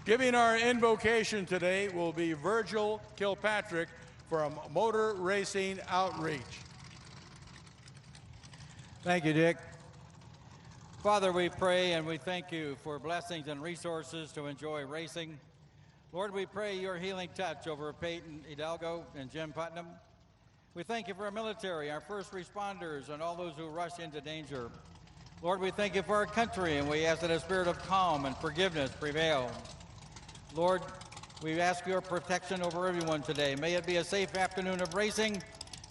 Giving our invocation today will be Virgil Kilpatrick from Motor Racing Outreach. Thank you, Dick. Father, we pray and we thank you for blessings and resources to enjoy racing. Lord, we pray your healing touch over Peyton Hidalgo and Jim Putnam. We thank you for our military, our first responders, and all those who rush into danger. Lord, we thank you for our country, and we ask that a spirit of calm and forgiveness prevail. Lord, we ask your protection over everyone today. May it be a safe afternoon of racing,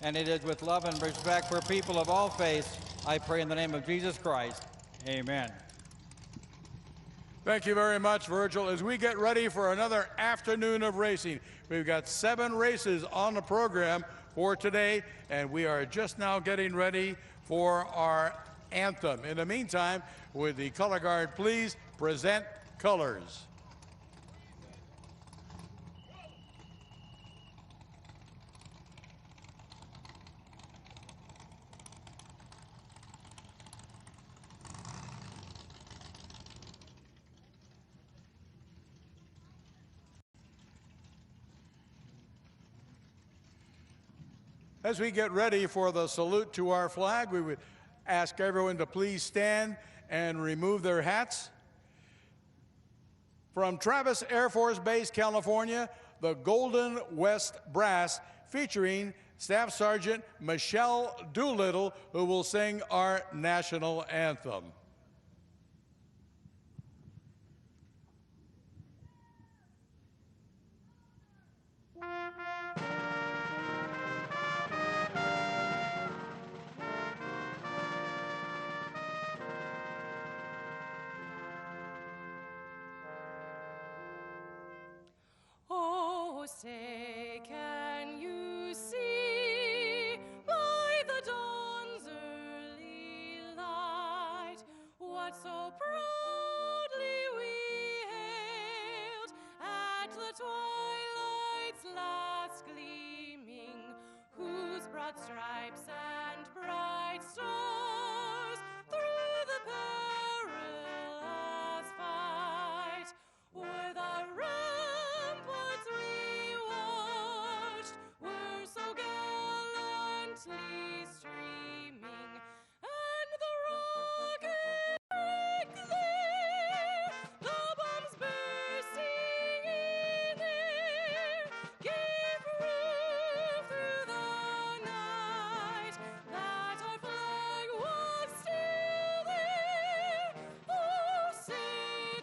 and it is with love and respect for people of all faiths. I pray in the name of Jesus Christ. Amen. Thank you very much, Virgil. As we get ready for another afternoon of racing, we've got 7 races on the program for today, and we are just now getting ready for our anthem. In the meantime, would the color guard please present colors? As we get ready for the salute to our flag, we would ask everyone to please stand and remove their hats. From Travis Air Force Base, California, the Golden West Brass, featuring Staff Sergeant Michelle Doolittle, who will sing our national anthem. Say, can you see by the dawn's early light what so proudly we hailed at the twilight's last gleaming, whose broad stripes and bright stars through the perilous fight were the ramparts we watched, were so gallantly streaming, and the rocket break there, the bombs bursting in air, gave proof through the night that our flag was still there. Oh, say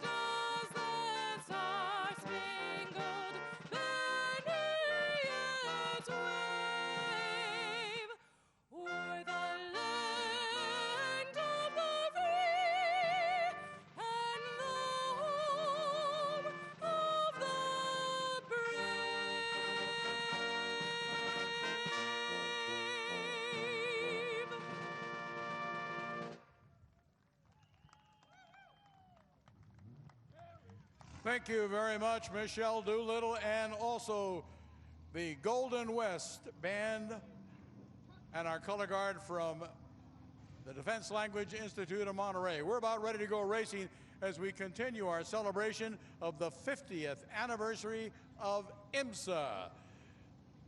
does that star-spangled banner yet wave o'er the land of the free and the home of the brave? Thank you very much, Michelle Doolittle, and also the Golden West Band and our color guard from the Defense Language Institute of Monterey. We're about ready to go racing as we continue our celebration of the 50th anniversary of IMSA.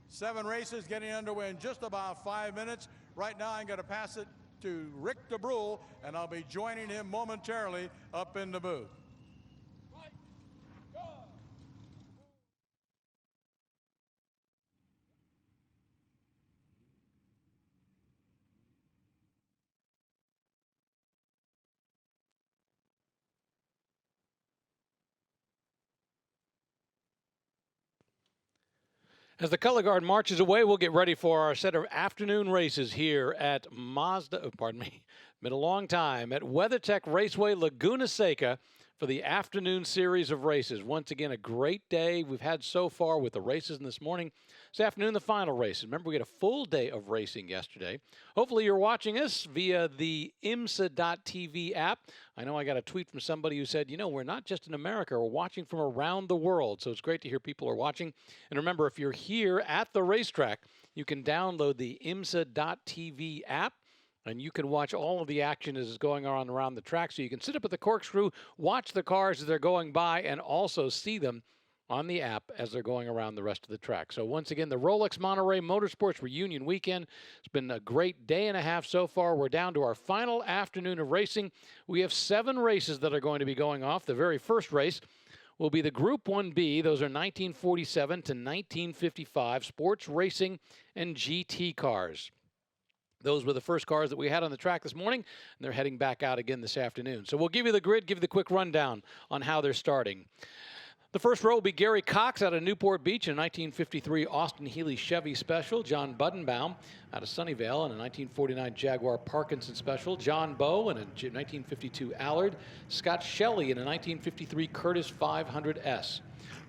7 races getting underway in just about 5 minutes. Right now, I'm going to pass it to Rick DeBrule, and I'll be joining him momentarily up in the booth. As the color guard marches away, we'll get ready for our set of afternoon races here at been a long time, at WeatherTech Raceway Laguna Seca for the afternoon series of races. Once again, a great day we've had so far with the races this morning. This afternoon, the final races. Remember, we had a full day of racing yesterday. Hopefully you're watching us via the IMSA.TV app. I know I got a tweet from somebody who said, you know, we're not just in America, we're watching from around the world. So it's great to hear people are watching. And remember, if you're here at the racetrack, you can download the IMSA.TV app. And you can watch all of the action as it's going on around the track. So you can sit up at the corkscrew, watch the cars as they're going by, and also see them on the app as they're going around the rest of the track. So once again, the Rolex Monterey Motorsports Reunion Weekend. It's been a great day and a half so far. We're down to our final afternoon of racing. We have 7 races that are going to be going off. The very first race will be the Group 1B. Those are 1947 to 1955 sports racing and GT cars. Those were the first cars that we had on the track this morning, and they're heading back out again this afternoon. So we'll give you the grid, give you the quick rundown on how they're starting. The first row will be Gary Cox out of Newport Beach in a 1953 Austin Healey Chevy Special. John Buddenbaum out of Sunnyvale in a 1949 Jaguar Parkinson Special. John Bowe in a 1952 Allard. Scott Shelley in a 1953 Curtis 500S.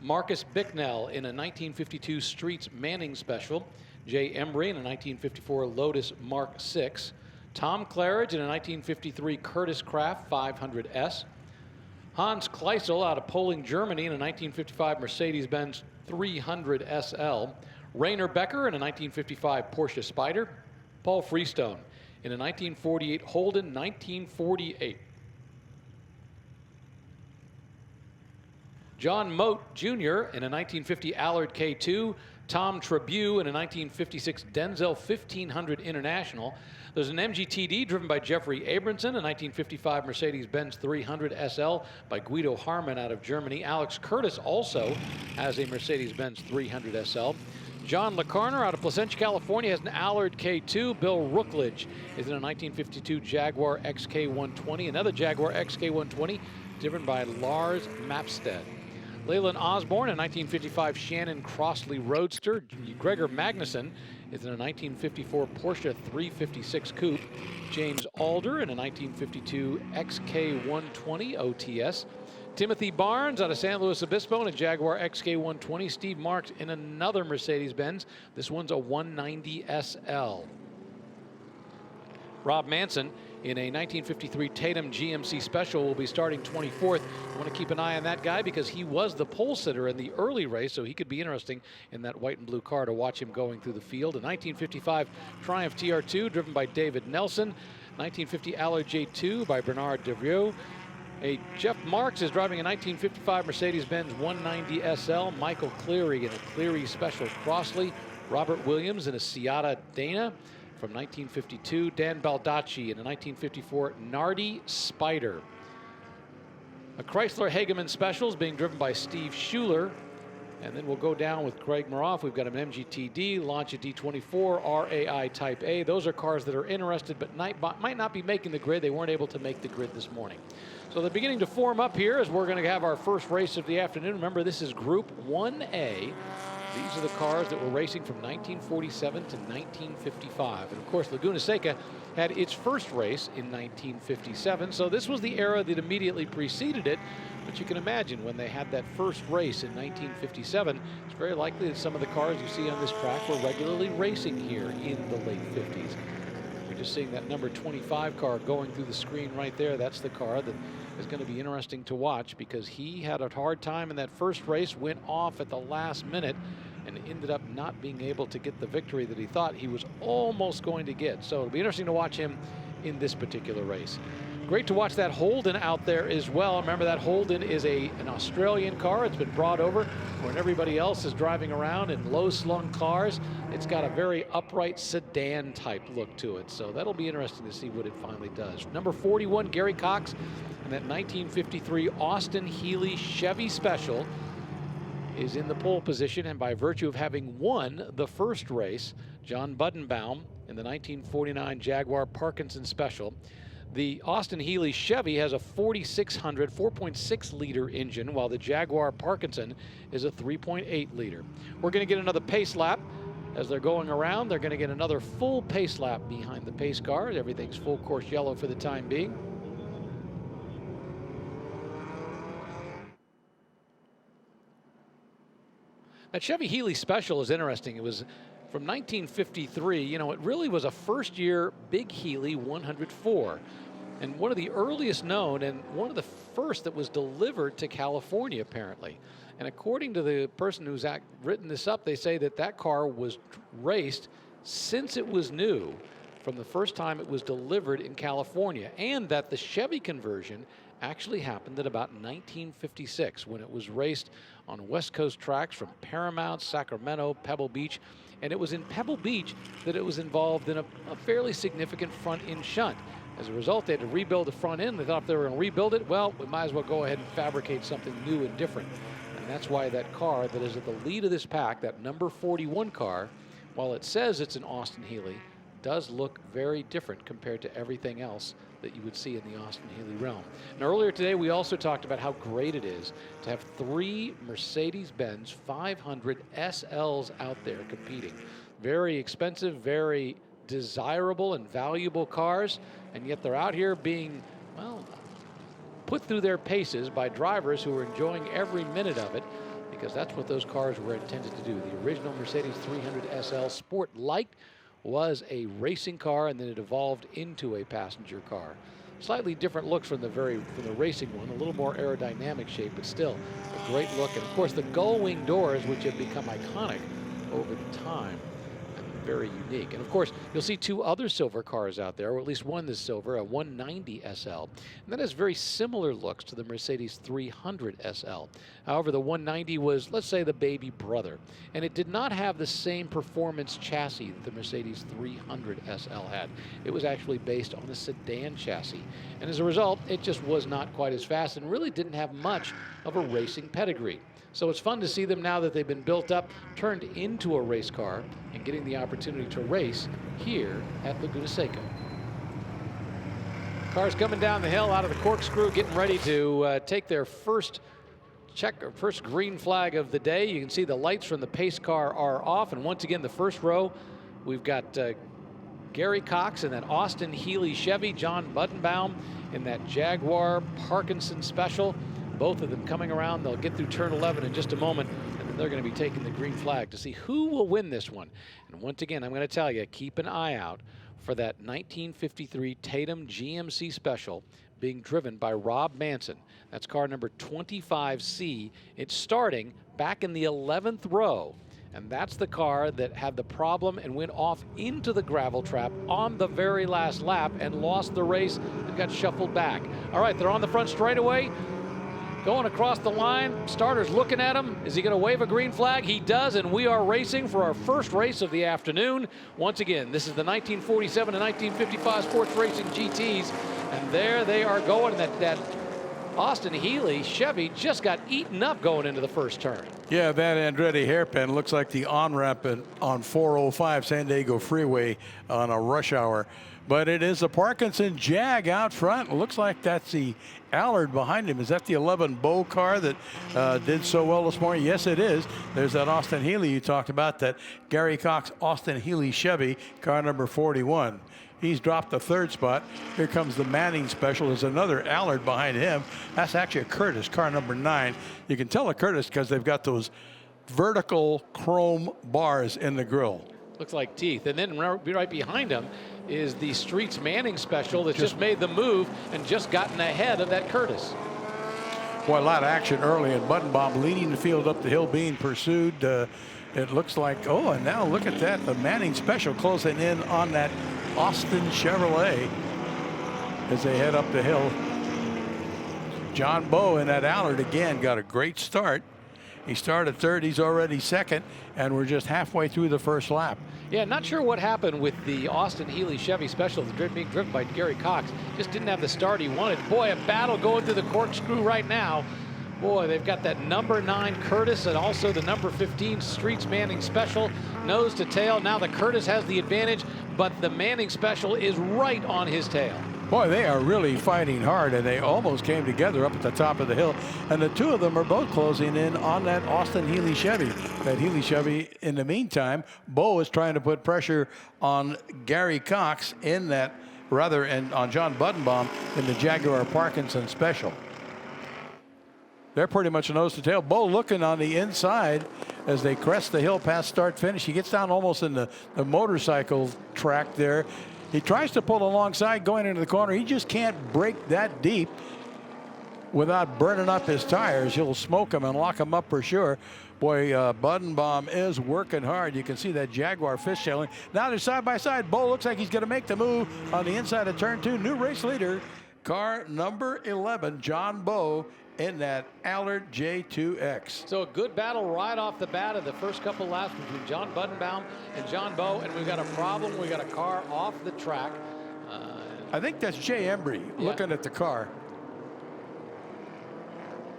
Marcus Bicknell in a 1952 Streets Manning Special. Jay Embry in a 1954 Lotus Mark VI. Tom Claridge in a 1953 Curtis Craft 500S. Hans Kleisel out of Poling, Germany in a 1955 Mercedes-Benz 300 SL. Rainer Becker in a 1955 Porsche Spyder. Paul Freestone in a 1948 Holden 1948. John Moat Jr. in a 1950 Allard K2. Tom Trabue in a 1956 Denzel 1500 International. There's an MGTD driven by Jeffrey Abramson, a 1955 Mercedes-Benz 300 SL by Guido Harman out of Germany. Alex Curtis also has a Mercedes-Benz 300 SL. John LeCarner out of Placentia, California has an Allard K2. Bill Rookledge is in a 1952 Jaguar XK120. Another Jaguar XK120 driven by Lars Mapstead. Leyland Osborne, a 1955 Shannon Crossley Roadster. Gregor Magnuson is in a 1954 Porsche 356 Coupe. James Alder in a 1952 XK120 OTS. Timothy Barnes out of San Luis Obispo in a Jaguar XK120. Steve Marks in another Mercedes-Benz. This one's a 190 SL. Rob Manson in a 1953 Tatum GMC Special will be starting 24th. I want to keep an eye on that guy because he was the pole sitter in the early race, so he could be interesting in that white and blue car to watch him going through the field. A 1955 Triumph TR2 driven by David Nelson. 1950 Allard J2 by Bernard Devrieux. Jeff Marks is driving a 1955 Mercedes-Benz 190 SL. Michael Cleary in a Cleary Special Crossley. Robert Williams in a Seata Dana. From 1952, Dan Baldacci in a 1954 Nardi Spider. A Chrysler Hageman Specials being driven by Steve Schuler. And then we'll go down with Craig Maroff. We've got an MGTD, Lancia D24, RAI Type A. Those are cars that are interested but might not be making the grid. They weren't able to make the grid this morning. So they're beginning to form up here as we're going to have our first race of the afternoon. Remember, this is Group 1A. These are the cars that were racing from 1947 to 1955. And of course, Laguna Seca had its first race in 1957. So this was the era that immediately preceded it. But you can imagine when they had that first race in 1957, it's very likely that some of the cars you see on this track were regularly racing here in the late 50s. You're just seeing that number 25 car going through the screen right there. That's the car that is going to be interesting to watch because he had a hard time in that first race, went off at the last minute, and ended up not being able to get the victory that he thought he was almost going to get. So it'll be interesting to watch him in this particular race. Great to watch that Holden out there as well. Remember, that Holden is an Australian car. It's been brought over when everybody else is driving around in low-slung cars. It's got a very upright sedan type look to it. So that'll be interesting to see what it finally does. Number 41, Gary Cox, and that 1953 Austin Healey Chevy Special is in the pole position, and by virtue of having won the first race, John Buddenbaum in the 1949 Jaguar Parkinson Special. The Austin Healey Chevy has a 4600 4.6 liter engine, while the Jaguar Parkinson is a 3.8 liter. We're going to get another pace lap as they're going around. They're going to get another full pace lap behind the pace car. Everything's full course yellow for the time being. That Chevy Healey Special is interesting. It was from 1953. You know, it really was a first-year Big Healey 104. And one of the earliest known and one of the first that was delivered to California, apparently. And according to the person who's written this up, they say that that car was raced since it was new from the first time it was delivered in California, and that the Chevy conversion actually happened at about 1956 when it was raced on West Coast tracks from Paramount, Sacramento, Pebble Beach. And it was in Pebble Beach that it was involved in a fairly significant front-end shunt. As a result, they had to rebuild the front end. They thought if they were going to rebuild it, well, we might as well go ahead and fabricate something new and different. And that's why that car that is at the lead of this pack, that number 41 car, while it says it's an Austin Healey, does look very different compared to everything else that you would see in the Austin Healey realm. And earlier today, we also talked about how great it is to have 3 Mercedes-Benz 500 SLs out there competing. Very expensive, very desirable and valuable cars, and yet they're out here being, well, put through their paces by drivers who are enjoying every minute of it, because that's what those cars were intended to do. The original Mercedes 300 SL Sport Light was a racing car, and then it evolved into a passenger car. Slightly different looks from the racing one, a little more aerodynamic shape, but still a great look. And of course, the gull wing doors, which have become iconic over the time, and very unique. And of course, you'll see 2 other silver cars out there, or at least one is silver, a 190 SL. And that has very similar looks to the Mercedes 300 SL. However, the 190 was, let's say, the baby brother. And it did not have the same performance chassis that the Mercedes 300 SL had. It was actually based on a sedan chassis. And as a result, it just was not quite as fast and really didn't have much of a racing pedigree. So it's fun to see them now that they've been built up, turned into a race car, and getting the opportunity to race here at Laguna Seca. Cars coming down the hill out of the corkscrew, getting ready to take their first green flag of the day. You can see the lights from the pace car are off, and once again, the first row, we've got Gary Cox in that Austin Healey Chevy, John Buddenbaum in that Jaguar Parkinson Special. Both of them coming around. They'll get through turn 11 in just a moment, and then they're going to be taking the green flag to see who will win this one. And once again, I'm going to tell you, keep an eye out for that 1953 Tatum GMC Special being driven by Rob Manson. That's car number 25C. It's starting back in the 11th row. And that's the car that had the problem and went off into the gravel trap on the very last lap and lost the race and got shuffled back. All right, they're on the front straightaway. Going across the line, starter's looking at him. Is he going to wave a green flag? He does, and we are racing for our first race of the afternoon. Once again, this is the 1947 and 1955 Sports Racing GTs, and there they are going. That Austin Healey Chevy just got eaten up going into the first turn. Yeah, that Andretti hairpin looks like the on-ramp on 405 San Diego Freeway on a rush hour. But it is a Parkinson Jag out front. It looks like that's the Allard behind him. Is that the 11 Bow car that did so well this morning? Yes, it is. There's that Austin Healey you talked about, that Gary Cox Austin Healey Chevy, car number 41. He's dropped the 3rd spot. Here comes the Manning Special. There's another Allard behind him. That's actually a Curtis, car number 9. You can tell a Curtis because they've got those vertical chrome bars in the grille. Looks like teeth. And then right behind him is the Streets Manning Special that just made the move and just gotten ahead of that Curtis. Boy, a lot of action early, and Buddenbaum leading the field up the hill, being pursued. It looks like, oh, and now look at that. The Manning Special closing in on that Austin Chevrolet as they head up the hill. John Bowe in that Allard again got a great start. He started 3rd, he's already 2nd, and we're just halfway through the first lap. Yeah, not sure what happened with the Austin Healey Chevy Special being driven by Gary Cox. Just didn't have the start he wanted. Boy, a battle going through the corkscrew right now. Boy, they've got that number 9 Curtis and also the number 15 Streets Manning Special, nose to tail. Now the Curtis has the advantage, but the Manning Special is right on his tail. Boy, they are really fighting hard, and they almost came together up at the top of the hill. And the 2 of them are both closing in on that Austin Healey Chevy. That Healey Chevy, in the meantime, Bo is trying to put pressure on Gary Cox in that, and on John Buddenbaum in the Jaguar Parkinson Special. They're pretty much nose to tail. Bo looking on the inside as they crest the hill past start finish. He gets down almost in the motorcycle track there. He tries to pull alongside going into the corner. He just can't break that deep without burning up his tires. He'll smoke them and lock them up for sure. Boy, Budenbaum is working hard. You can see that Jaguar fishtailing. Now they're side by side. Bo looks like he's going to make the move on the inside of turn 2. New race leader, car number 11, John Bo, in that Allard J2X. So a good battle right off the bat of the first couple laps between John Budenbaum and John Bo, and we've got a problem. We've got a car off the track. I think that's Jay Embry looking at the car.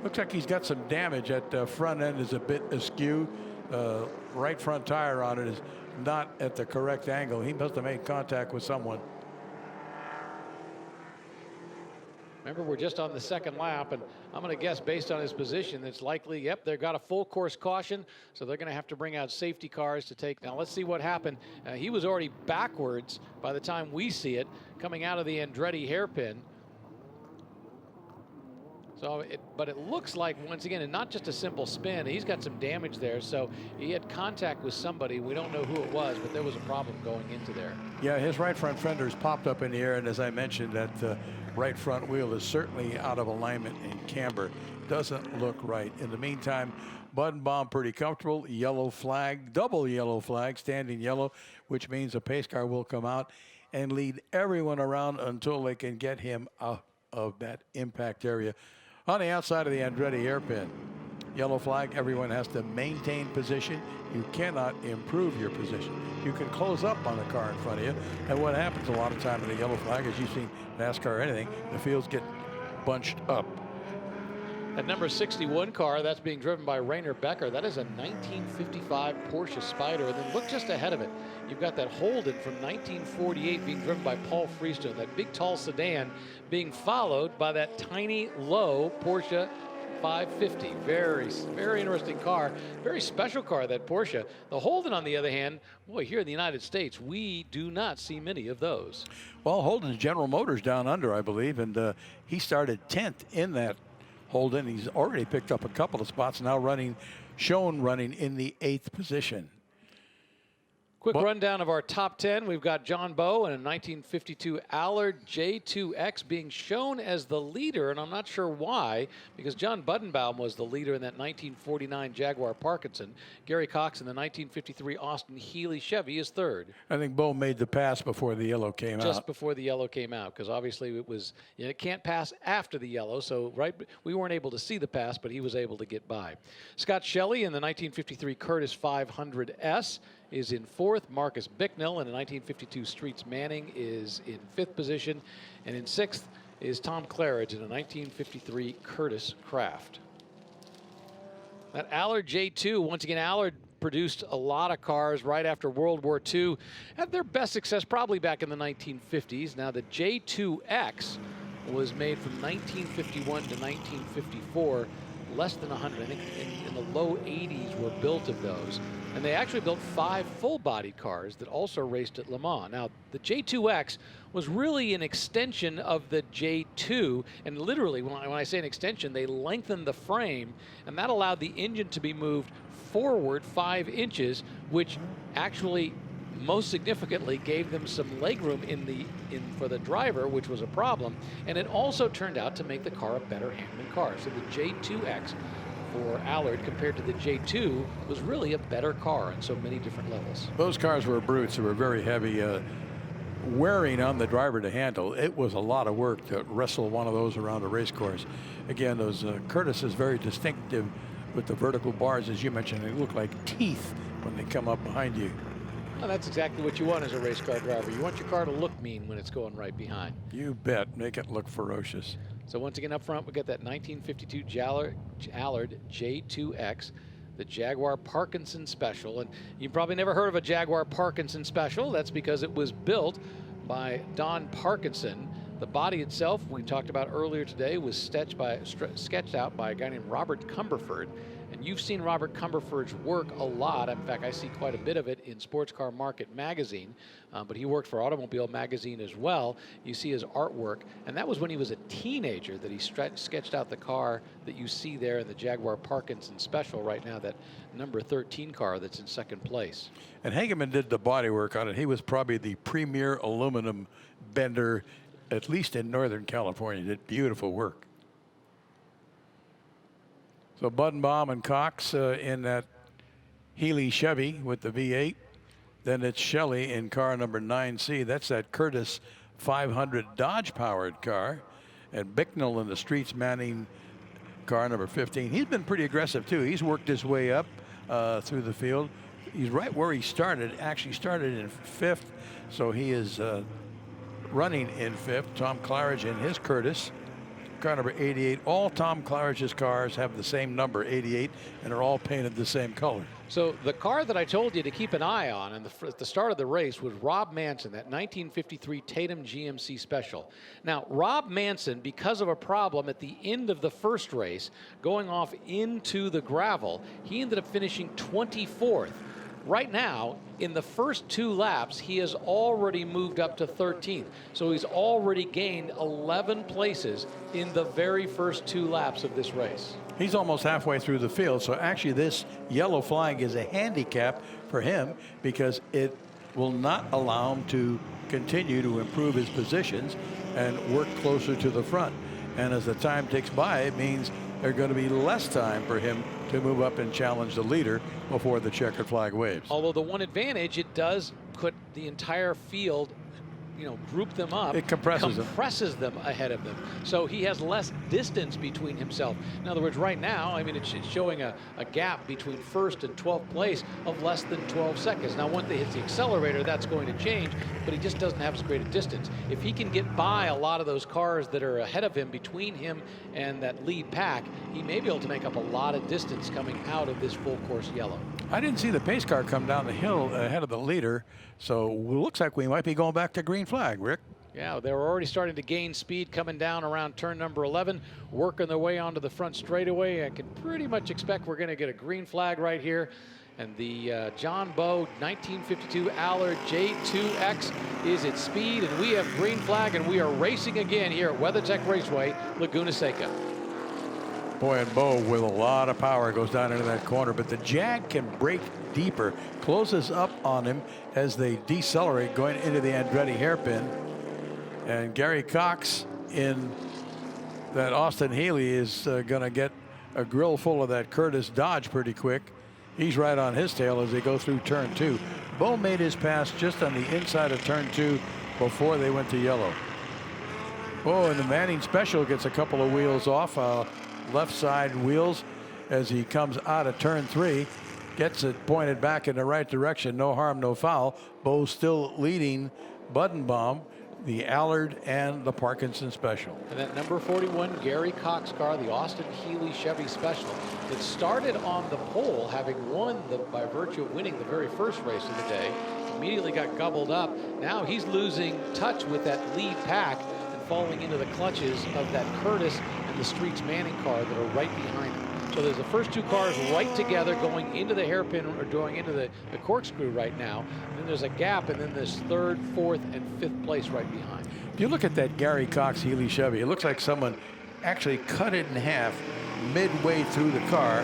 Looks like he's got some damage. At the front end is a bit askew. Right front tire on it is not at the correct angle. He must have made contact with someone. Remember, we're just on the second lap, and I'm going to guess based on his position, it's likely, yep, they've got a full course caution, so they're going to have to bring out safety cars to take. Now, let's see what happened. He was already backwards by the time we see it, coming out of the Andretti hairpin. So, but it looks like, once again, and not just a simple spin, he's got some damage there. So he had contact with somebody. We don't know who it was, but there was a problem going into there. Yeah, his right front fender's popped up in the air, and as I mentioned, that right front wheel is certainly out of alignment in camber. Doesn't look right. In the meantime, Budenbaum pretty comfortable. Yellow flag, double yellow flag, standing yellow, which means a pace car will come out and lead everyone around until they can get him out of that impact area. On the outside of the Andretti hairpin, yellow flag, everyone has to maintain position. You cannot improve your position. You can close up on the car in front of you. And what happens a lot of time in the yellow flag, as you've seen NASCAR or anything, the fields get bunched up. That number 61 car, that's being driven by Rainer Becker. That is a 1955 Porsche Spyder. And then look just ahead of it. You've got that Holden from 1948 being driven by Paul Freestone. That big, tall sedan being followed by that tiny, low Porsche 550. Very, very interesting car. Very special car, that Porsche. The Holden, on the other hand, boy, here in the United States, we do not see many of those. Well, Holden's General Motors down under, I believe, and he started 10th in that Holden. He's already picked up a couple of spots, now running in the 8th position. Quick rundown of our top 10. We've got John Bo and a 1952 Allard J2X being shown as the leader, and I'm not sure why, because John Budenbaum was the leader in that 1949 Jaguar Parkinson. Gary Cox in the 1953 Austin Healey Chevy is third. I think Bo made the pass before the yellow came out. Just before the yellow came out, because obviously it was, it can't pass after the yellow, so we weren't able to see the pass, but he was able to get by. Scott Shelley in the 1953 Curtis 500S is in fourth. Marcus Bicknell in the 1952 Streets Manning is in fifth position. And in sixth is Tom Claridge in a 1953 Curtis Craft. That Allard J2, once again, Allard produced a lot of cars right after World War II. Had their best success probably back in the 1950s. Now the J2X was made from 1951 to 1954. Less than 100. I think in the low 80s were built of those. And they actually built 5 full-body cars that also raced at Le Mans. Now, the J2X was really an extension of the J2. And literally, when I say an extension, they lengthened the frame. And that allowed the engine to be moved forward 5 inches, which actually most significantly gave them some legroom for the driver, which was a problem. And it also turned out to make the car a better handling car. So the J2X for Allard compared to the J2 was really a better car on so many different levels. Those cars were brutes. They were very heavy, wearing on the driver to handle. It was a lot of work to wrestle one of those around a race course. Again, those Curtis is very distinctive with the vertical bars, as you mentioned. They look like teeth when they come up behind you. Well, that's exactly what you want as a race car driver. You want your car to look mean when it's going right behind. You bet. Make it look ferocious. So once again up front, we got that 1952 Allard J2X, the Jaguar Parkinson Special. And you probably never heard of a Jaguar Parkinson Special. That's because it was built by Don Parkinson. The body itself, we talked about earlier today, was sketched out by a guy named Robert Cumberford. And you've seen Robert Cumberford's work a lot. In fact, I see quite a bit of it in Sports Car Market magazine, but he worked for Automobile magazine as well. You see his artwork, and that was when he was a teenager that he sketched out the car that you see there in the Jaguar Parkinson Special right now, that number 13 car that's in second place. And Hageman did the body work on it. He was probably the premier aluminum bender, at least in Northern California. Did beautiful work. So Buddenbaum and Cox in that Healy Chevy with the V8. Then it's Shelley in car number 9C. That's that Curtis 500 Dodge-powered car. And Bicknell in the Streets Manning car number 15. He's been pretty aggressive, too. He's worked his way up through the field. He's right where he started. Actually started in 5th. So he is running in 5th. Tom Claridge in his Curtis. Car number 88. All Tom Claridge's cars have the same number, 88, and are all painted the same color. So the car that I told you to keep an eye on at the start of the race was Rob Manson, that 1953 Tatum GMC Special. Now, Rob Manson, because of a problem at the end of the first race, going off into the gravel, he ended up finishing 24th. Right now, in the first 2 laps, he has already moved up to 13th. So he's already gained 11 places in the very first 2 laps of this race. He's almost halfway through the field. So actually this yellow flag is a handicap for him because it will not allow him to continue to improve his positions and work closer to the front. And as the time ticks by, it means there's going to be less time for him to move up and challenge the leader before the checkered flag waves. Although the one advantage, it does put the entire field, group them up. It compresses them ahead of them. So he has less distance between himself. In other words, right now, I mean, it's showing a gap between 1st and 12th place of less than 12 seconds. Now, once they hit the accelerator, that's going to change, but he just doesn't have as great a distance. If he can get by a lot of those cars that are ahead of him, between him and that lead pack, he may be able to make up a lot of distance coming out of this full course yellow. I didn't see the pace car come down the hill ahead of the leader, so it looks like we might be going back to green flag, Rick. Yeah, they were already starting to gain speed coming down around turn number 11, working their way onto the front straightaway. I can pretty much expect we're going to get a green flag right here. And the John Bowe 1952 Allard J2X is at speed, and we have green flag, and we are racing again here at WeatherTech Raceway, Laguna Seca. Boy, and Bowe with a lot of power goes down into that corner, but the Jag can break deeper, closes up on him as they decelerate going into the Andretti hairpin. And Gary Cox in that Austin Healey is going to get a grill full of that Curtis Dodge pretty quick. He's right on his tail as they go through turn 2. Bowe made his pass just on the inside of turn 2 before they went to yellow. Oh, and the Manning Special gets a couple of wheels off. Left side wheels as he comes out of turn 3, gets it pointed back in the right direction. No harm, no foul. Bowe still leading Buddenbaum, the Allard, and the Parkinson Special. And that number 41 Gary Cox car, the Austin Healey Chevy Special, that started on the pole, having won by virtue of winning the very first race of the day, immediately got gobbled up. Now he's losing touch with that lead pack and falling into the clutches of that Curtis and the Streets Manning car that are right behind him. So there's the first 2 cars right together going into the hairpin or going into the corkscrew right now. And then there's a gap, and then there's 3rd, 4th, and 5th place right behind. If you look at that Gary Cox Healey Chevy, it looks like someone actually cut it in half midway through the car,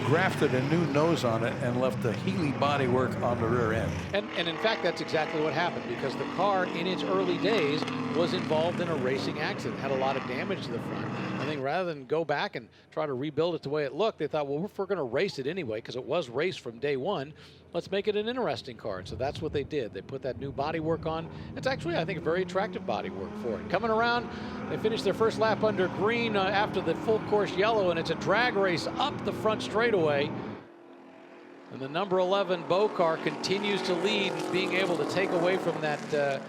grafted a new nose on it, and left the Healey bodywork on the rear end. And in fact, that's exactly what happened, because the car in its early days was involved in a racing accident, had a lot of damage to the front. I think rather than go back and try to rebuild it the way it looked, they thought, well, if we're going to race it anyway, because it was raced from day one, let's make it an interesting car. And so that's what they did. They put that new bodywork on. It's actually, I think, a very attractive bodywork for it. Coming around, they finished their first lap under green after the full course yellow, and it's a drag race up the front straightaway. And the number 11 Bowe car continues to lead, being able to take away from that, the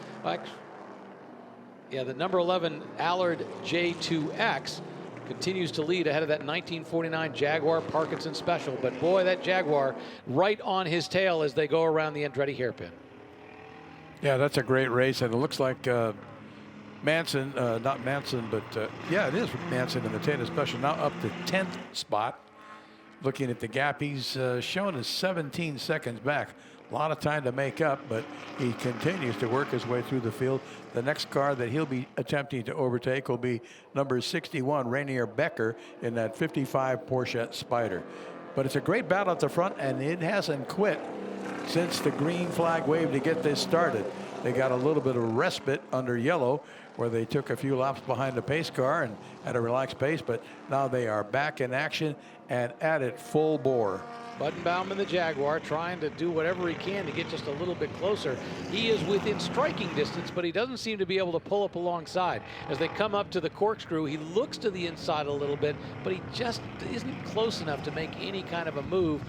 number 11 Allard J2X continues to lead ahead of that 1949 Jaguar Parkinson Special. But boy, that Jaguar right on his tail as they go around the Andretti hairpin. Yeah, that's a great race, and it looks like Manson, not Manson, but yeah, it is Manson in the Tatum Special, now up to 10th spot. Looking at the gap, he's shown as 17 seconds back. A lot of time to make up, but he continues to work his way through the field. The next car that he'll be attempting to overtake will be number 61, Rainier Becker, in that 55 Porsche Spyder. But it's a great battle at the front, and it hasn't quit since the green flag wave to get this started. They got a little bit of respite under yellow. where they took a few laps behind the pace car and at a relaxed pace, but now they are back in action and at it full bore. Buttenbaum in the Jaguar trying to do whatever he can to get just a little bit closer. He is within striking distance, but he doesn't seem to be able to pull up alongside. As they come up to the corkscrew, he looks to the inside a little bit, but he just isn't close enough to make any kind of a move.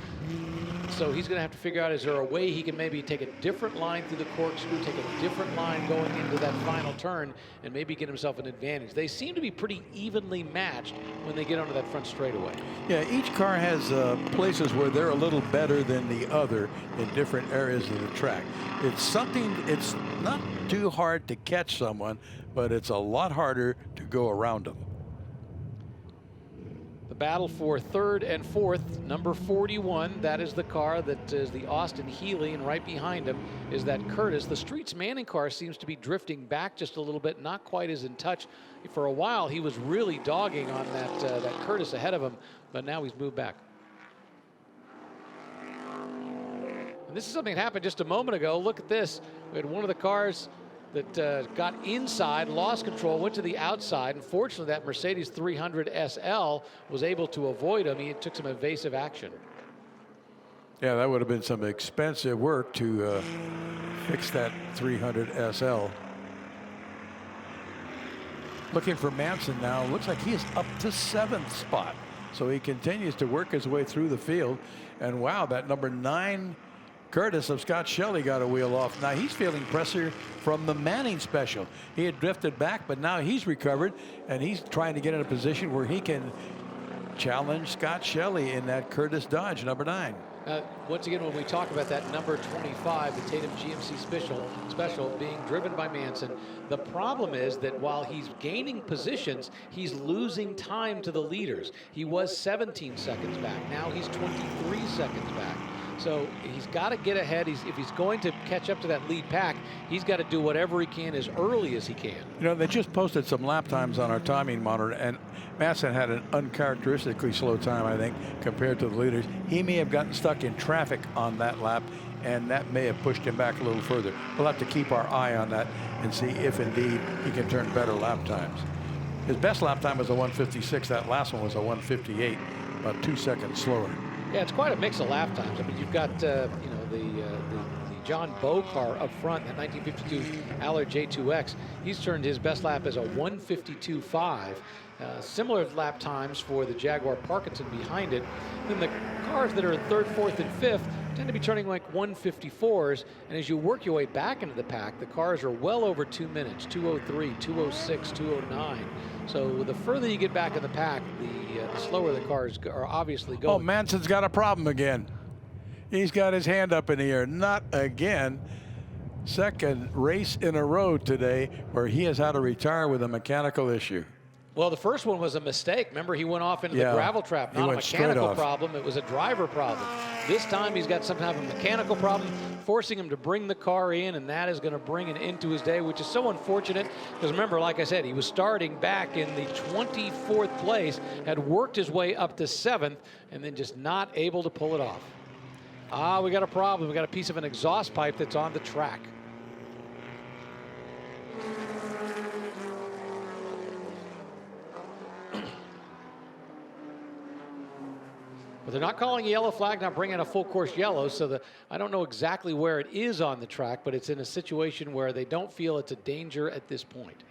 So he's going to have to figure out, is there a way he can maybe take a different line through the corkscrew, take a different line going into that final turn, and maybe get himself an advantage. They seem to be pretty evenly matched when they get onto that front straightaway. Yeah, each car has places where they're a little better than the other in different areas of the track. It's not too hard to catch someone, but it's a lot harder to go around them. The battle for third and fourth, number 41, that is the car that is the Austin Healey, and right behind him is that Curtis. The Streets Manning car seems to be drifting back just a little bit, not quite as in touch. For a while, he was really dogging on that Curtis ahead of him, but now he's moved back. And this is something that happened just a moment ago. Look at this. We had one of the cars that got inside, lost control, went to the outside. Unfortunately, that Mercedes 300 SL was able to avoid him. He took some evasive action. Yeah, that would have been some expensive work to fix that 300 SL. Looking for Manson now. Looks like he is up to 7th spot. So he continues to work his way through the field. And wow, that number 9 Curtis of Scott Shelley got a wheel off. Now he's feeling pressure from the Manning special. He had drifted back, but now he's recovered, and he's trying to get in a position where he can challenge Scott Shelley in that Curtis Dodge, number 9. Once again, when we talk about that number 25, the Tatum GMC special being driven by Manson, the problem is that while he's gaining positions, he's losing time to the leaders. He was 17 seconds back. Now he's 23 seconds back. So he's got to get ahead. If he's going to catch up to that lead pack, he's got to do whatever he can as early as he can. You know, they just posted some lap times on our timing monitor, and Manson had an uncharacteristically slow time, I think, compared to the leaders. He may have gotten stuck in traffic on that lap, and that may have pushed him back a little further. We'll have to keep our eye on that and see if indeed he can turn better lap times. His best lap time was a 1:56. That last one was a 1:58, about 2 seconds slower. Yeah, it's quite a mix of lap times. I mean, you've got the John Bowe car up front, that 1952 Allard J2X. He's turned his best lap as a 1:52.5. Similar lap times for the Jaguar Parkinson behind it. Then the cars that are in third, fourth, and fifth tend to be turning like 1:54s. And as you work your way back into the pack, the cars are well over 2 minutes, 2:03, 2:06, 2:09. So the further you get back in the pack, the slower the cars are obviously going. Oh, Manson's got a problem again. He's got his hand up in the air. Not again. Second race in a row today where he has had to retire with a mechanical issue. Well, the first one was a mistake. Remember, he went off into the gravel trap. Not a mechanical problem. It was a driver problem. This time, he's got some type of mechanical problem, forcing him to bring the car in, and that is going to bring an end to his day, which is so unfortunate. Because remember, like I said, he was starting back in the 24th place, had worked his way up to 7th, and then just not able to pull it off. We got a problem. We got a piece of an exhaust pipe that's on the track. But they're not calling a yellow flag, not bringing a full course yellow, so I don't know exactly where it is on the track, but it's in a situation where they don't feel it's a danger at this point.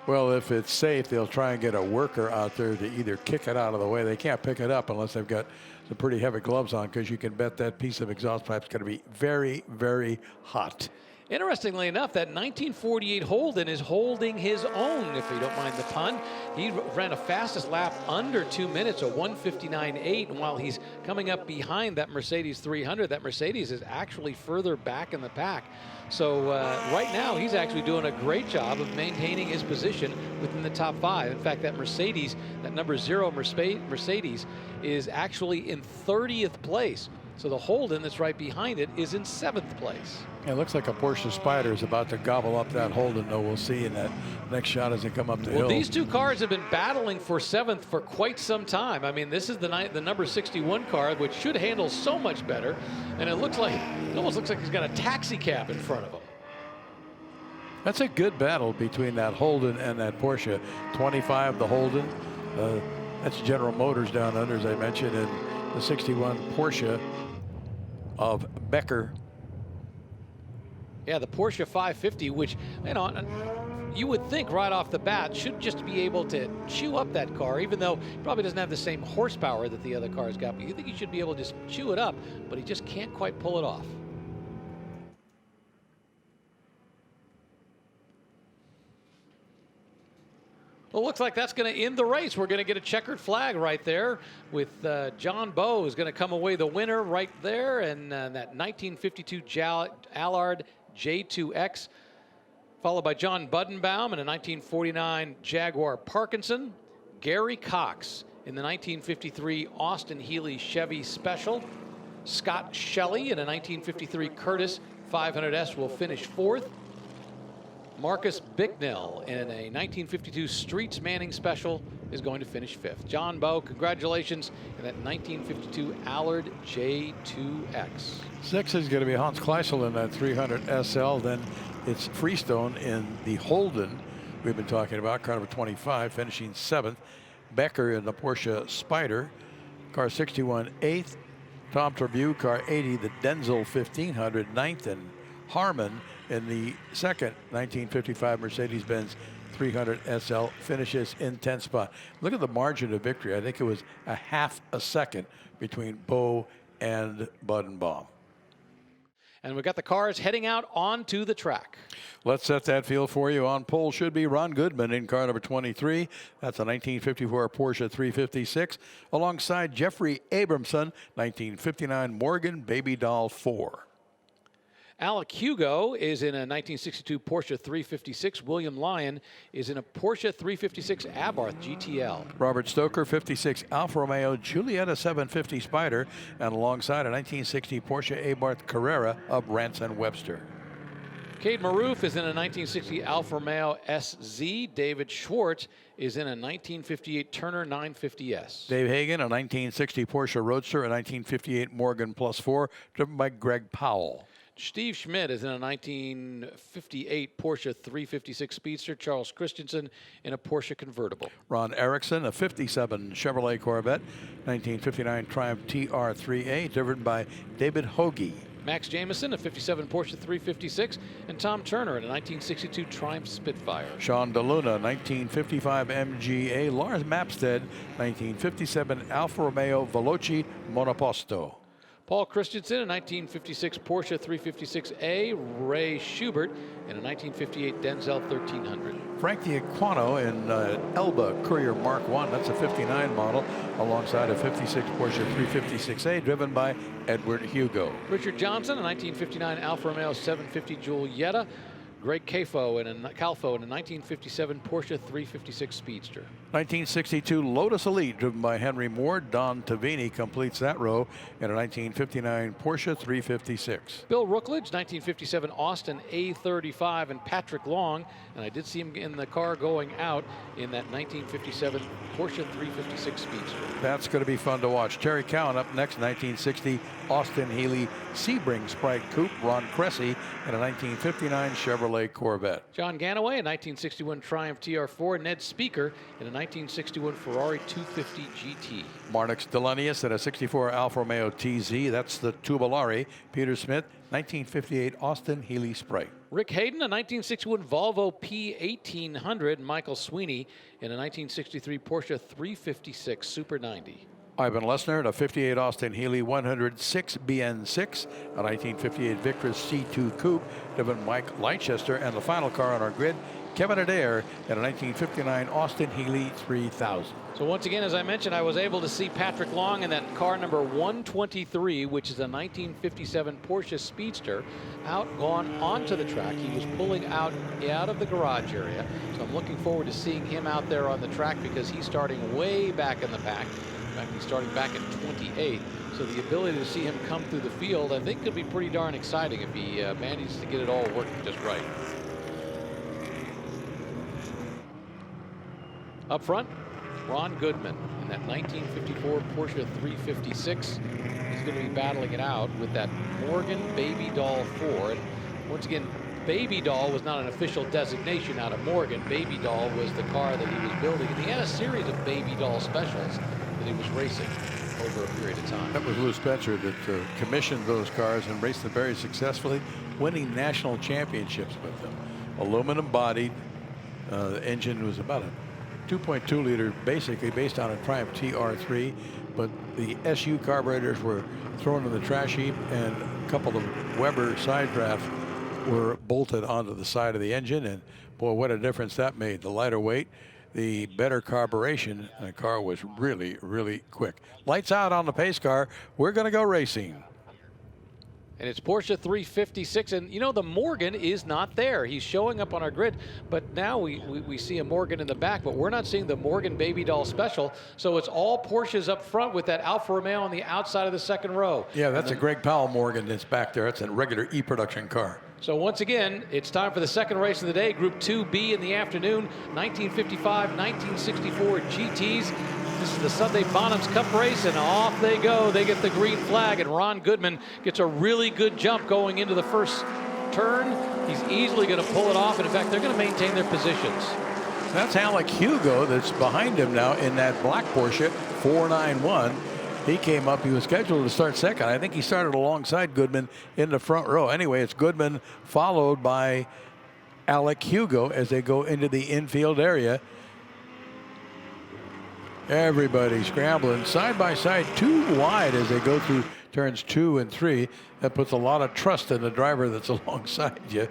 Well, if it's safe, they'll try and get a worker out there to either kick it out of the way. They can't pick it up unless they've got some pretty heavy gloves on, because you can bet that piece of exhaust pipe's going to be very, very hot. Interestingly enough, that 1948 Holden is holding his own, if you don't mind the pun. He ran a fastest lap under 2 minutes, a 1:59.8, and while he's coming up behind that Mercedes 300, that Mercedes is actually further back in the pack. So right now, he's actually doing a great job of maintaining his position within the top 5. In fact, that Mercedes, that number 0 Mercedes, is actually in 30th place. So the Holden that's right behind it is in 7th place. It looks like a Porsche Spider is about to gobble up that Holden, though. We'll see in that next shot as they come up the hill. Well, these two cars have been battling for 7th for quite some time. I mean, this is the number 61 car, which should handle so much better. And it almost looks like he's got a taxi cab in front of him. That's a good battle between that Holden and that Porsche. 25, the Holden. That's General Motors down under, as I mentioned, and the 61 Porsche of Becker. Yeah, the Porsche 550, which, you know, you would think right off the bat should just be able to chew up that car, even though it probably doesn't have the same horsepower that the other cars got. But you think he should be able to just chew it up, but he just can't quite pull it off. Well, looks like that's going to end the race. We're going to get a checkered flag right there with John Bowe is going to come away the winner right there. And that 1952 Allard J2X, followed by John Buddenbaum in a 1949 Jaguar Parkinson. Gary Cox in the 1953 Austin Healey Chevy Special. Scott Shelley in a 1953 Curtis 500S will finish fourth. Marcus Bicknell in a 1952 Streets Manning Special is going to finish fifth. John Bowe, congratulations in that 1952 Allard J2X. Sixth is going to be Hans Kleisel in that 300 SL. Then it's Freestone in the Holden we've been talking about, car number 25, finishing seventh. Becker in the Porsche Spyder, car 61, eighth. Tom Trabue, car 80, the Denzel 1500, ninth, and Harmon in the second 1955 Mercedes-Benz 300 SL finishes in 10th spot. Look at the margin of victory. I think it was a half a second between Bowe and Buddenbaum. And we've got the cars heading out onto the track. Let's set that field for you. On pole should be Ron Goodman in car number 23. That's a 1954 Porsche 356. Alongside Jeffrey Abramson, 1959 Morgan Baby Doll 4. Alec Hugo is in a 1962 Porsche 356. William Lyon is in a Porsche 356 Abarth GTL. Robert Stoker, 56 Alfa Romeo Giulietta 750 Spyder, and alongside a 1960 Porsche Abarth Carrera of Ranson Webster. Cade Maroof is in a 1960 Alfa Romeo SZ. David Schwartz is in a 1958 Turner 950S. Dave Hagan, a 1960 Porsche Roadster, a 1958 Morgan Plus 4, driven by Greg Powell. Steve Schmidt is in a 1958 Porsche 356 Speedster. Charles Christensen in a Porsche convertible. Ron Erickson, a 57 Chevrolet Corvette, 1959 Triumph TR3A, driven by David Hoagie. Max Jamieson, a 57 Porsche 356, and Tom Turner in a 1962 Triumph Spitfire. Sean DeLuna, 1955 MGA. Lars Mapstead, 1957 Alfa Romeo Veloce Monoposto. Paul Christensen, a 1956 Porsche 356A. Ray Schubert in a 1958 Denzel 1300. Frank D'Aquano in Elba Courier Mark I. That's a 59 model, alongside a 56 Porsche 356A, driven by Edward Hugo. Richard Johnson, a 1959 Alfa Romeo 750 Giulietta. Greg Calfo in a 1957 Porsche 356 Speedster. 1962 Lotus Elite, driven by Henry Moore. Don Tavini completes that row in a 1959 Porsche 356. Bill Rookledge, 1957 Austin A35, and Patrick Long, and I did see him in the car going out in that 1957 Porsche 356 Speedster. That's going to be fun to watch. Terry Cowan up next, 1960 Austin Healey Sebring Sprite Coupe. Ron Cressy in a 1959 Chevrolet Corvette. John Ganaway, a 1961 Triumph TR4. Ned Speaker in a 1961 Ferrari 250 GT. Marnix Delanius in a 64 Alfa Romeo TZ. That's the Tubolari. Peter Smith, 1958 Austin Healey Sprite. Rick Hayden, a 1961 Volvo P1800. Michael Sweeney in a 1963 Porsche 356 Super 90. Ivan Lesnar in a 58 Austin Healey 106 BN6, a 1958 Victress C2 Coupe, driven Mike Leicester, and the final car on our grid, Kevin Adair in a 1959 Austin Healey 3000. So once again, as I mentioned, I was able to see Patrick Long in that car number 123, which is a 1957 Porsche Speedster, gone onto the track. He was pulling out of the garage area. So I'm looking forward to seeing him out there on the track because he's starting way back in the pack. In fact, he's starting back in 28th. So the ability to see him come through the field, I think, could be pretty darn exciting if he manages to get it all working just right. Up front, Ron Goodman in that 1954 Porsche 356. He's going to be battling it out with that Morgan Baby Doll 4. And once again, Baby Doll was not an official designation out of Morgan. Baby Doll was the car that he was building, and he had a series of Baby Doll specials that he was racing over a period of time. That was Lou Spencer that commissioned those cars and raced them very successfully, winning national championships with them. Aluminum bodied. The engine was about a 2.2 liter, basically based on a Triumph TR3, but the SU carburetors were thrown in the trash heap, and a couple of Weber side drafts were bolted onto the side of the engine, and boy, what a difference that made. The lighter weight, the better carburation, and the car was really, really quick. Lights out on the pace car. We're going to go racing. And it's Porsche 356, and you know the Morgan is not there. He's showing up on our grid, but now we see a Morgan in the back, but we're not seeing the Morgan Baby Doll special. So it's all Porsches up front with that Alfa Romeo on the outside of the second row. Yeah, that's a Greg Powell Morgan that's back there. It's a regular E-production car. So once again, it's time for the second race of the day, Group 2B in the afternoon, 1955, 1964 GTs. This is the Sunday Bonhams Cup race, and off they go. They get the green flag, and Ron Goodman gets a really good jump going into the first turn. He's easily going to pull it off, and in fact, they're going to maintain their positions. That's Alec Hugo that's behind him now in that black Porsche 491. He came up. He was scheduled to start second. I think he started alongside Goodman in the front row. Anyway, it's Goodman followed by Alec Hugo as they go into the infield area. Everybody scrambling side by side, too wide as they go through turns 2 and 3. That puts a lot of trust in the driver that's alongside you.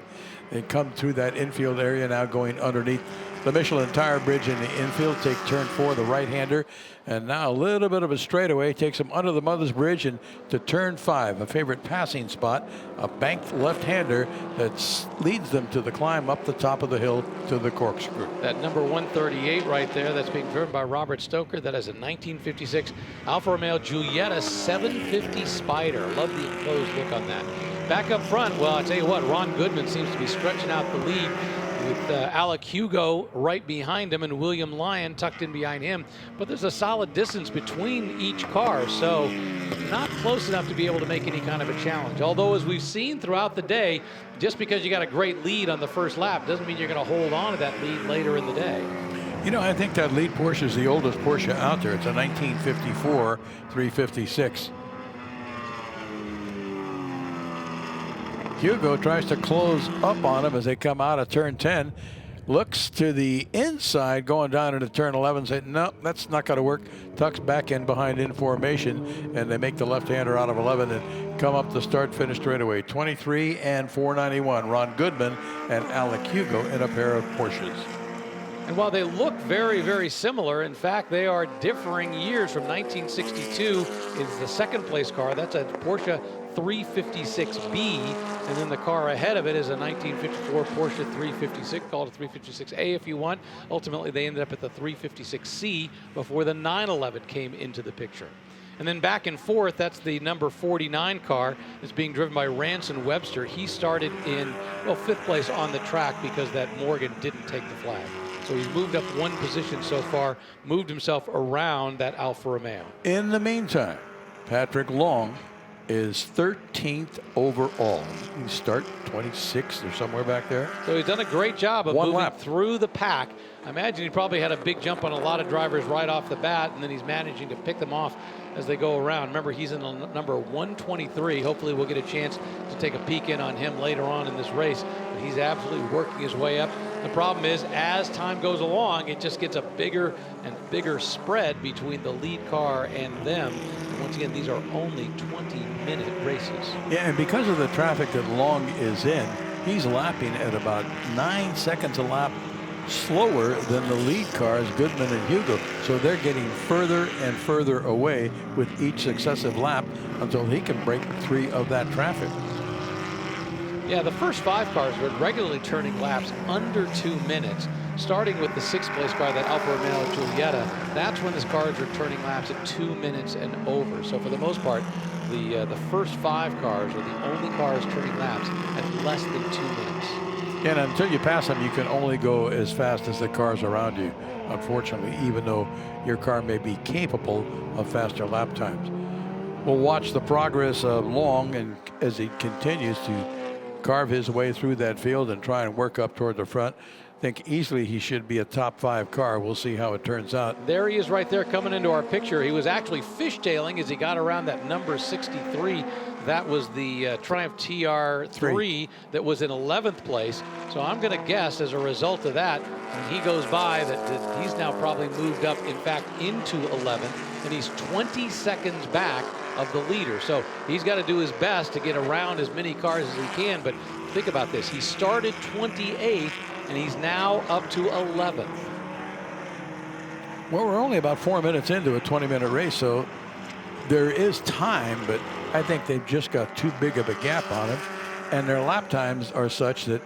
They come through that infield area now, going underneath the Michelin tire bridge in the infield. Take turn 4, the right-hander, and now a little bit of a straightaway takes them under the Mother's Bridge and to turn 5, a favorite passing spot, a banked left-hander that leads them to the climb up the top of the hill to the corkscrew. That number 138 right there, that's being driven by Robert Stoker. That is a 1956 Alfa Romeo Giulietta 750 Spider. Love the enclosed look on that. Back up front, well, I tell you what, Ron Goodman seems to be stretching out the lead with Alec Hugo right behind him and William Lyon tucked in behind him. But there's a solid distance between each car, so not close enough to be able to make any kind of a challenge. Although, as we've seen throughout the day, just because you got a great lead on the first lap doesn't mean you're going to hold on to that lead later in the day. You know, I think that lead Porsche is the oldest Porsche out there. It's a 1954 356. Hugo tries to close up on him as they come out of turn 10. Looks to the inside going down into turn 11. Say, no, that's not going to work. Tucks back in behind in formation, and they make the left-hander out of 11 and come up the start-finish straightaway. 23 and 491. Ron Goodman and Alec Hugo in a pair of Porsches. And while they look very, very similar, in fact, they are differing years. From 1962 is the second place car. That's a Porsche 356B, and then the car ahead of it is a 1954 Porsche 356, called a 356A if you want. Ultimately, they ended up at the 356C before the 911 came into the picture. And then back and forth, that's the number 49 car that's being driven by Ranson Webster. He started in, well, 5th place on the track because that Morgan didn't take the flag. So he's moved up one position so far, moved himself around that Alfa Romeo. In the meantime, Patrick Long is 13th overall. He start 26th or somewhere back there. So he's done a great job of One moving lap through the pack. I imagine he probably had a big jump on a lot of drivers right off the bat, and then he's managing to pick them off as they go around. Remember, he's in number 123. Hopefully we'll get a chance to take a peek in on him later on in this race. But he's absolutely working his way up. The problem is, as time goes along, it just gets a bigger and bigger spread between the lead car and them. And once again, these are only 20-minute races. Yeah, and because of the traffic that Long is in, he's lapping at about 9 seconds a lap slower than the lead cars, Goodman and Hugo. So they're getting further and further away with each successive lap until he can break 3 of that traffic. Yeah, the first 5 cars were regularly turning laps under 2 minutes, starting with the 6th place car, that Alfa Romeo Giulietta. That's when the cars are turning laps at 2 minutes and over. So for the most part, the first 5 cars are the only cars turning laps at less than 2 minutes. And until you pass them, you can only go as fast as the cars around you, unfortunately, even though your car may be capable of faster lap times. We'll watch the progress of Long and as he continues to carve his way through that field and try and work up toward the front. I think easily he should be a top 5 car. We'll see how it turns out. There he is right there coming into our picture. He was actually fishtailing as he got around that number 63. That was the Triumph TR3 that was in 11th place. So I'm going to guess as a result of that, when he goes by, that he's now probably moved up, in fact, into 11th. And he's 20 seconds back of the leader. So he's got to do his best to get around as many cars as he can. But think about this. He started 28th, and he's now up to 11th. Well, we're only about 4 minutes into a 20-minute race, so there is time, but I think they've just got too big of a gap on him, and their lap times are such that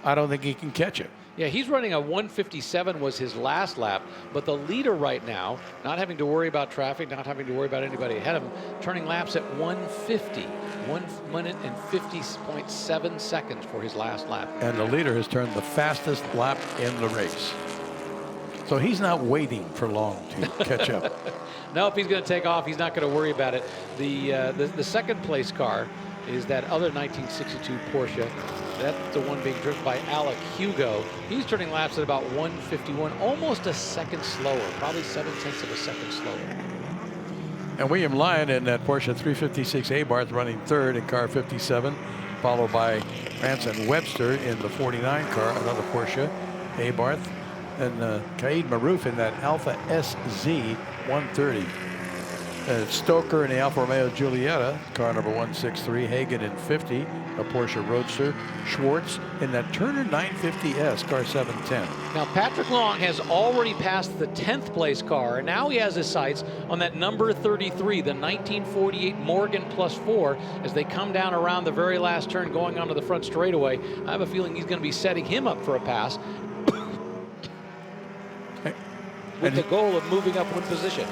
I don't think he can catch it. Yeah, he's running a 1:57 was his last lap, but the leader right now, not having to worry about traffic, not having to worry about anybody ahead of him, turning laps at 1:50, 1 minute and 50.7 seconds for his last lap. And the leader has turned the fastest lap in the race. So he's not waiting for long to catch up. No, if he's going to take off, he's not going to worry about it. The second place car is that other 1962 Porsche. That's the one being driven by Alec Hugo. He's turning laps at about 1:51, almost a second slower, probably 0.7 of a second slower. And William Lyon in that Porsche 356 Abarth running third in car 57, followed by Ranson Webster in the 49 car, another Porsche Abarth, and Kaid Marouf in that Alpha SZ 130. Stoker in the Alfa Romeo Giulietta, car number 163, Hagen in 50, a Porsche Roadster, Schwartz in that Turner 950S, car 710. Now Patrick Long has already passed the 10th place car, and now he has his sights on that number 33, the 1948 Morgan +4, as they come down around the very last turn going onto the front straightaway. I have a feeling he's going to be setting him up for a pass with the goal of moving up one position.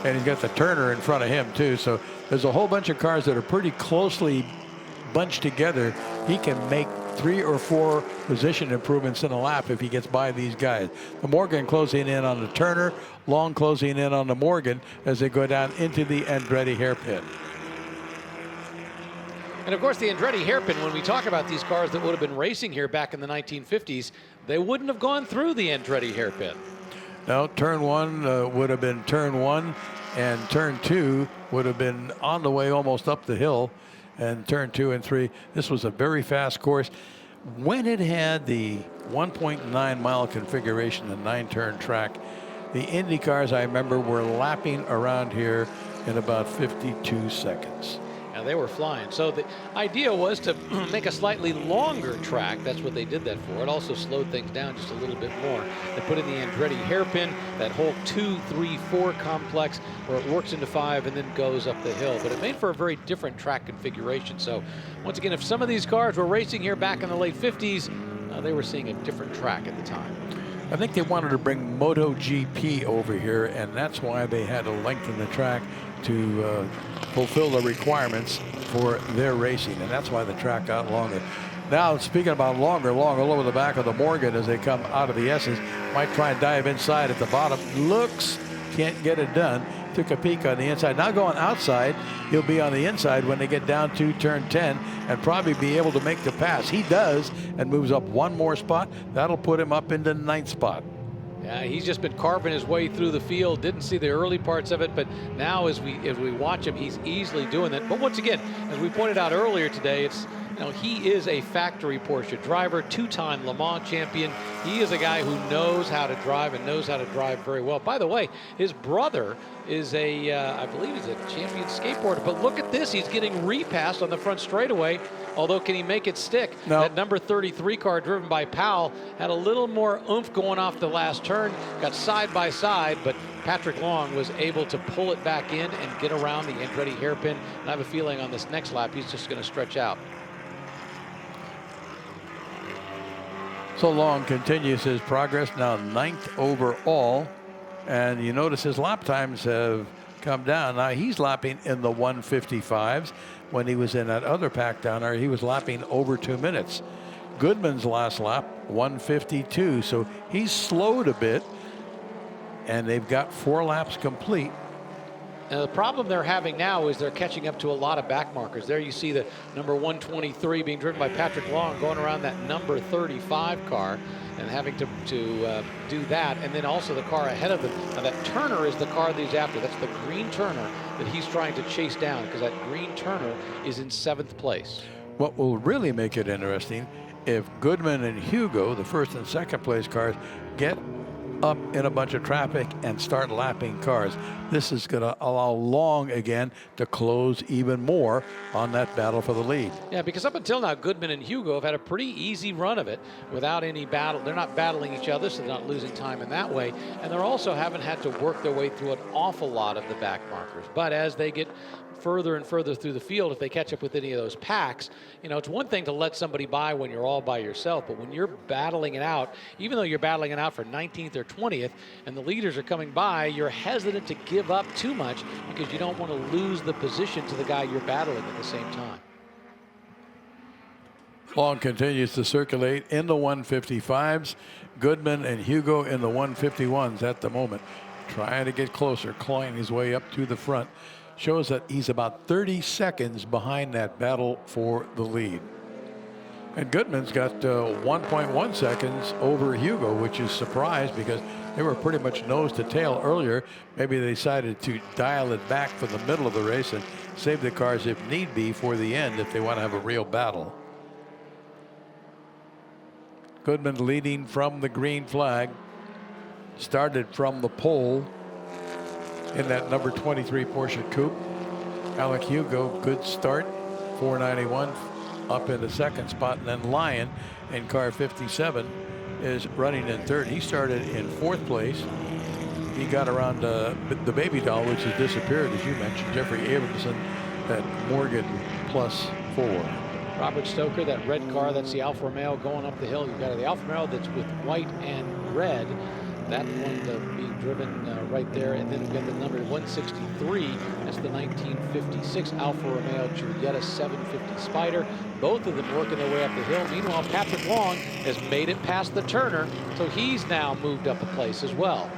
And he's got the Turner in front of him too, so there's a whole bunch of cars that are pretty closely bunched together. He can make 3 or 4 position improvements in a lap if he gets by these guys. The Morgan closing in on the Turner, Long closing in on the Morgan as they go down into the Andretti hairpin. And of course the Andretti hairpin, when we talk about these cars that would have been racing here back in the 1950s, they wouldn't have gone through the Andretti hairpin. No, turn 1 would have been turn 1, and turn 2 would have been on the way almost up the hill, and turn 2 and 3. This was a very fast course. When it had the 1.9 mile configuration, the 9-turn track, the Indy cars, I remember, were lapping around here in about 52 seconds. Now they were flying. So the idea was to make a slightly longer track. That's what they did that for. It also slowed things down just a little bit more. They put in the Andretti hairpin, that whole 2, 3, 4 complex where it works into 5 and then goes up the hill. But it made for a very different track configuration. So once again, if some of these cars were racing here back in the late 50s, they were seeing a different track at the time. I think they wanted to bring MotoGP over here, and that's why they had to lengthen the track to fulfill the requirements for their racing, and that's why the track got longer. Now, speaking about longer, long all over the back of the Morgan as they come out of the S's, might try and dive inside at the bottom. Looks, can't get it done. Took a peek on the inside. Now going outside, he'll be on the inside when they get down to turn 10 and probably be able to make the pass. He does, and moves up 1 more spot. That'll put him up into 9th spot. Yeah, he's just been carving his way through the field. Didn't see the early parts of it, but now as we watch him, he's easily doing that. But once again, as we pointed out earlier today, it's, you know, he is a factory Porsche driver, 2-time Le Mans champion. He is a guy who knows how to drive and knows how to drive very well. By the way, his brother is a, I believe he's a champion skateboarder, but look at this. He's getting repassed on the front straightaway. Although, can he make it stick? No. That number 33 car driven by Powell had a little more oomph going off the last turn, got side by side, but Patrick Long was able to pull it back in and get around the Andretti hairpin. And I have a feeling on this next lap, he's just going to stretch out. So Long continues his progress, now 9th overall. And you notice his lap times have come down. Now he's lapping in the 155s. When he was in that other pack down there, he was lapping over 2 minutes. Goodman's last lap, 152. So he's slowed a bit, and they've got 4 laps complete. Now, the problem they're having now is they're catching up to a lot of back markers. There you see the number 123 being driven by Patrick Long going around that number 35 car and having to do that. And then also the car ahead of them. Now that Turner is the car that he's after. That's the green Turner that he's trying to chase down because that green Turner is in 7th place. What will really make it interesting if Goodman and Hugo, the 1st and 2nd place cars, get up in a bunch of traffic and start lapping cars. This is going to allow Long again to close even more on that battle for the lead. Yeah, because up until now, Goodman and Hugo have had a pretty easy run of it without any battle. They're not battling each other, so they're not losing time in that way. And they're also haven't had to work their way through an awful lot of the back markers. But as they get further and further through the field, if they catch up with any of those packs, you know, it's one thing to let somebody by when you're all by yourself, but when you're battling it out, even though you're battling it out for 19th or 20th, and the leaders are coming by, you're hesitant to give up too much because you don't want to lose the position to the guy you're battling at the same time. Long continues to circulate in the 155s. Goodman and Hugo in the 151s at the moment, trying to get closer, clawing his way up to the front. Shows that he's about 30 seconds behind that battle for the lead. And Goodman's got 1.1 seconds over Hugo, which is surprised because they were pretty much nose to tail earlier. Maybe they decided to dial it back for the middle of the race and save the cars if need be for the end if they want to have a real battle. Goodman leading from the green flag, started from the pole in that number 23 Porsche Coupe. Alec Hugo, good start, 491 up in the 2nd spot, and then Lyon in car 57 is running in 3rd. He started in 4th place. He got around the baby doll, which has disappeared, as you mentioned, Jeffrey Abramson at Morgan +4. Robert Stoker, that red car, that's the Alfa Romeo going up the hill. You've got the Alfa Romeo that's with white and red. That one being driven right there. And then we've got the number 163. That's the 1956 Alfa Romeo Giulietta 750 Spider. Both of them working their way up the hill. Meanwhile, Patrick Long has made it past the Turner, so he's now moved up a place as well.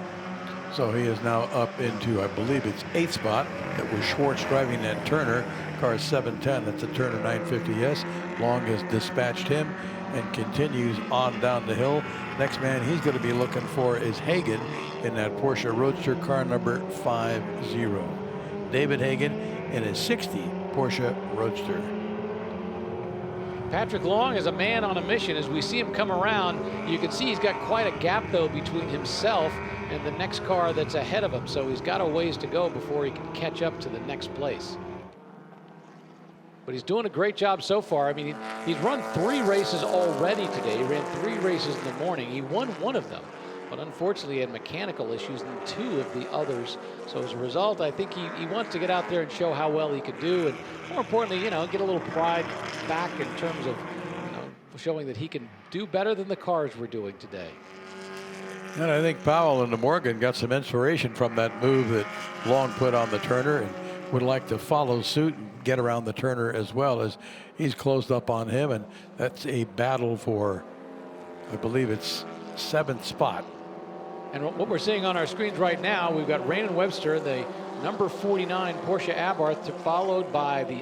So he is now up into, I believe it's 8th spot. It was Schwartz driving that Turner, car 710. That's a Turner 950S. Long has dispatched him and continues on down the hill. Next man he's going to be looking for is Hagan in that Porsche Roadster, car number 50. David Hagan in his 60 Porsche Roadster. Patrick Long is a man on a mission. As we see him come around, you can see he's got quite a gap, though, between himself and the next car that's ahead of him. So he's got a ways to go before he can catch up to the next place. But he's doing a great job so far. I mean, he's run 3 races already today. He ran 3 races in the morning. He won 1 of them, but unfortunately had mechanical issues in 2 of the others. So as a result, I think he wants to get out there and show how well he could do, and more importantly, you know, get a little pride back in terms of, you know, showing that he can do better than the cars were doing today. And I think Powell and the Morgan got some inspiration from that move that Long put on the Turner, and would like to follow suit and get around the Turner as well, as he's closed up on him. And that's a battle for, I believe it's 7th spot. And what we're seeing on our screens right now, we've got Raymond Webster, the number 49 Porsche Abarth, followed by the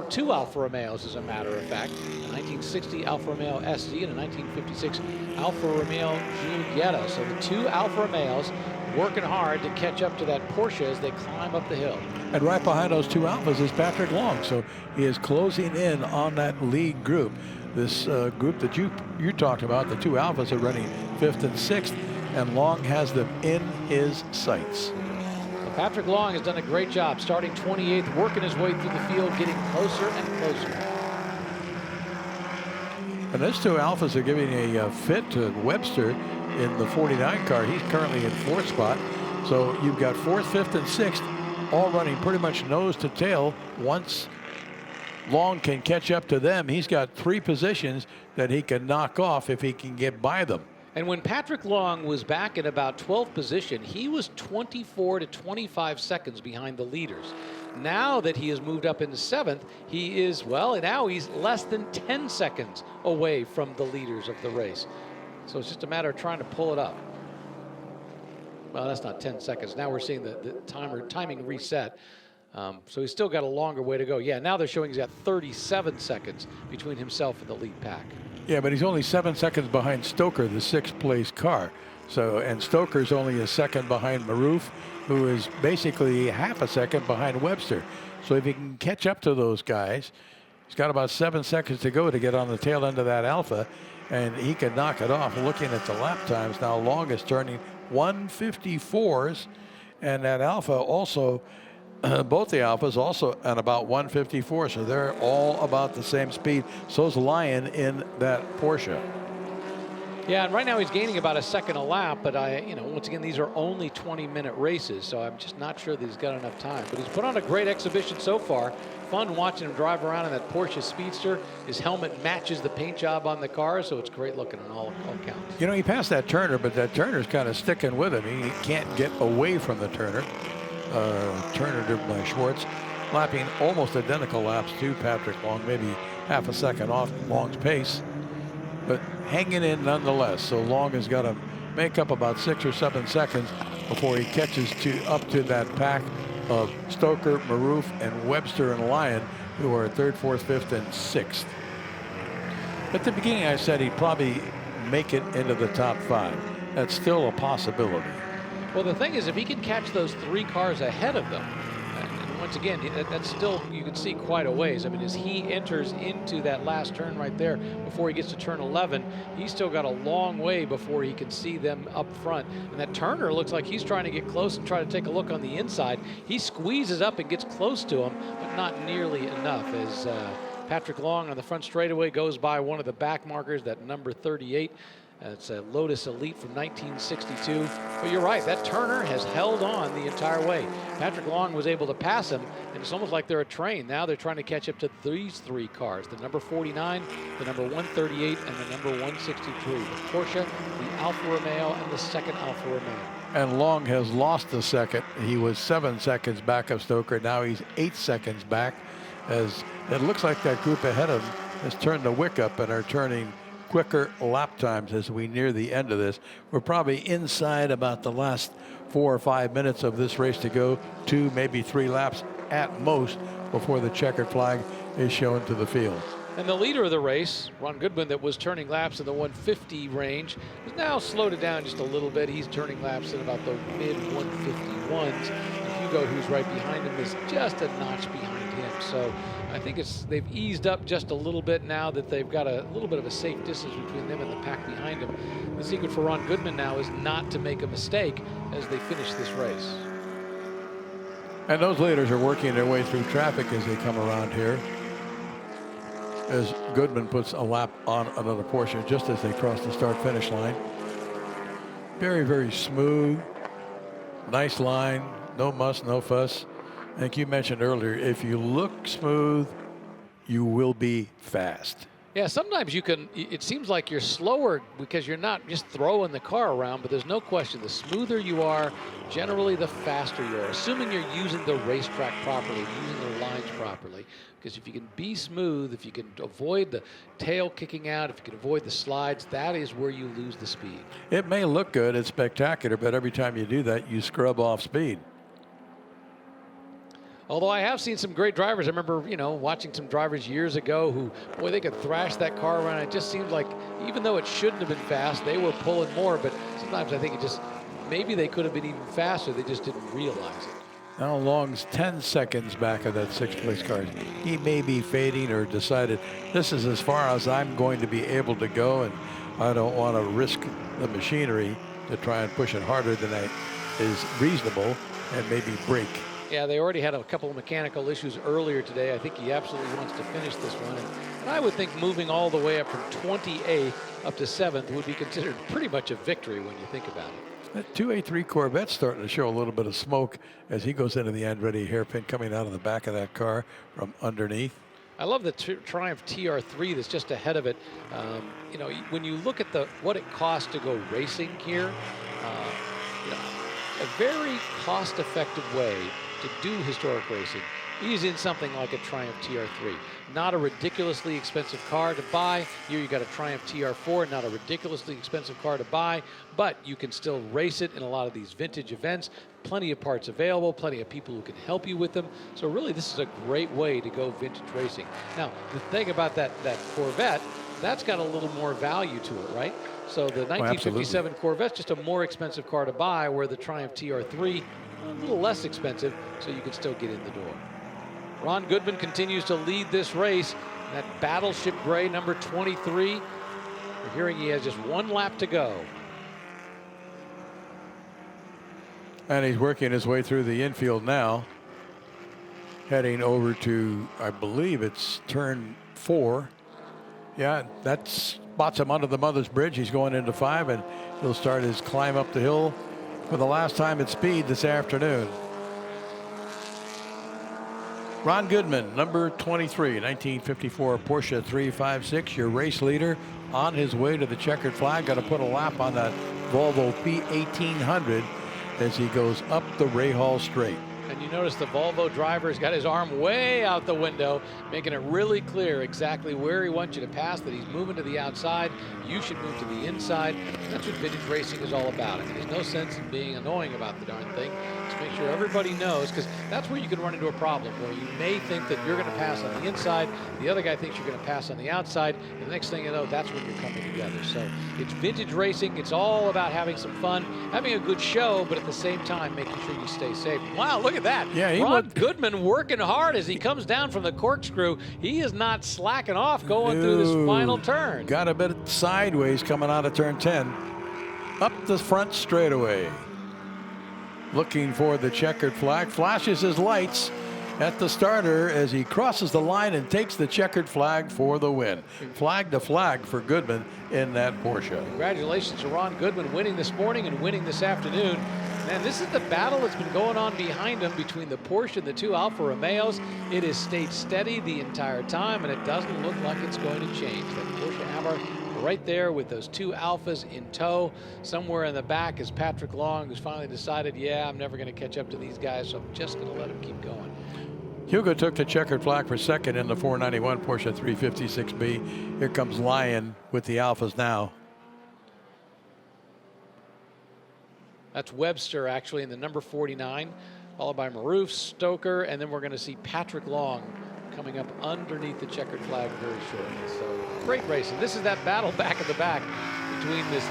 two Alfa Romeos, as a matter of fact, a 1960 Alfa Romeo SC and a 1956 Alfa Romeo Giulietta. So the 2 Alfa Romeos working hard to catch up to that Porsche as they climb up the hill. And right behind those 2 Alphas is Patrick Long. So he is closing in on that lead group. This group that you talked about, the 2 Alphas are running 5th and 6th, and Long has them in his sights. So Patrick Long has done a great job, starting 28th, working his way through the field, getting closer and closer. And those 2 Alphas are giving a fit to Webster in the 49 car. He's currently in 4th spot. So you've got 4th, 5th, and 6th all running pretty much nose to tail. Once Long can catch up to them, he's got 3 positions that he can knock off if he can get by them. And when Patrick Long was back in about 12th position, he was 24 to 25 seconds behind the leaders. Now that he has moved up into 7th, he is, well, now he's less than 10 seconds away from the leaders of the race. So it's just a matter of trying to pull it up. well, that's not 10 seconds. Now we're seeing the timing reset. So he's still got a longer way to go. Yeah, now they're showing he's got 37 seconds between himself and the lead pack. Yeah, but he's only 7 seconds behind Stoker, the 6th place car. So, and Stoker's only a second behind Maroof, who is basically half a second behind Webster. So if he can catch up to those guys, he's got about 7 seconds to go to get on the tail end of that Alpha, and he can knock it off. Looking at the lap times now, Long is turning 154s, and that Alpha also, both the Alphas also at about 154, so they're all about the same speed. So's Lyon in that Porsche. Yeah, and right now he's gaining about a second a lap, but once again, these are only 20-minute races, so I'm just not sure that he's got enough time. But he's put on a great exhibition so far. Fun watching him drive around in that Porsche Speedster. His helmet matches the paint job on the car, so it's great looking on all counts. You know, he passed that Turner, but that Turner's kind of sticking with him. He can't get away from the Turner. Turner driven by Schwartz, lapping almost identical laps to Patrick Long, maybe half a second off Long's pace, but hanging in nonetheless. So Long has got to make up about 6 or 7 seconds before he catches up to that pack of Stoker, Maroof, and Webster and Lyon, who are 3rd, 4th, 5th, and 6th. At the beginning, I said he'd probably make it into the top 5. That's still a possibility. Well, the thing is, if he can catch those 3 cars ahead of them, and once again, that's still, you can see quite a ways. I mean, as he enters into that last turn right there, before he gets to turn 11, he's still got a long way before he can see them up front. And that Turner looks like he's trying to get close and try to take a look on the inside. He squeezes up and gets close to him, but not nearly enough, as Patrick Long on the front straightaway goes by one of the back markers, that number 38. It's a Lotus Elite from 1962. But you're right, that Turner has held on the entire way. Patrick Long was able to pass him, and it's almost like they're a train. Now they're trying to catch up to these 3 cars, the number 49, the number 138, and the number 163. The Porsche, the Alfa Romeo, and the second Alfa Romeo. And Long has lost a second. He was 7 seconds back of Stoker. Now he's 8 seconds back, as it looks like that group ahead of him has turned the wick up and are turning quicker lap times as we near the end of this. We're probably inside about the last 4 or 5 minutes of this race to go, 2, maybe 3 laps at most before the checkered flag is shown to the field. And the leader of the race, Ron Goodman, that was turning laps in the 150 range, has now slowed it down just a little bit. He's turning laps in about the mid-151s. And Hugo, who's right behind him, is just a notch behind him. So I think they've eased up just a little bit now that they've got a little bit of a safe distance between them and the pack behind them. The secret for Ron Goodman now is not to make a mistake as they finish this race. And those leaders are working their way through traffic as they come around here, as Goodman puts a lap on another Porsche just as they cross the start-finish line. Very, very smooth, nice line, no muss, no fuss. I think you mentioned earlier, if you look smooth, you will be fast. Yeah, sometimes it seems like you're slower because you're not just throwing the car around, but there's no question, the smoother you are, generally the faster you are, assuming you're using the racetrack properly, using the lines properly. Because if you can be smooth, if you can avoid the tail kicking out, if you can avoid the slides, that is where you lose the speed. It may look good, it's spectacular, but every time you do that, you scrub off speed. Although I have seen some great drivers. I remember, watching some drivers years ago who, boy, they could thrash that car around. It just seemed like, even though it shouldn't have been fast, they were pulling more. But sometimes I think maybe they could have been even faster. They just didn't realize it. Now Long's 10 seconds back of that 6th place car. He may be fading or decided this is as far as I'm going to be able to go, and I don't want to risk the machinery to try and push it harder than is reasonable and maybe break. Yeah, they already had a couple of mechanical issues earlier today. I think he absolutely wants to finish this one. And I would think moving all the way up from 28 up to 7th would be considered pretty much a victory when you think about it. That 283 Corvette's starting to show a little bit of smoke as he goes into the Andretti hairpin coming out of the back of that car from underneath. I love the Triumph TR3 that's just ahead of it. When you look at what it costs to go racing here, a very cost-effective way to do historic racing He's in something like a Triumph TR3. Not a ridiculously expensive car to buy. Here you got a Triumph TR4, not a ridiculously expensive car to buy, but you can still race it in a lot of these vintage events. Plenty of parts available, plenty of people who can help you with them. So really, this is a great way to go vintage racing. Now, the thing about that Corvette, that's got a little more value to it, right? So the 1957 Corvette's just a more expensive car to buy, where the Triumph TR3, a little less expensive, so you can still get in the door. Ron Goodman continues to lead this race. That Battleship Gray, number 23. We're hearing he has just one lap to go. And he's working his way through the infield now, heading over to, I believe it's turn 4. Yeah, that spots him under the Mother's Bridge. He's going into 5, and he'll start his climb up the hill for the last time at speed this afternoon. Ron Goodman, number 23, 1954 Porsche 356, your race leader, on his way to the checkered flag. Got to put a lap on that Volvo P1800 as he goes up the Rahal Straight. And you notice the Volvo driver's got his arm way out the window, making it really clear exactly where he wants you to pass, that he's moving to the outside. You should move to the inside. That's what vintage racing is all about. I mean, there's no sense in being annoying about the darn thing. Just make sure everybody knows, because that's where you can run into a problem, where you may think that you're going to pass on the inside, the other guy thinks you're going to pass on the outside, and the next thing you know, that's when you're coming together. So it's vintage racing. It's all about having some fun, having a good show, but at the same time, making sure you stay safe. Wow, look at that. Yeah, Ron Goodman working hard as he comes down from the corkscrew. He is not slacking off going through this final turn. Got a bit sideways coming out of turn 10. Up the front straightaway. Looking for the checkered flag. Flashes his lights at the starter as he crosses the line and takes the checkered flag for the win. Flag to flag for Goodman in that Porsche. Congratulations to Ron Goodman, winning this morning and winning this afternoon. And this is the battle that's been going on behind him between the Porsche and the two Alfa Romeos. It has stayed steady the entire time, and it doesn't look like it's going to change. That Porsche hammer right there with those two Alfas in tow. Somewhere in the back is Patrick Long, who's finally decided, yeah, I'm never going to catch up to these guys, so I'm just going to let them keep going. Hugo took the checkered flag for second in the 491 Porsche 356B. Here comes Lyon with the Alfas now. That's Webster actually in the number 49, followed by Maroof, Stoker, and then we're going to see Patrick Long coming up underneath the checkered flag very shortly. So great racing. This is that battle back in the back between this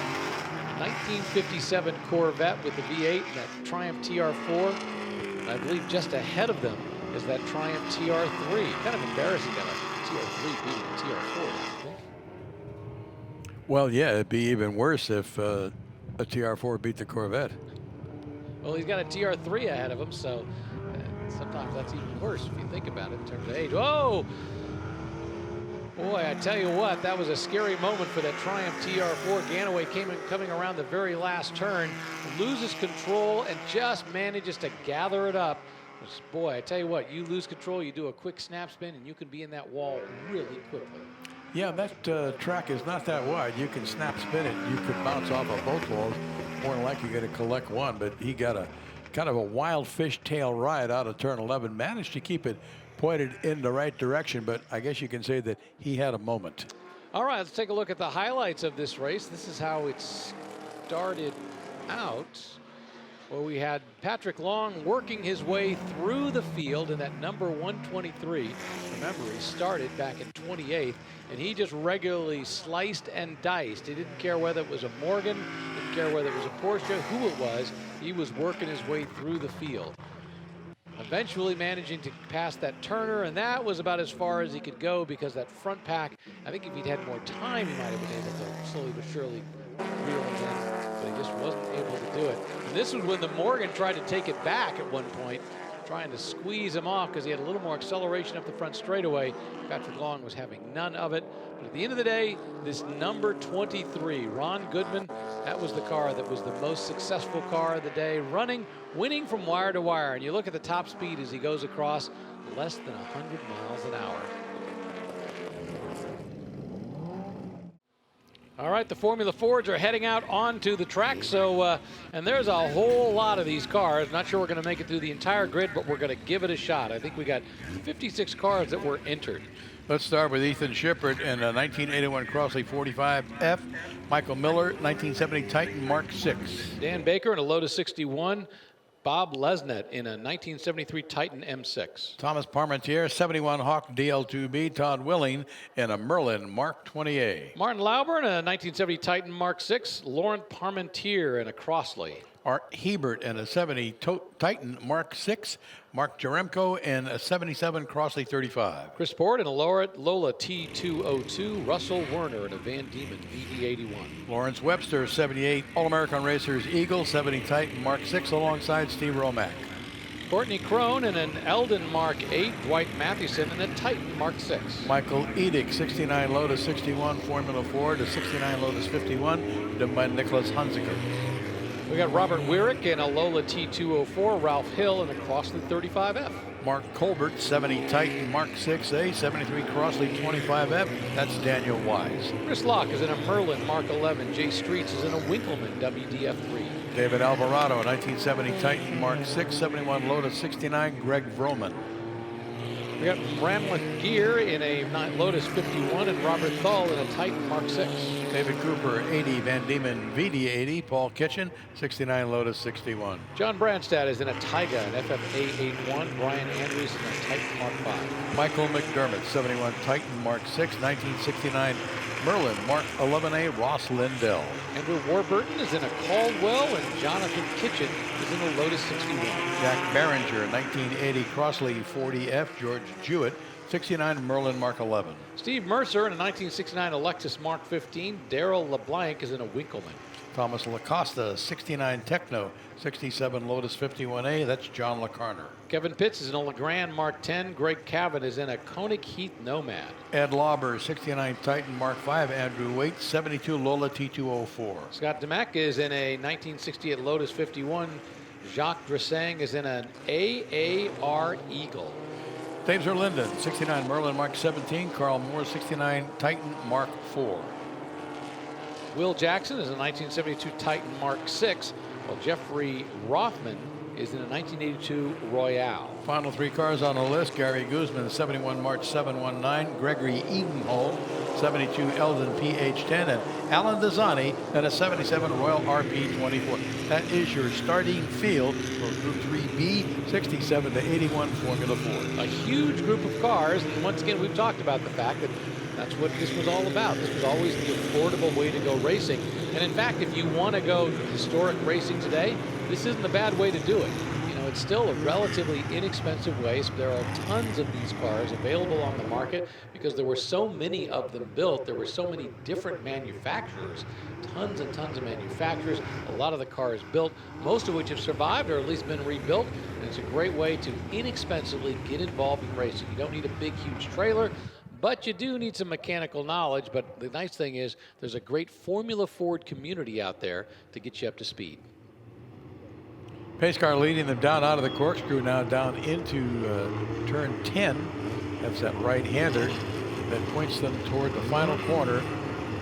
1957 Corvette with the V8 and that Triumph TR4. And I believe just ahead of them is that Triumph TR3. Kind of embarrassing that a TR3 beating a TR4, I think. Well, yeah, it'd be even worse if a TR4 beat the Corvette. Well, he's got a TR3 ahead of him, so sometimes that's even worse if you think about it in terms of age. Oh! Boy, I tell you what, that was a scary moment for that Triumph TR4. Ganaway coming around the very last turn, loses control and just manages to gather it up. Boy, I tell you what, you lose control, you do a quick snap spin, and you can be in that wall really quickly. Yeah, that track is not that wide. You can snap spin it. You could bounce off of both walls. More than likely you're going to collect one, but he got a kind of a wild fish tail ride out of turn 11. Managed to keep it pointed in the right direction, but I guess you can say that he had a moment. All right, let's take a look at the highlights of this race. This is how it started out. Well, we had Patrick Long working his way through the field in that number 123. Remember, he started back in 28th, and he just regularly sliced and diced. He didn't care whether it was a Morgan, didn't care whether it was a Porsche, who it was. He was working his way through the field. Eventually managing to pass that Turner, and that was about as far as he could go because that front pack, I think if he'd had more time, he might have been able to slowly but surely reel him in. But he just wasn't able to do it. And this was when the Morgan tried to take it back at one point, trying to squeeze him off because he had a little more acceleration up the front straightaway. Patrick Long was having none of it. But at the end of the day, this number 23, Ron Goodman, that was the car that was the most successful car of the day, winning from wire to wire. And you look at the top speed as he goes across, less than 100 miles an hour. All All right, the Formula Fords are heading out onto the track. So, and there's a whole lot of these cars. Not sure we're going to make it through the entire grid, but we're going to give it a shot. I think we got 56 cars that were entered. Let's start with Ethan Shippert in a 1981 Crossley 45F. Michael Miller, 1970 Titan Mark 6. Dan Baker in a Lotus 61. Bob Lesnet in a 1973 Titan M6. Thomas Parmentier, 71 Hawk DL2B. Todd Willing in a Merlin Mark 20A. Martin Lauber in a 1970 Titan Mark 6. Laurent Parmentier in a Crossley. Art Hebert in a 70 Titan Mark 6. Mark Jaremko in a 77 Crossley 35. Chris Ford in a Lola T202. Russell Werner in a Van Diemen VD81. Lawrence Webster, 78 All-American Racers Eagle, 70 Titan Mark 6 alongside Steve Romack. Courtney Crone in an Eldon Mark 8. Dwight Mathewson in a Titan Mark 6. Michael Edick, 69 Lotus 61 Formula Ford, a 69 Lotus 51, driven by Nicholas Hunziker. We got Robert Wyrick in a Lola T204, Ralph Hill in a Crossley 35F. Mark Colbert, 70 Titan Mark 6A, 73 Crossley 25F. That's Daniel Wise. Chris Locke is in a Merlin Mark 11. Jay Streets is in a Winkleman WDF3. David Alvarado, 1970 Titan Mark 6, 71 Lotus 69, Greg Vroman. We got Bramlett Gear in a Lotus 51 and Robert Thull in a Titan Mark 6. David Cooper, 80 Van Diemen VD80. Paul Kitchen, 69 Lotus 61. John Brandstad is in a Tyga and FFA 81. Brian Andrews in a Titan Mark 5. Michael McDermott, 71 Titan Mark 6, 1969 Merlin Mark 11A, Ross Lindell. Andrew Warburton is in a Caldwell and Jonathan Kitchen is in a Lotus 61. Jack Barringer, 1980 Crossley 40F, George Jewett, 69 Merlin Mark 11. Steve Mercer in a 1969 Alexis Mark 15. Daryl LeBlanc is in a Winkleman. Thomas LaCosta, 69 Techno, 67 Lotus 51A, that's John LeCarner. Kevin Pitts is in a Legrand Mark 10. Greg Cavan is in a Koenig Heath Nomad. Ed Lauber, 69 Titan Mark 5, Andrew Waite, 72 Lola T204. Scott Demack is in a 1968 Lotus 51. Jacques Dressang is in an AAR Eagle. Dave Zerlinden, 69 Merlin Mark 17, Carl Moore, 69 Titan Mark 4. Will Jackson is a 1972 Titan Mark 6, while Jeffrey Rothman is in a 1982 Royale. Final three cars on the list: Gary Guzman, 71 March 719, Gregory Edenhall, 72 Eldon PH10, and Alan Desani in a 77 Royal RP24. That is your starting field for Group 3B, 67 to 81 Formula Ford. A huge group of cars, and once again, we've talked about the fact that that's what this was all about. This was always the affordable way to go racing. And in fact, if you want to go historic racing today, this isn't a bad way to do it. You know, it's still a relatively inexpensive way. So there are tons of these cars available on the market because there were so many of them built. There were so many different manufacturers, tons and tons of manufacturers. A lot of the cars built, most of which have survived or at least been rebuilt. And it's a great way to inexpensively get involved in racing. You don't need a big, huge trailer. But you do need some mechanical knowledge. But the nice thing is there's a great Formula Ford community out there to get you up to speed. Pace car leading them down out of the corkscrew now down into turn 10. That's that right-hander that points them toward the final corner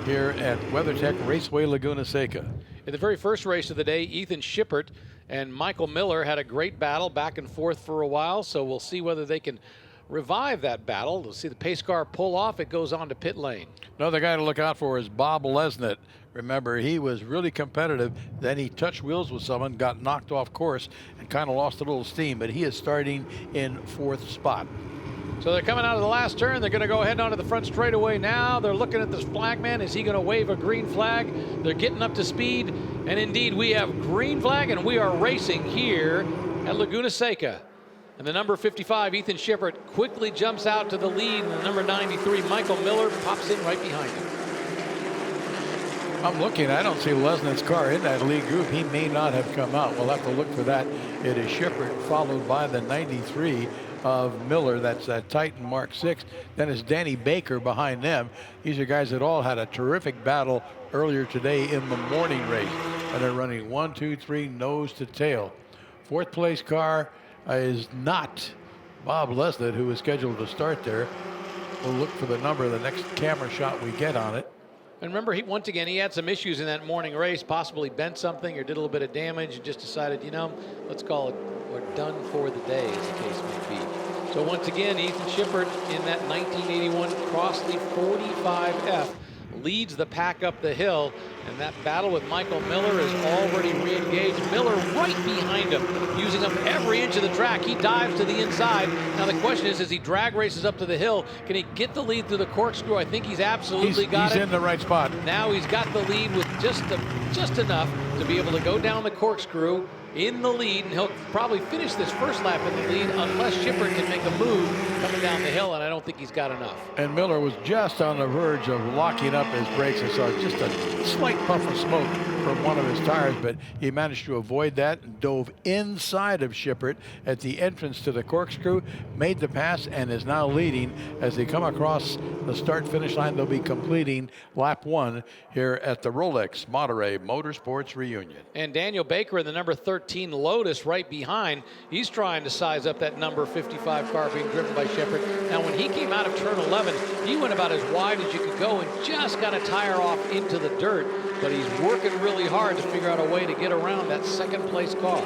here at WeatherTech Raceway Laguna Seca. In the very first race of the day, Ethan Shippert and Michael Miller had a great battle back and forth for a while. So we'll see whether they can revive that battle. We'll see the pace car pull off. It goes on to pit lane. Another guy to look out for is Bob Lesnet. Remember, he was really competitive. Then he touched wheels with someone, got knocked off course, and kind of lost a little steam. But he is starting in 4th spot. So they're coming out of the last turn. They're going to go ahead onto the front straightaway now. They're looking at this flagman. Is he going to wave a green flag? They're getting up to speed. And indeed, we have green flag, and we are racing here at Laguna Seca. And the number 55, Ethan Shippert, quickly jumps out to the lead. And the number 93, Michael Miller, pops in right behind him. I'm looking. I don't see Lesnet's car in that lead group. He may not have come out. We'll have to look for that. It is Shippert, followed by the 93 of Miller. That's that Titan Mark 6. Then it's Danny Baker behind them. These are guys that all had a terrific battle earlier today in the morning race. And they're running 1, 2, 3, nose to tail. 4th place car is not Bob Lesnet, who is scheduled to start there. We'll look for the number of the next camera shot we get on it. And remember, once again, he had some issues in that morning race, possibly bent something or did a little bit of damage and just decided, you know, let's call it, we're done for the day, as the case may be. So once again, Ethan Shippert in that 1981 Crossley 45F leads the pack up the hill, and that battle with Michael Miller is already re-engaged. Miller right behind him, using up every inch of the track. He dives to the inside. Now the question is, as he drag races up to the hill, can he get the lead through the corkscrew? I think he's absolutely got it. He's in the right spot. Now he's got the lead with just enough to be able to go down the corkscrew in the lead, and he'll probably finish this first lap in the lead unless Shippert can make a move coming down the hill, and I don't think he's got enough. And Miller was just on the verge of locking up his brakes. I saw just a slight puff of smoke from one of his tires, but he managed to avoid that and dove inside of Shippert at the entrance to the corkscrew, made the pass, and is now leading. As they come across the start-finish line, they'll be completing lap 1 here at the Rolex Monterey Motorsports Reunion. And Daniel Baker in the number 13 Lotus right behind. He's trying to size up that number 55 car being driven by Shippert. Now, when he came out of turn 11, he went about as wide as you could go and just got a tire off into the dirt, but he's working really hard to figure out a way to get around that second place car.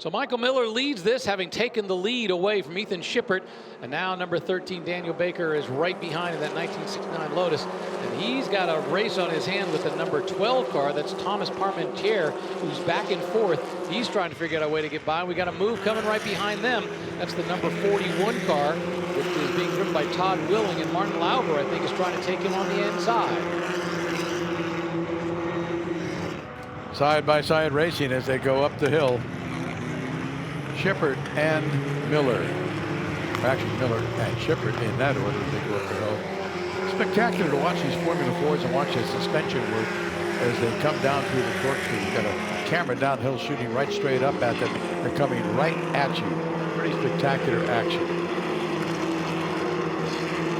So Michael Miller leads this, having taken the lead away from Ethan Shippert. And now number 13, Daniel Baker, is right behind in that 1969 Lotus. And he's got a race on his hand with the number 12 car. That's Thomas Parmentier, who's back and forth. He's trying to figure out a way to get by. We got a move coming right behind them. That's the number 41 car, which is being driven by Todd Willing. And Martin Lauber, I think, is trying to take him on the inside. Side-by-side racing as they go up the hill. Shippert and Miller. Actually, Miller and Shippert in that order as they go up the hill. Spectacular to watch these Formula 4s and watch the suspension work as they come down through the corkscrew. You've got a camera downhill shooting right straight up at them. They're coming right at you. Pretty spectacular action.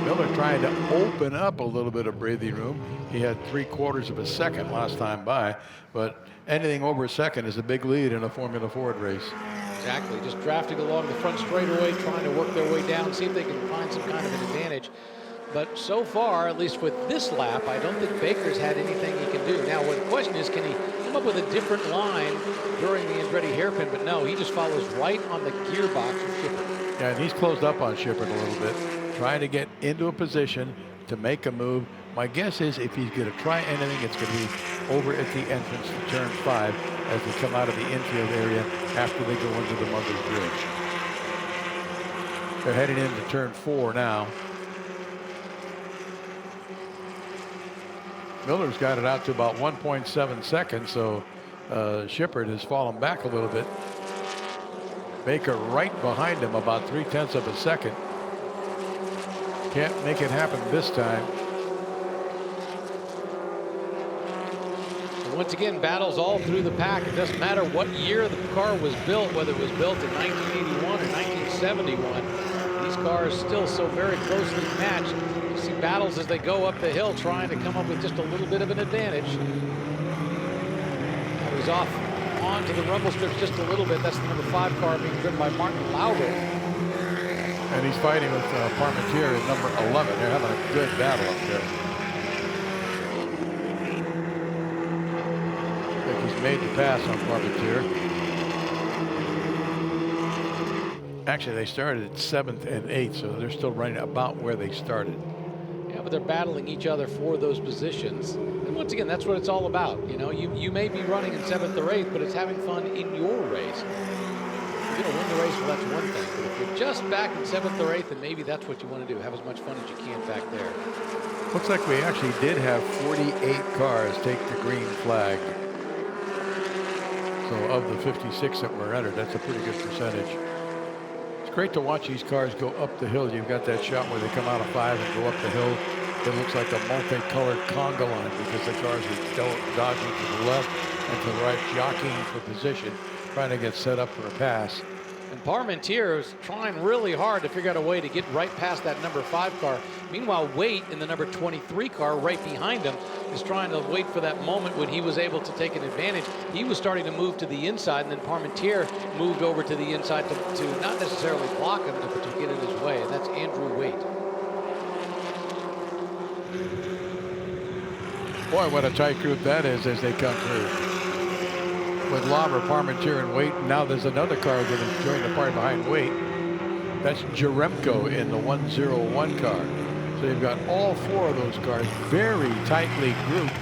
Miller trying to open up a little bit of breathing room. He had 3/4 of a second last time by, but anything over a second is a big lead in a Formula Ford race. Exactly, just drafting along the front straightaway, trying to work their way down, see if they can find some kind of an advantage. But so far, at least with this lap, I don't think Baker's had anything he can do. Now, the question is, can he come up with a different line during the Andretti hairpin? But no, he just follows right on the gearbox of Shippert. Yeah, and he's closed up on Shippert a little bit, trying to get into a position to make a move. My guess is if he's going to try anything, it's going to be over at the entrance to turn 5 as they come out of the infield area after they go into the Mother's Bridge. They're heading into turn 4 now. Miller's got it out to about 1.7 seconds, so Shippert has fallen back a little bit. Baker right behind him, about 3/10 of a second. Can't make it happen this time. Once again, battles all through the pack. It doesn't matter what year the car was built, whether it was built in 1981 or 1971. These cars still so very closely matched. You see battles as they go up the hill, trying to come up with just a little bit of an advantage. Now he's off onto the rumble strips just a little bit. That's the number 5 car being driven by Martin Lauber. And he's fighting with Parmentier at number 11. They're having a good battle up there. Made the pass on Parmentier. Actually, they started at 7th and 8th, so they're still running about where they started. Yeah, but they're battling each other for those positions. And once again, that's what it's all about. You know, you may be running in 7th or 8th, but it's having fun in your race. If you're going to win the race, well, that's one thing. But if you're just back in 7th or 8th, then maybe that's what you want to do. Have as much fun as you can back there. Looks like we actually did have 48 cars take the green flag. So of the 56 that were entered, that's a pretty good percentage. It's great to watch these cars go up the hill. You've got that shot where they come out of 5 and go up the hill. It looks like a multicolored conga line because the cars are dodging to the left and to the right, jockeying for position, trying to get set up for a pass. And Parmentier is trying really hard to figure out a way to get right past that number 5 car. Meanwhile, Waite in the number 23 car right behind him is trying to wait for that moment when he was able to take an advantage. He was starting to move to the inside, and then Parmentier moved over to the inside to not necessarily block him, but to get in his way, and that's Andrew Waite. Boy, what a tight group that is as they come through. With Lauber, Parmentier, and Waite. Now there's another car that is joined the party behind Waite. That's Jaremko in the 101 car. So you've got all 4 of those cars very tightly grouped.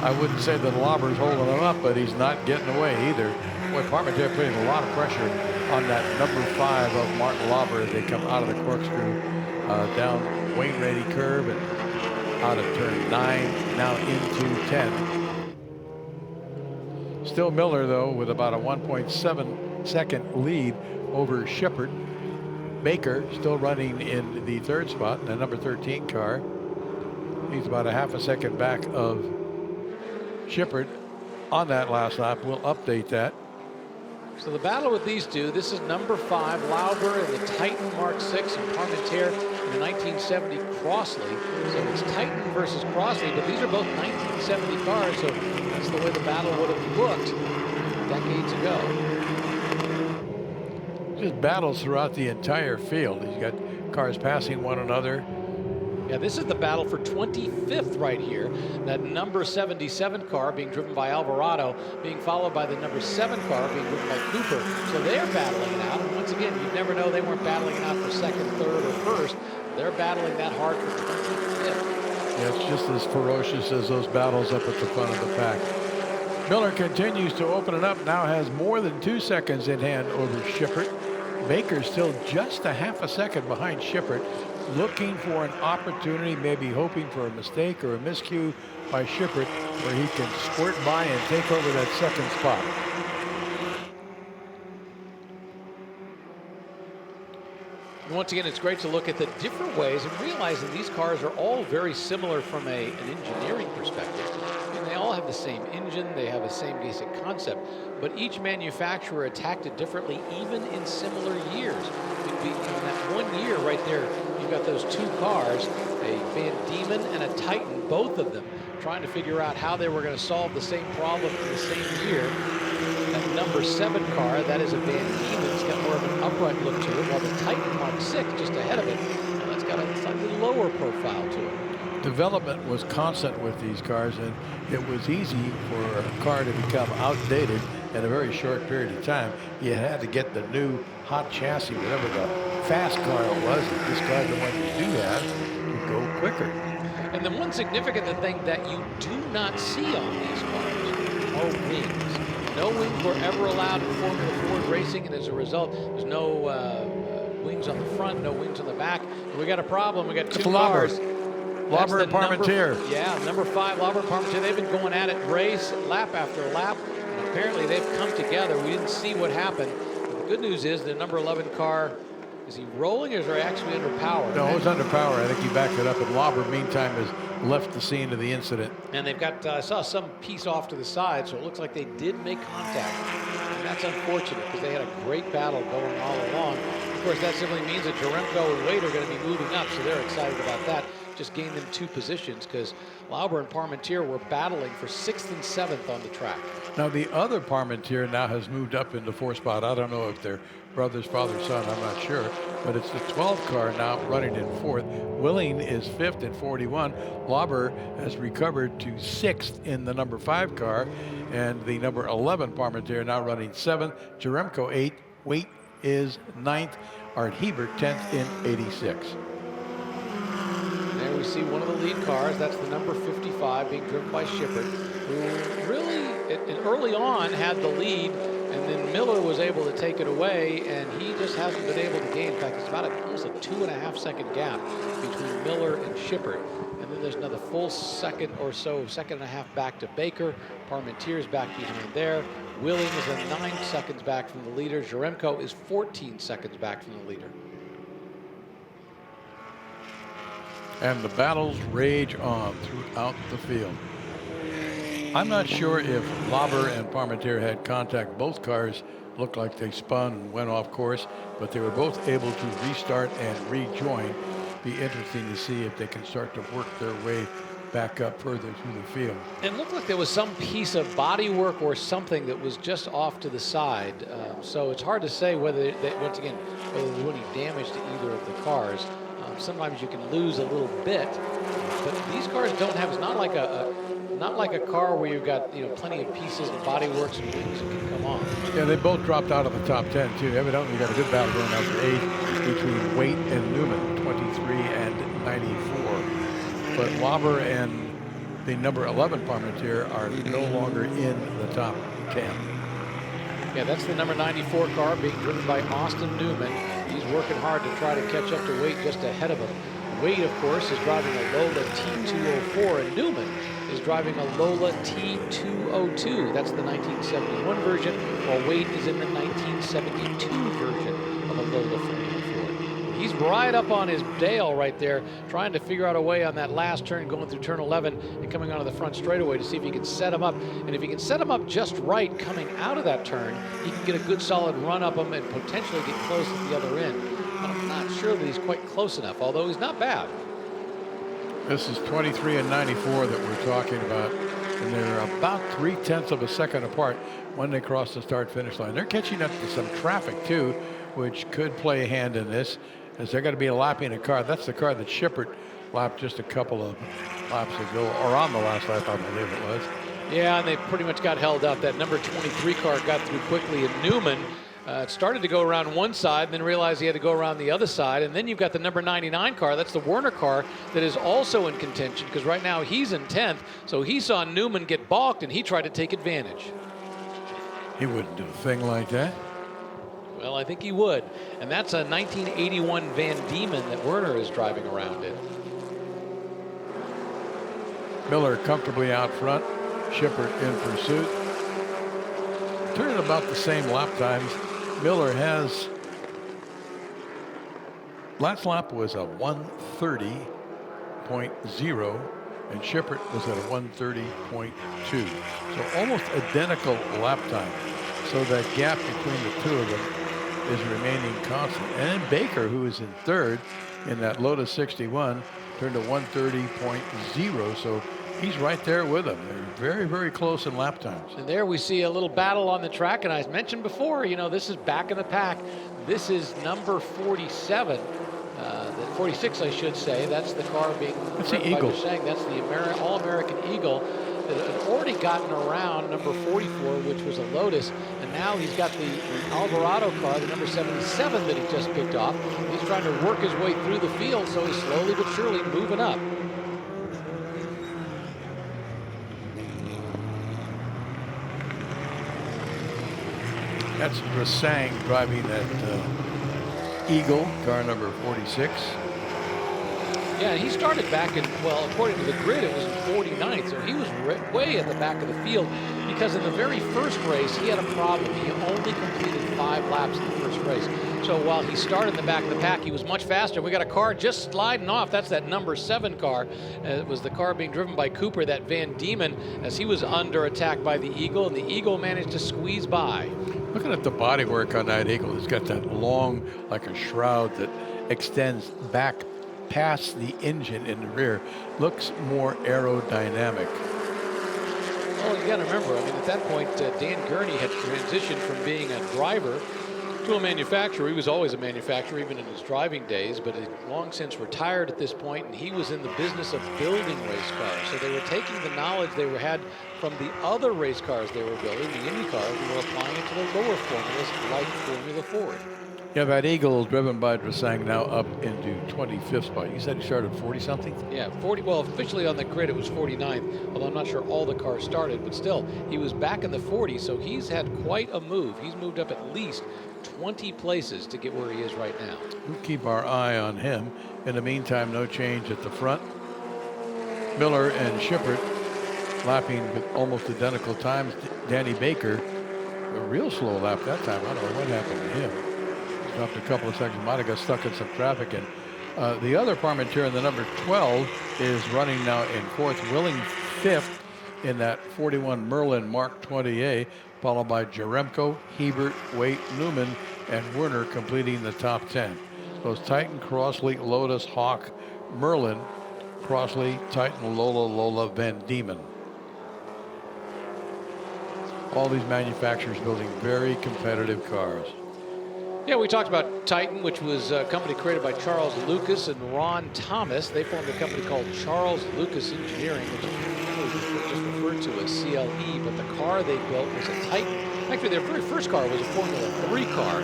I wouldn't say that Lauber's holding them up, but he's not getting away either. Boy, Parmentier putting a lot of pressure on that number 5 of Martin Lauber as they come out of the corkscrew down Wayne Rady curve and out of turn 9, now into 10. Still Miller, though, with about a 1.7 second lead over Shepard. Baker still running in the 3rd spot in the number 13 car. He's about a half a second back of Shepard on that last lap. We'll update that. So the battle with these two, this is number 5, Lauber in the Titan Mark 6 and Parmentier in the 1970 Crossley. So it's Titan versus Crossley, but these are both 1970 cars, so that's the way the battle would have looked decades ago. Just battles throughout the entire field. He's got cars passing one another. Yeah, this is the battle for 25th right here. That number 77 car being driven by Alvarado, being followed by the number 7 car being driven by Cooper. So they're battling it out. And once again, you never know, they weren't battling it out for 2nd, 3rd, or 1st. They're battling that hard for 25th. Yeah, it's just as ferocious as those battles up at the front of the pack. Miller continues to open it up, now has more than 2 seconds in hand over Shepard. Baker still just a half a second behind Shepard, looking for an opportunity, maybe hoping for a mistake or a miscue by Shepard where he can squirt by and take over that 2nd spot. Once again, it's great to look at the different ways and realizing these cars are all very similar from an engineering perspective. And they all have the same engine, they have the same basic concept, but each manufacturer attacked it differently, even in similar years. In that 1 year right there, you've got those 2 cars, a Van Diemen and a Titan, both of them trying to figure out how they were going to solve the same problem in the same year. That number 7 car, that is a Van Diemen. It's got more of an upright look to it, while the Titan Mark 6, just ahead of it, that's got a slightly lower profile to it. Development was constant with these cars, and it was easy for a car to become outdated in a very short period of time. You had to get the new hot chassis, whatever the fast car it was, and this car, the one you do have, to go quicker. And the one significant thing that you do not see on these cars are wings. No wings were ever allowed in Formula Ford racing, and as a result, there's no wings on the front, no wings on the back. And we got a problem. We got 2 cars. Lauber and Parmentier. Yeah, number 5, Lauber and Parmentier. They've been going at it race, lap after lap. And apparently they've come together. We didn't see what happened. But the good news is the number 11 car, is he rolling or is he actually under power? No, it was under power. I think he backed it up. And Lauber, meantime, has left the scene of the incident. And they've got, I saw some piece off to the side, so it looks like they did make contact. And that's unfortunate because they had a great battle going all along. Of course, that simply means that Jaremko and Waite are going to be moving up, so they're excited about that. Just gained them 2 positions because Lauber and Parmentier were battling for 6th and 7th on the track. Now, the other Parmentier now has moved up into 4th spot. I don't know if they're brothers, father, son, I'm not sure. But it's the 12th car now running in 4th. Willing is 5th in 41. Lauber has recovered to 6th in the number 5 car. And the number 11 Parmentier now running 7th. Jaremko 8th. Waite is 9th. Art Hebert 10th in 86. There we see one of the lead cars. That's the number 55 being driven by Shepard, who really early on had the lead, and then Miller was able to take it away, and he just hasn't been able to gain. In fact, it's about almost a 2.5 second gap between Miller and Shepard. And then there's another full second or so, 1.5 seconds back to Baker. Parmentier's back behind there. Willing is 9 seconds back from the leader. Jaremko is 14 seconds back from the leader. And the battles rage on throughout the field. I'm not sure if Lauber and Parmentier had contact. Both cars looked like they spun and went off course, but they were both able to restart and rejoin. Be interesting to see if they can start to work their way back up further through the field. It looked like there was some piece of body work or something that was just off to the side. So it's hard to say whether, once again, whether there was any damage to either of the cars. Sometimes you can lose a little bit, but these cars don't have. It's not like a car where you've got plenty of pieces of body works and things that can come off. Yeah, they both dropped out of the top 10 too. Evidently, we got a good battle going out for 8 between Waite and Newman, 23 and 94. But Lauber and the number 11 Parmentier are no longer in the top 10. Yeah, that's the number 94 car being driven by Austin Newman. He's working hard to try to catch up to Waite just ahead of him. Waite, of course, is driving a Lola T204, and Newman is driving a Lola T202. That's the 1971 version, while Waite is in the 1972 version of a Lola 404. He's right up on his Dale right there, trying to figure out a way on that last turn, going through turn 11 and coming onto the front straightaway to see if he can set him up. And if he can set him up just right coming out of that turn, he can get a good solid run up him and potentially get close at the other end. But I'm not sure that he's quite close enough, although he's not bad. This is 23 and 94 that we're talking about, and they're about 0.3 of a second apart when they cross the start-finish line. They're catching up to some traffic too, which could play a hand in this, as they're going to be lapping a car. That's the car that Shippert lapped just a couple of laps ago, or on the last lap, I believe it was. Yeah, and they pretty much got held up. That number 23 car got through quickly, and Newman started to go around one side, and then realized he had to go around the other side. And then you've got the number 99 car. That's the Werner car that is also in contention, because right now he's in 10th. So he saw Newman get balked, and he tried to take advantage. He wouldn't do a thing like that. Well, I think he would. And that's a 1981 Van Diemen that Werner is driving around in. Miller comfortably out front. Shippert in pursuit. Turning about the same lap times. Miller has, last lap was a 1:30.0, and Shippert was at a 1:30.2. So almost identical lap time. So that gap between the two of them is remaining constant. And then Baker, who is in third in that Lotus 61, turned to 1:30.0. So he's right there with them. They're very, very close in lap times. And there we see a little battle on the track. And I mentioned before, this is back in the pack. This is number 47. 46, I should say. That's the car being That's the Eagle. That's the All-American Eagle that had already gotten around number 44, which was a Lotus. And now he's got the Alvarado car, the number 77 that he just picked off. He's trying to work his way through the field, so he's slowly but surely moving up. That's Bressang driving that Eagle, car number 46. Yeah, he started back in, well, according to the grid, it was in 49th, so he was way at the back of the field, because in the very first race, he had a problem. He only completed 5 laps in the first race. So while he started in the back of the pack, he was much faster. We got a car just sliding off. That's that number 7 car. It was the car being driven by Cooper, that Van Diemen, as he was under attack by the Eagle, and the Eagle managed to squeeze by. Looking at the bodywork on that Eagle, it's got that long, like a shroud that extends back past the engine in the rear. Looks more aerodynamic. Well, you got to remember, at that point, Dan Gurney had transitioned from being a driver to a manufacturer. He was always a manufacturer, even in his driving days, but had long since retired at this point, and he was in the business of building race cars. So they were taking the knowledge they had from the other race cars they were building, the Indy cars, and were applying it to the lower formulas like Formula Ford. Yeah, that Eagle driven by Dressang now up into 25th spot. You said he started 40-something? Yeah, 40. Well, officially on the grid it was 49th, although I'm not sure all the cars started, but still, he was back in the 40s, so he's had quite a move. He's moved up at least 20 places to get where he is right now. We'll keep our eye on him. In the meantime, no change at the front. Miller and Shippert lapping with almost identical times. Danny Baker, a real slow lap that time. I don't know what happened to him. Dropped a couple of seconds, might have got stuck in some traffic. And the other Parmentier in the number 12 is running now in 4th, Willing 5th in that 41 Merlin Mark 20A. followed by Jaremko, Hebert, Waite, Newman, and Werner completing the top 10. Those Titan, Crossley, Lotus, Hawk, Merlin, Crossley, Titan, Lola, Van Diemen. All these manufacturers building very competitive cars. Yeah, we talked about Titan, which was a company created by Charles Lucas and Ron Thomas. They formed a company called Charles Lucas Engineering, which is just referred to as CLE, but the car they built was a Titan. Actually, their very first car was a Formula 3 car.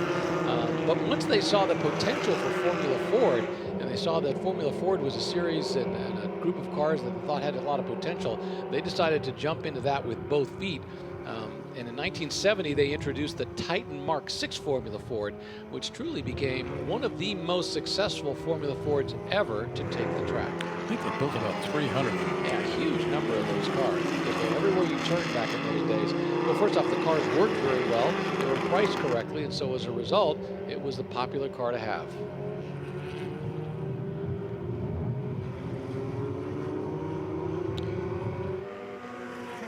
But once they saw the potential for Formula Ford, and they saw that Formula Ford was a series and a group of cars that they thought had a lot of potential, they decided to jump into that with both feet. And in 1970, they introduced the Titan Mark VI Formula Ford, which truly became one of the most successful Formula Fords ever to take the track. I think they built about 300. Yeah, a huge number of those cars. Because everywhere you turned back in those days, well, first off, the cars worked very well. They were priced correctly, and so as a result, it was the popular car to have.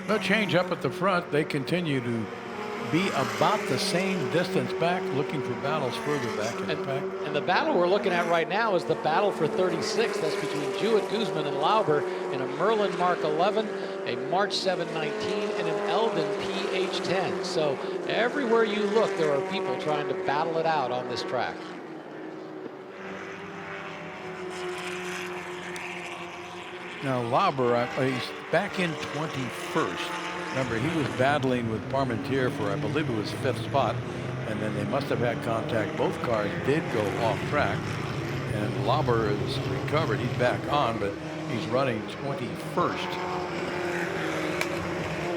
No change up at the front. They continue to be about the same distance back, looking for battles further back in the pack. And the battle we're looking at right now is the battle for 36. That's between Jewett, Guzman, and Lauber in a Merlin Mark 11, a March 719, and an Eldon PH10. So everywhere you look, there are people trying to battle it out on this track. Now Lauber, he's back in 21st. Remember, he was battling with Parmentier for, I believe it was 5th spot, and then they must have had contact. Both cars did go off track, and Lauber is recovered. He's back on, but he's running 21st.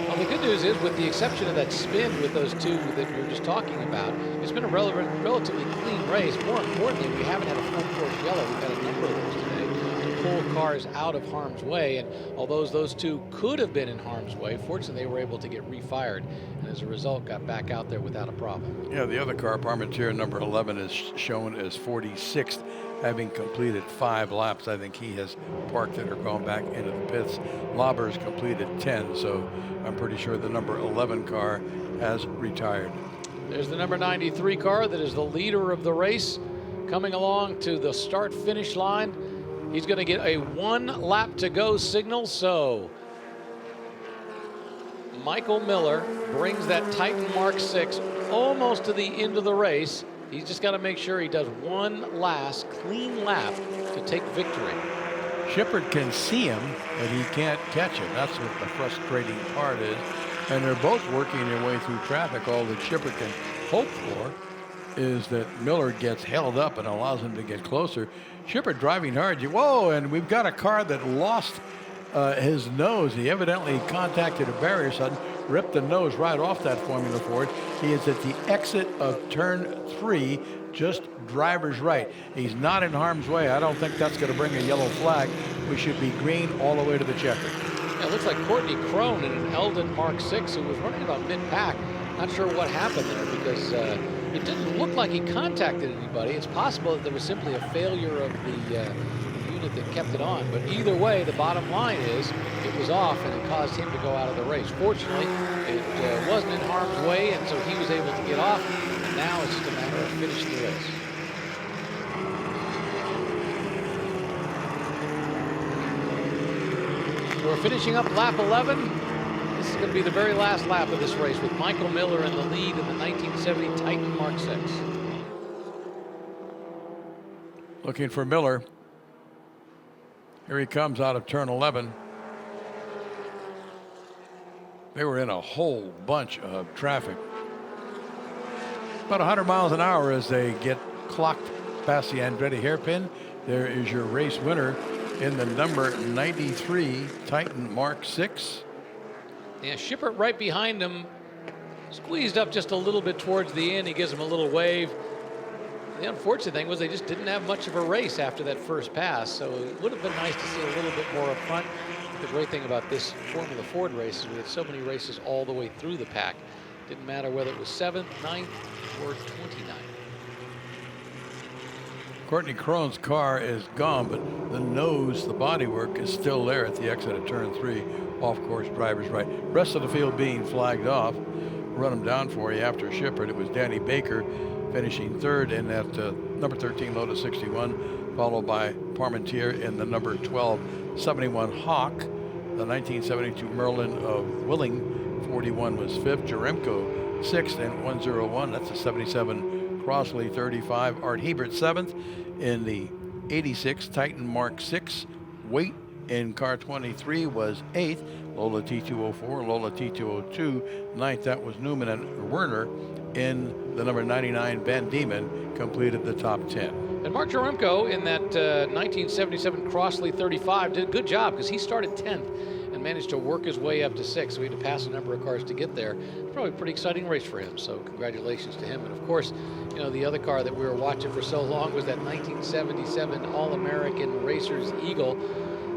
Well, the good news is, with the exception of that spin with those two that we were just talking about, it's been a relatively clean race. More importantly, we haven't had a full course yellow. We've had a number of those today to pull cars out of harm's way. And although those two could have been in harm's way, fortunately, they were able to get refired. And as a result, got back out there without a problem. Yeah, the other car, Parmentier, number 11, is shown as 46th, having completed 5 laps. I think he has parked it or gone back into the pits. Lauber's completed 10, so I'm pretty sure the number 11 car has retired. There's the number 93 car that is the leader of the race, coming along to the start-finish line. He's going to get a 1 lap to go signal, so Michael Miller brings that Titan Mark VI almost to the end of the race. He's just got to make sure he does one last clean lap to take victory. Shippert can see him, but he can't catch him. That's what the frustrating part is. And they're both working their way through traffic. All that Shippert can hope for is that Miller gets held up and allows him to get closer. Shippert driving hard. Whoa, and we've got a car that lost his nose. He evidently contacted a barrier sudden, ripped the nose right off that Formula Ford. He is at the exit of turn 3, just driver's right. He's not in harm's way. I don't think that's going to bring a yellow flag. We should be green all the way to the checker. Yeah, it looks like Courtney Crone in an Eldon Mark VI, who was running about mid-pack. Not sure what happened there, because it didn't look like he contacted anybody. It's possible that there was simply a failure of the unit that kept it on. But either way, the bottom line is it was off, and it caused him to go out of the race. Fortunately, it wasn't in harm's way, and so he was able to get off. And now it's just a matter of finishing the race. We're finishing up lap 11. This is going to be the very last lap of this race with Michael Miller in the lead in the 1970 Titan Mark VI. Looking for Miller. Here he comes out of turn 11. They were in a whole bunch of traffic. About 100 miles an hour as they get clocked past the Andretti hairpin. There is your race winner in the number 93 Titan Mark VI. Yeah, Shippert right behind him, squeezed up just a little bit towards the end. He gives him a little wave. The unfortunate thing was they just didn't have much of a race after that first pass, so it would have been nice to see a little bit more up front. The great thing about this Formula Ford race is we had so many races all the way through the pack. Didn't matter whether it was 7th, 9th, or 29th. Courtney Crone's car is gone, but the nose, the bodywork is still there at the exit of turn 3, off course, driver's right. Rest of the field being flagged off. run them down for you after Shippert. It was Danny Baker finishing third in that number 13 Lotus 61, followed by Parmentier in the number 12 71 Hawk. The 1972 Merlin of Willing 41 was fifth. Jaremko sixth and 101. That's a 77 Crossley 35. Art Hebert seventh in the 86 Titan Mark 6. Weight in car 23 was eighth. Lola T204, Lola T202 ninth. That was Newman, and Werner in the number 99 Van Diemen completed the top 10. And Mark Jaremko in that 1977 Crossley 35 did a good job because he started 10th and managed to work his way up to 6th. So he had to pass a number of cars to get there. Probably a pretty exciting race for him. So congratulations to him. And of course, you know, the other car that we were watching for so long was that 1977 All-American Racers Eagle,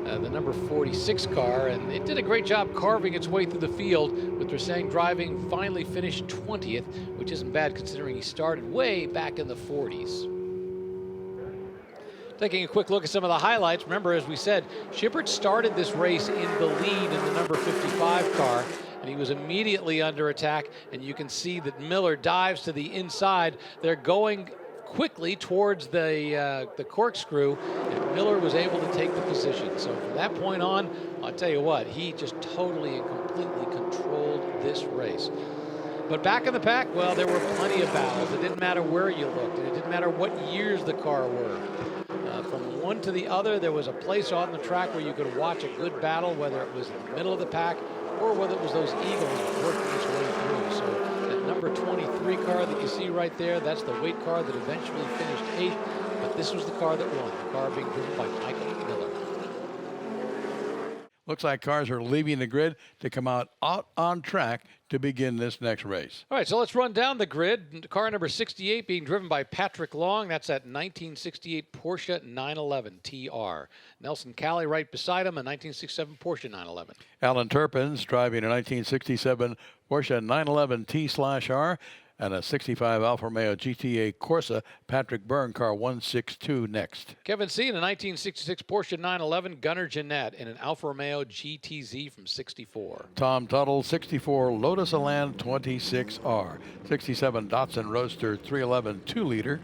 the number 46 car, and it did a great job carving its way through the field, with Dresang driving, finally finished 20th, which isn't bad considering he started way back in the 40s. Taking a quick look at some of the highlights. Remember, as we said, Shippert started this race in the lead in the number 55 car, and he was immediately under attack, and you can see that Miller dives to the inside. They're going quickly towards the corkscrew, and Miller was able to take the position. So from that point on, I'll tell you what, he just totally and completely controlled this race. But back in the pack, well, there were plenty of battles. It didn't matter where you looked, and it didn't matter what years the car were. From one to the other, there was a place on the track where you could watch a good battle, whether it was in the middle of the pack or whether it was those Eagles working its way through. So that number 23 car that you see right there, that's the weight car that eventually finished 8th, but this was the car that won, the car being driven by Michael Miller. Looks like cars are leaving the grid to come out on track to begin this next race. All right, so let's run down the grid. Car number 68 being driven by Patrick Long. That's that 1968 Porsche 911 TR. Nelson Cali right beside him, a 1967 Porsche 911. Alan Turpin's driving a 1967 Porsche 911 T/R and a 65 Alfa Romeo GTA Corsa. Patrick Byrne, car 162 next. Kevin C. in a 1966 Porsche 911. Gunnar Jeanette in an Alfa Romeo GTZ from 64. Tom Tuttle, 64 Lotus Elan 26R. 67 Datsun Roadster 311 2-liter.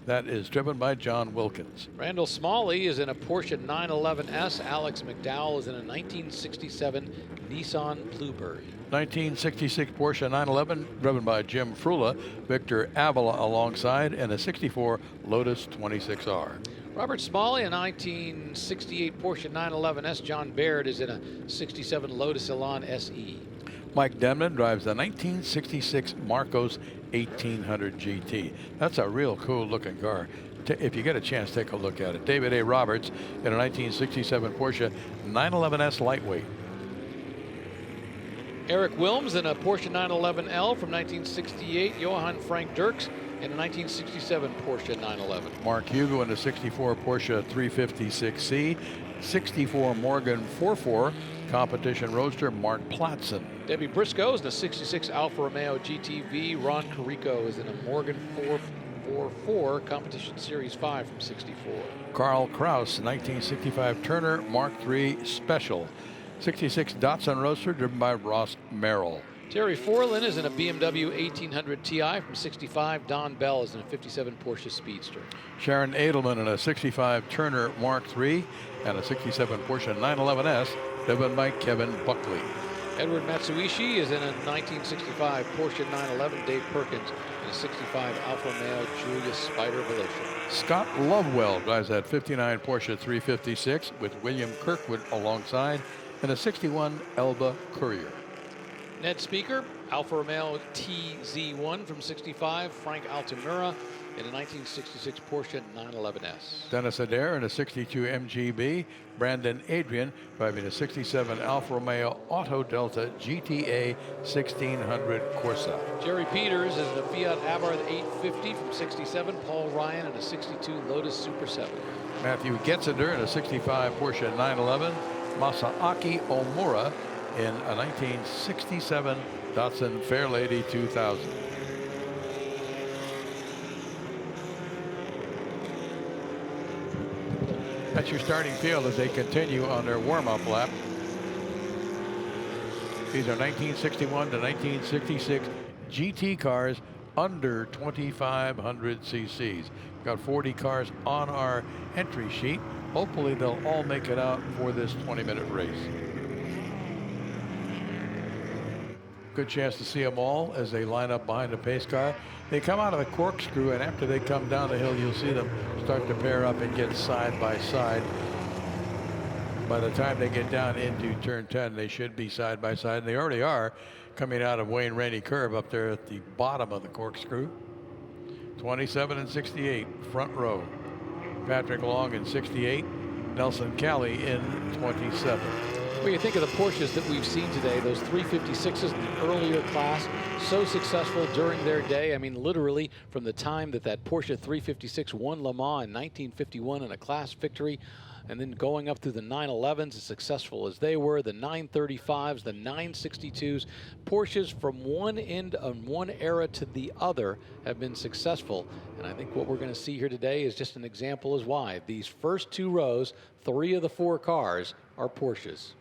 That is driven by John Wilkins. Randall Smalley is in a Porsche 911S. Alex McDowell is in a 1967 Nissan Bluebird. 1966 Porsche 911 driven by Jim Frula. Victor Avila alongside, and a 64 Lotus 26R. Robert Smalley, a 1968 Porsche 911S. John Baird is in a 67 Lotus Elan SE. Mike Denman drives the 1966 Marcos 1800 GT. That's a real cool looking car. If you get a chance, take a look at it. David A. Roberts in a 1967 Porsche 911S lightweight. Eric Wilms in a Porsche 911L from 1968. Johann Frank Dirks in a 1967 Porsche 911. Mark Hugo in a 64 Porsche 356C. 64 Morgan 44 competition roadster, Mark Platson. Debbie Briscoe is in a 66 Alfa Romeo GTV. Ron Carrico is in a Morgan 444 competition series 5 from 64. Carl Kraus, 1965 Turner Mark III Special. 66 Datsun Roadster driven by Ross Merrill. Terry Forlin is in a BMW 1800 Ti from 65. Don Bell is in a 57 Porsche Speedster. Sharon Edelman in a 65 Turner Mark III and a 67 Porsche 911S driven by Kevin Buckley. Edward Matsuishi is in a 1965 Porsche 911. Dave Perkins in a 65 Alfa Romeo Julius Spider Velocity. Scott Lovewell drives that 59 Porsche 356 with William Kirkwood alongside, and a 61 Elba Courier. Ned Speaker, Alfa Romeo TZ1 from 65. Frank Altamura in a 1966 Porsche 911S. Dennis Adair in a 62 MGB. Brandon Adrian driving a 67 Alfa Romeo Auto Delta GTA 1600 Corsa. Jerry Peters is in a Fiat Abarth 850 from 67. Paul Ryan in a 62 Lotus Super 7. Matthew Getzinder in a 65 Porsche 911. Masaaki Omura in a 1967 Datsun Fairlady 2000. That's your starting field as they continue on their warm-up lap. These are 1961 to 1966 GT cars under 2,500 cc's. Got 40 cars on our entry sheet. Hopefully they'll all make it out for this 20-minute race. Good chance to see them all as they line up behind the pace car. They come out of the corkscrew, and after they come down the hill, you'll see them start to pair up and get side by side. By the time they get down into turn 10, they should be side by side, and they already are, coming out of Wayne Rainey Curve up there at the bottom of the corkscrew. 27 and 68, front row. Patrick Long in 68, Nelson Cali in 27. When you think of the Porsches that we've seen today, those 356s in the earlier class, so successful during their day. I mean, literally from the time that Porsche 356 won Le Mans in 1951 in a class victory, and then going up through the 911s as successful as they were, the 935s, the 962s. Porsches from one end of one era to the other have been successful. And I think what we're going to see here today is just an example as why. These first two rows, 3 of the 4 cars are Porsches.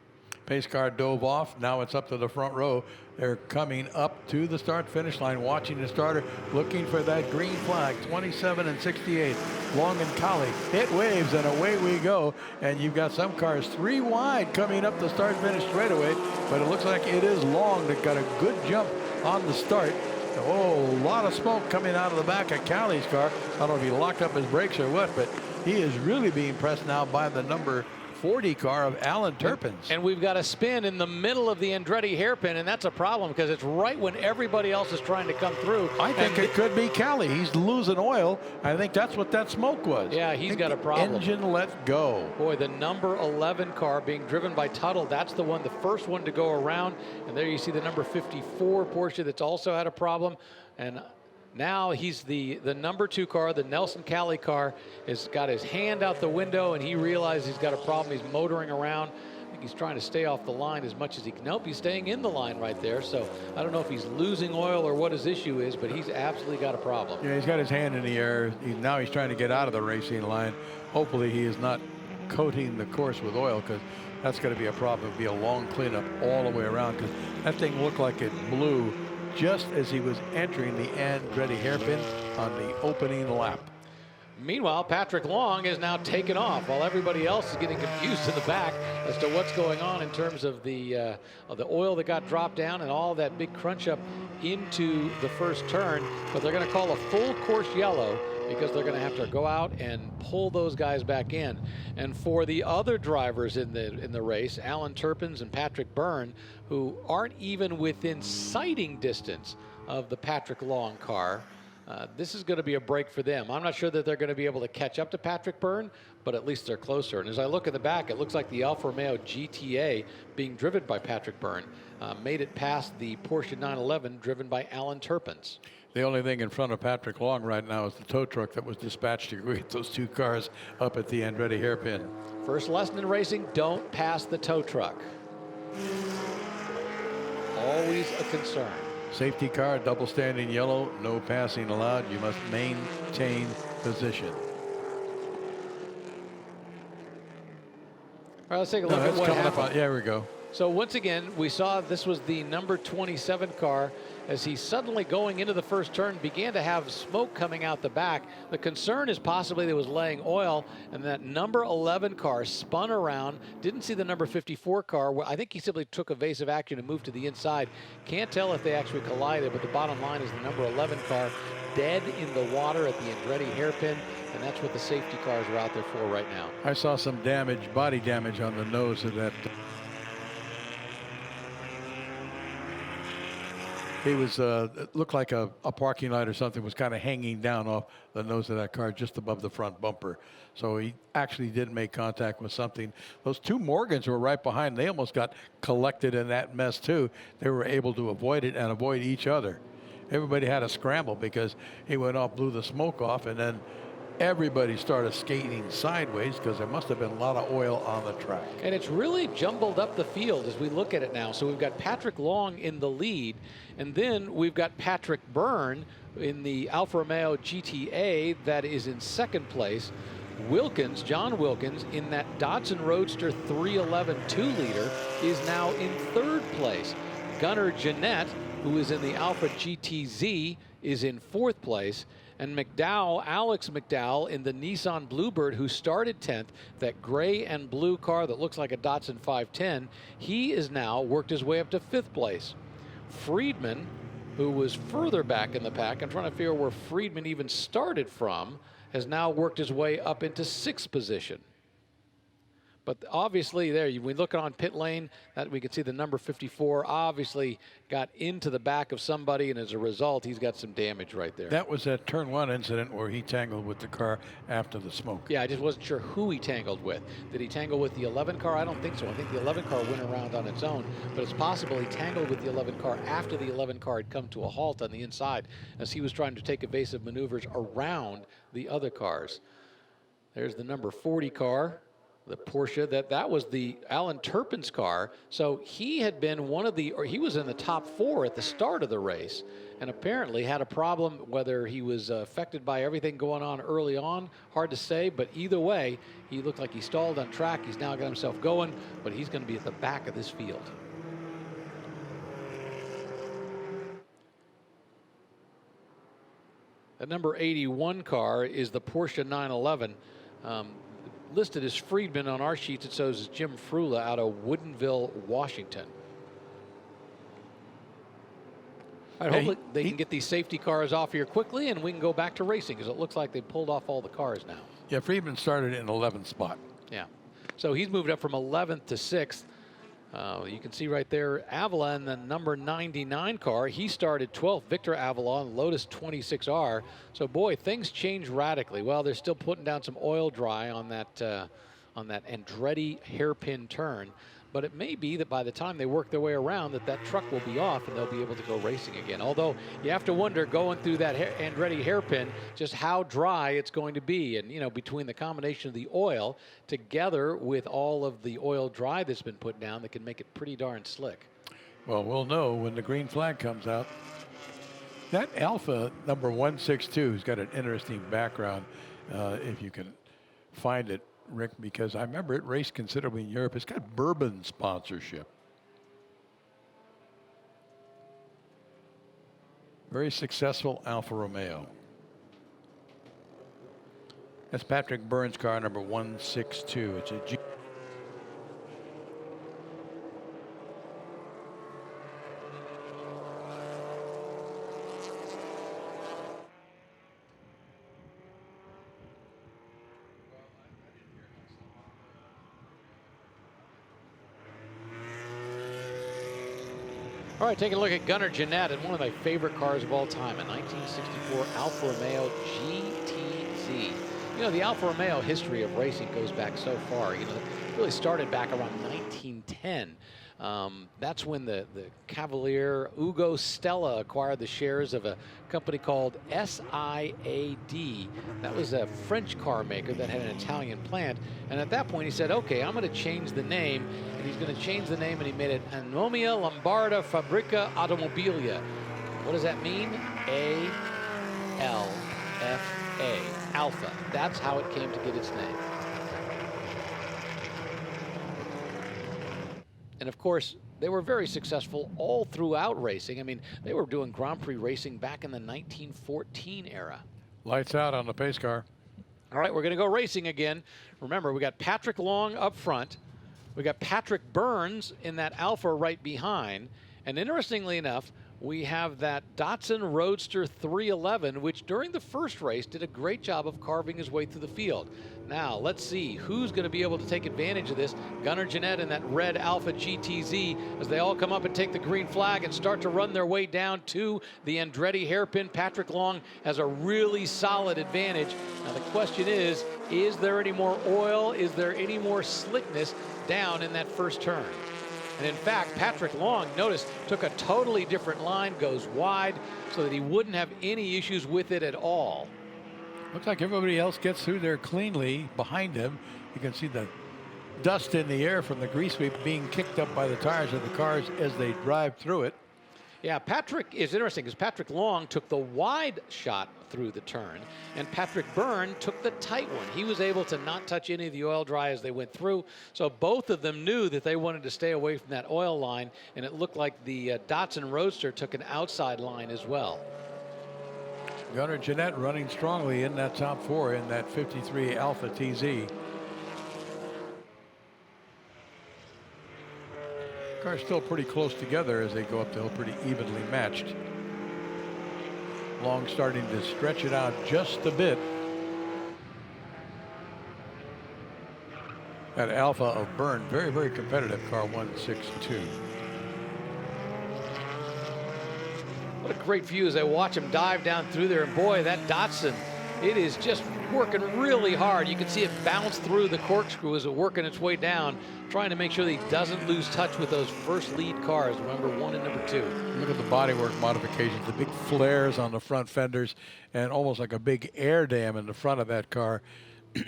Pace car dove off. Now it's up to the front row. They're coming up to the start-finish line, watching the starter, looking for that green flag. 27 and 68. Long and Colley. It waves, and away we go. And you've got some cars 3 wide coming up the start-finish straightaway. But it looks like it is Long that got a good jump on the start. Oh, a lot of smoke coming out of the back of Callie's car. I don't know if he locked up his brakes or what, but he is really being pressed now by the number 40 car of Alan Turpin's. And we've got a spin in the middle of the Andretti hairpin, and that's a problem because it's right when everybody else is trying to come through. I think it could be Callie. He's losing oil. I think that's what that smoke was. Yeah, he's got a problem. Engine let go. Boy, the number 11 car being driven by Tuttle, that's the one, the first one to go around. And there you see the number 54 Porsche that's also had a problem. And now he's the number 2 car, the Nelson Cali car, has got his hand out the window, and he realizes he's got a problem. He's motoring around. I think he's trying to stay off the line as much as he can. Nope, he's staying in the line right there. So I don't know if he's losing oil or what his issue is, but he's absolutely got a problem. Yeah, he's got his hand in the air. Now he's trying to get out of the racing line. Hopefully he is not coating the course with oil, because that's going to be a problem. It'll be a long cleanup all the way around, because that thing looked like it blew just as he was entering the Andretti hairpin on the opening lap. Meanwhile, Patrick Long is now taken off while everybody else is getting confused in the back as to what's going on in terms of the oil that got dropped down and all that big crunch up into the first turn. But they're going to call a full course yellow because they're going to have to go out and pull those guys back in. And for the other drivers in the race, Alan Turpins and Patrick Byrne, who aren't even within sighting distance of the Patrick Long car, this is going to be a break for them. I'm not sure that they're going to be able to catch up to Patrick Byrne, but at least they're closer. And as I look at the back, it looks like the Alfa Romeo GTA being driven by Patrick Byrne made it past the Porsche 911 driven by Alan Turpins. The only thing in front of Patrick Long right now is the tow truck that was dispatched to get those 2 cars up at the Andretti hairpin. First lesson in racing, don't pass the tow truck. Always a concern. Safety car, double standing yellow, no passing allowed. You must maintain position. All right, let's take a look at what happened. There we go. So once again, we saw this was the number 27 car. As he suddenly going into the first turn began to have smoke coming out the back. The concern is possibly there was laying oil, and that number 11 car spun around, didn't see the number 54 car. I think he simply took evasive action and moved to the inside. Can't tell if they actually collided, but the bottom line is the number 11 car dead in the water at the Andretti hairpin, and that's what the safety cars are out there for right now. I saw some damage, body damage on the nose of that. He was, it looked like a parking light or something was kind of hanging down off the nose of that car just above the front bumper. So he actually did make contact with something. Those 2 Morgans were right behind. They almost got collected in that mess too. They were able to avoid it and avoid each other. Everybody had a scramble because he went off, blew the smoke off, and then everybody started skating sideways because there must have been a lot of oil on the track. And it's really jumbled up the field as we look at it now. So we've got Patrick Long in the lead, and then we've got Patrick Byrne in the Alfa Romeo GTA that is in second place. Wilkins, John Wilkins, in that Datsun Roadster 311 2-liter is now in third place. Gunnar Jeanette who is in the Alpha GTZ, is in 4th place. And McDowell, Alex McDowell, in the Nissan Bluebird, who started 10th, that gray and blue car that looks like a Datsun 510, he is now worked his way up to 5th place. Friedman, who was further back in the pack, I'm trying to figure where Friedman even started from, has now worked his way up into 6th position. But obviously there, we look on pit lane, that we can see the number 54 obviously got into the back of somebody, and as a result, he's got some damage right there. That was that turn 1 incident where he tangled with the car after the smoke. Yeah, I just wasn't sure who he tangled with. Did he tangle with the 11 car? I don't think so. I think the 11 car went around on its own, but it's possible he tangled with the 11 car after the 11 car had come to a halt on the inside as he was trying to take evasive maneuvers around the other cars. There's the number 40 car. The Porsche, that was the Alan Turpin's car. So he had been he was in the top 4 at the start of the race, and apparently had a problem, whether he was affected by everything going on early on, hard to say, but either way, he looked like he stalled on track. He's now got himself going, but he's going to be at the back of this field. The number 81 car is the Porsche 911. Listed as Friedman on our sheets, it shows as Jim Frula out of Woodinville, Washington. All right, hopefully they can get these safety cars off here quickly, and we can go back to racing, because it looks like they pulled off all the cars now. Yeah, Friedman started in 11th spot. Yeah, so he's moved up from 11th to 6th. You can see right there, Avila in the number 99 car. He started 12th, Victor Avila, Lotus 26R. So, boy, things change radically. Well, they're still putting down some oil dry on that Andretti hairpin turn. But it may be that by the time they work their way around, that truck will be off and they'll be able to go racing again. Although you have to wonder, going through that Andretti hairpin, just how dry it's going to be. And, you know, between the combination of the oil together with all of the oil dry that's been put down, that can make it pretty darn slick. Well, we'll know when the green flag comes out. That Alpha number 162 has got an interesting background, if you can find it, Rick, because I remember it raced considerably in Europe. It's got bourbon sponsorship. Very successful Alfa Romeo. That's Patrick Burns' car, number 162. It's a G. All right, taking a look at Gunnar Jeanette and one of my favorite cars of all time, a 1964 Alfa Romeo GTZ. You know, the Alfa Romeo history of racing goes back so far. You know, it really started back around 1910. That's when the Cavalier Ugo Stella acquired the shares of a company called SIAD. That was a French car maker that had an Italian plant. And at that point he said, okay, I'm going to change the name. And he's going to change the name, and he made it Anomia Lombarda Fabbrica Automobilia. What does that mean? A-L-F-A. Alpha. That's how it came to get its name. And of course, they were very successful all throughout racing. I mean, they were doing Grand Prix racing back in the 1914 era. Lights out on the pace car. All right, we're going to go racing again. Remember, we got Patrick Long up front. We got Patrick Burns in that Alfa right behind. And interestingly enough, we have that Datsun Roadster 311, which during the first race did a great job of carving his way through the field. Now, let's see who's going to be able to take advantage of this. Gunnar Jeanette and that red Alpha GTZ as they all come up and take the green flag and start to run their way down to the Andretti hairpin. Patrick Long has a really solid advantage. Now, the question is there any more oil? Is there any more slickness down in that first turn? And in fact, Patrick Long, notice, took a totally different line, goes wide, so that he wouldn't have any issues with it at all. Looks like everybody else gets through there cleanly behind him. You can see the dust in the air from the grease sweep being kicked up by the tires of the cars as they drive through it. Yeah, Patrick is interesting because Patrick Long took the wide shot through the turn, and Patrick Byrne took the tight one. He was able to not touch any of the oil dry as they went through, so both of them knew that they wanted to stay away from that oil line, and it looked like the Datsun Roadster took an outside line as well. Gunnar Jeanette running strongly in that top 4 in that 53 Alpha TZ. Cars still pretty close together as they go up the hill, pretty evenly matched. Long starting to stretch it out just a bit. That Alpha of Byrne, very, very competitive car, 162. What a great view as I watch him dive down through there. And boy, that Datsun, it is just working really hard. You can see it bounce through the corkscrew as it working its way down, trying to make sure that he doesn't lose touch with those first lead cars, number 1 and number 2. Look at the bodywork modifications, the big flares on the front fenders, and almost like a big air dam in the front of that car.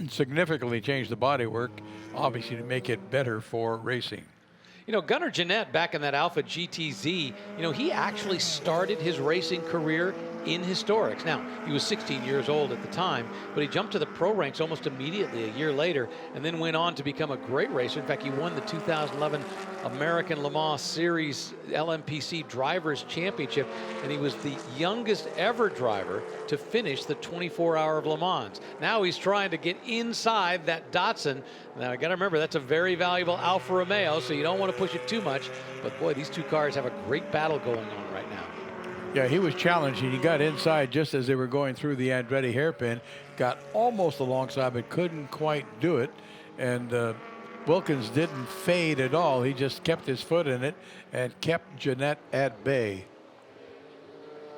Significantly changed the bodywork, obviously to make it better for racing. You know, Gunnar Jeanette back in that Alpha GTZ, you know, he actually started his racing career in historics. Now, he was 16 years old at the time, but he jumped to the pro ranks almost immediately a year later and then went on to become a great racer. In fact, he won the 2011 American Le Mans Series LMPC Drivers Championship, and he was the youngest ever driver to finish the 24-hour of Le Mans. Now he's trying to get inside that Datsun. Now, I got to remember, that's a very valuable Alfa Romeo, so you don't want to push it too much. But boy, these two cars have a great battle going on right now. Yeah, he was challenged, and he got inside just as they were going through the Andretti hairpin, got almost alongside, but couldn't quite do it. And Wilkins didn't fade at all. He just kept his foot in it and kept Jeanette at bay.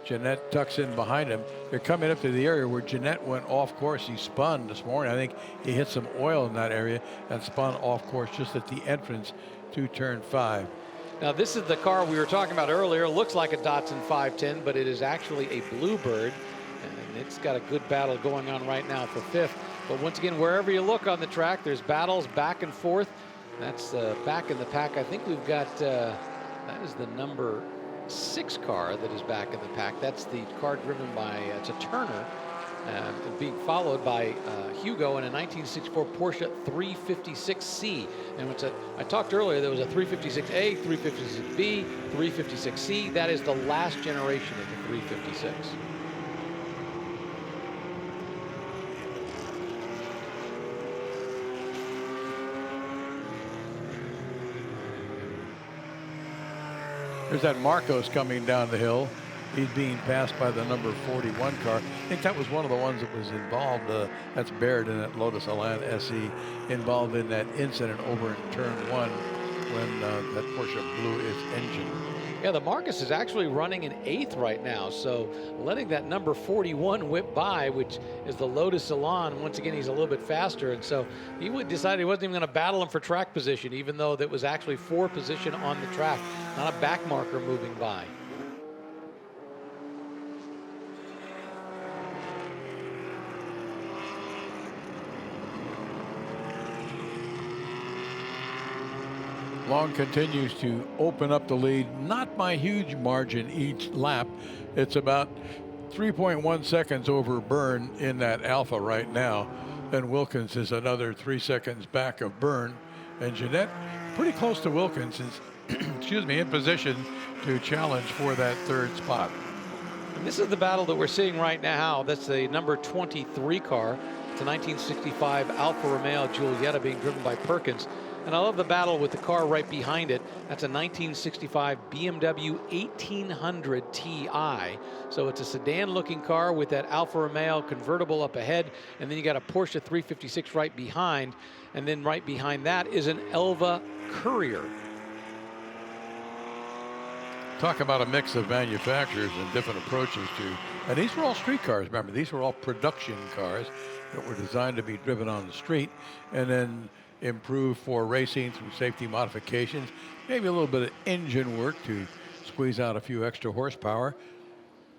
Jeanette tucks in behind him. They're coming up to the area where Jeanette went off course. He spun this morning. I think he hit some oil in that area and spun off course just at the entrance to turn 5. Now, this is the car we were talking about earlier. Looks like a Datsun 510, but it is actually a Bluebird, and it's got a good battle going on right now for 5th. But once again, wherever you look on the track, there's battles back and forth. That's back in the pack. I think we've got, that is the number 6 car that is back in the pack. That's the car driven by, it's a Turner, being followed by Hugo in a 1964 Porsche 356C. And I talked earlier, there was a 356A, 356B, 356C. That is the last generation of the 356. There's that Marcos coming down the hill. He's being passed by the number 41 car. I think that was one of the ones that was involved. That's Baird in that Lotus Elan SE, involved in that incident over in turn 1 when that Porsche blew its engine. Yeah, the Marcus is actually running in 8th right now, so letting that number 41 whip by, which is the Lotus Elan. Once again, he's a little bit faster, and so he would decide he wasn't even going to battle him for track position, even though that was actually 4 position on the track, not a back marker moving by. Long continues to open up the lead, not by huge margin each lap. It's about 3.1 seconds over Byrne in that Alpha right now. Then Wilkins is another 3 seconds back of Byrne. And Jeanette pretty close to Wilkins is, excuse me, in position to challenge for that 3rd spot. And this is the battle that we're seeing right now. That's the number 23 car. It's a 1965 Alfa Romeo Giulietta being driven by Perkins. And I love the battle with the car right behind it. That's a 1965 BMW 1800 Ti. So it's a sedan-looking car with that Alfa Romeo convertible up ahead. And then you got a Porsche 356 right behind. And then right behind that is an Elva Courier. Talk about a mix of manufacturers and different approaches to, and these were all street cars, remember, these were all production cars that were designed to be driven on the street and then improved for racing through safety modifications, maybe a little bit of engine work to squeeze out a few extra horsepower,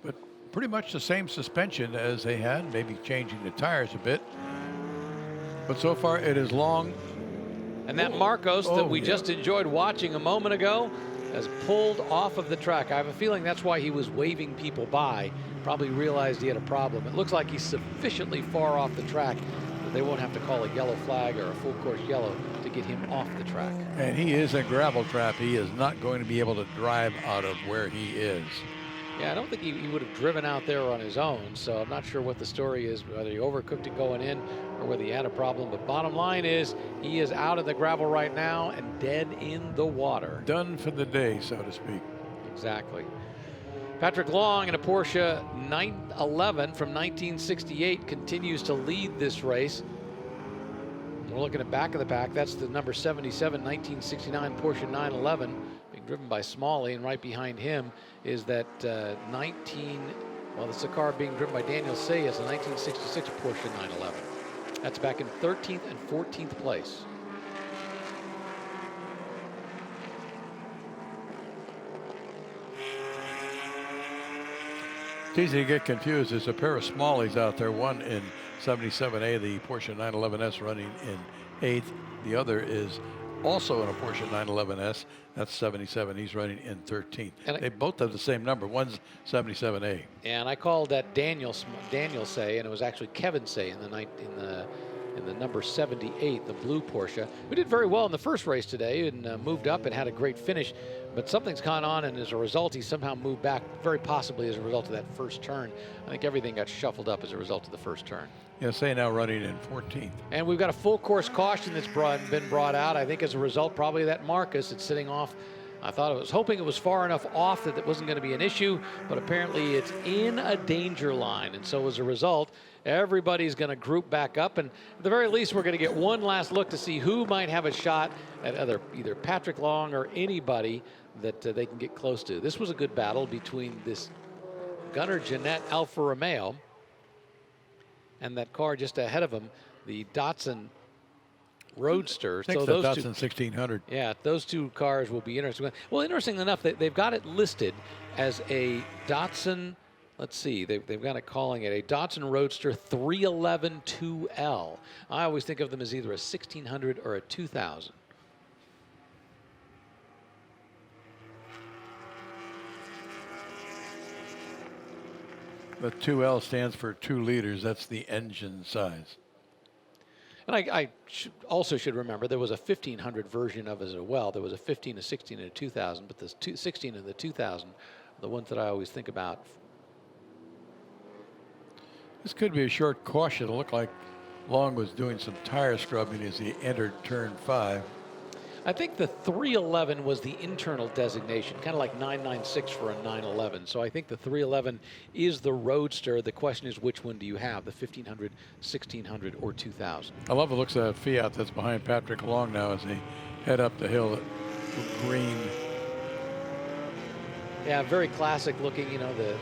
but pretty much the same suspension as they had, maybe changing the tires a bit. But so far it is Long. And that Marcos that we just enjoyed watching a moment ago, has pulled off of the track. I have a feeling that's why he was waving people by. Probably realized he had a problem. It looks like he's sufficiently far off the track that they won't have to call a yellow flag or a full course yellow to get him off the track. And he is a gravel trap. He is not going to be able to drive out of where he is. Yeah, I don't think he would have driven out there on his own, so I'm not sure what the story is, whether he overcooked it going in or whether he had a problem. But bottom line is he is out of the gravel right now and dead in the water. Done for the day, so to speak. Exactly. Patrick Long in a Porsche 911 from 1968 continues to lead this race. We're looking at back of the pack. That's the number 77 1969 Porsche 911 being driven by Smalley, and right behind him is that it's a car being driven by Daniel Sayas, a 1966 Porsche 911. That's back in 13th and 14th place. It's easy to get confused. There's a pair of Smalleys out there, one in 77A, the Porsche 911S running in 8th. The other is also in a Porsche 911S. That's 77. He's running in 13th. And they both have the same number. One's 77A. And I called that Daniel Say, and it was actually Kevin Say in the number 78, the blue Porsche, who did very well in the first race today and moved up and had a great finish. But something's gone on, and as a result, he somehow moved back, very possibly as a result of that first turn. I think everything got shuffled up as a result of the first turn. Yeah, Say now running in 14th. And we've got a full course caution that's been brought out. I think as a result, probably that Marcus, it's sitting off. I was hoping it was far enough off that it wasn't going to be an issue, but apparently it's in a danger line. And so as a result, everybody's going to group back up, and at the very least, we're going to get one last look to see who might have a shot at either Patrick Long or anybody that they can get close to. This was a good battle between this Gunnar Jeanette Alfa Romeo and that car just ahead of him, the Datsun Roadster. I think so the those Datsun two, 1600. yeah, those two cars will be interesting. Well, interesting enough, they've got it listed as a Datsun. Let's see, they've got it calling it a Datsun Roadster 311 2L. I always think of them as either a 1600 or a 2000. The 2L stands for 2 liters. That's the engine size. And I also should remember there was a 1500 version of it as well. There was a 15, a 16, and a 2000, but the 16 and the 2000 are the ones that I always think about. This could be a short caution. It looked like Long was doing some tire scrubbing as he entered turn 5. I think the 311 was the internal designation, kind of like 996 for a 911. So I think the 311 is the Roadster. The question is, which one do you have, the 1500, 1600, or 2000? I love the looks of that Fiat that's behind Patrick Long now as they head up the hill. Green. Yeah, very classic looking, you know, the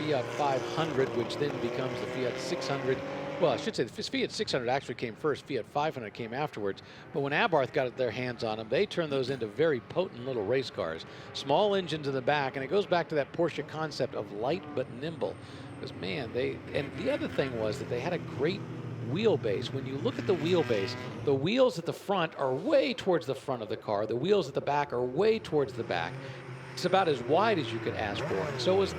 Fiat 500, which then becomes the Fiat 600. Well, I should say the Fiat 600 actually came first. Fiat 500 came afterwards. But when Abarth got their hands on them, they turned those into very potent little race cars. Small engines in the back, and it goes back to that Porsche concept of light but nimble. Because, man, and the other thing was that they had a great wheelbase. When you look at the wheelbase, the wheels at the front are way towards the front of the car. The wheels at the back are way towards the back. It's about as wide as you could ask for. And so it was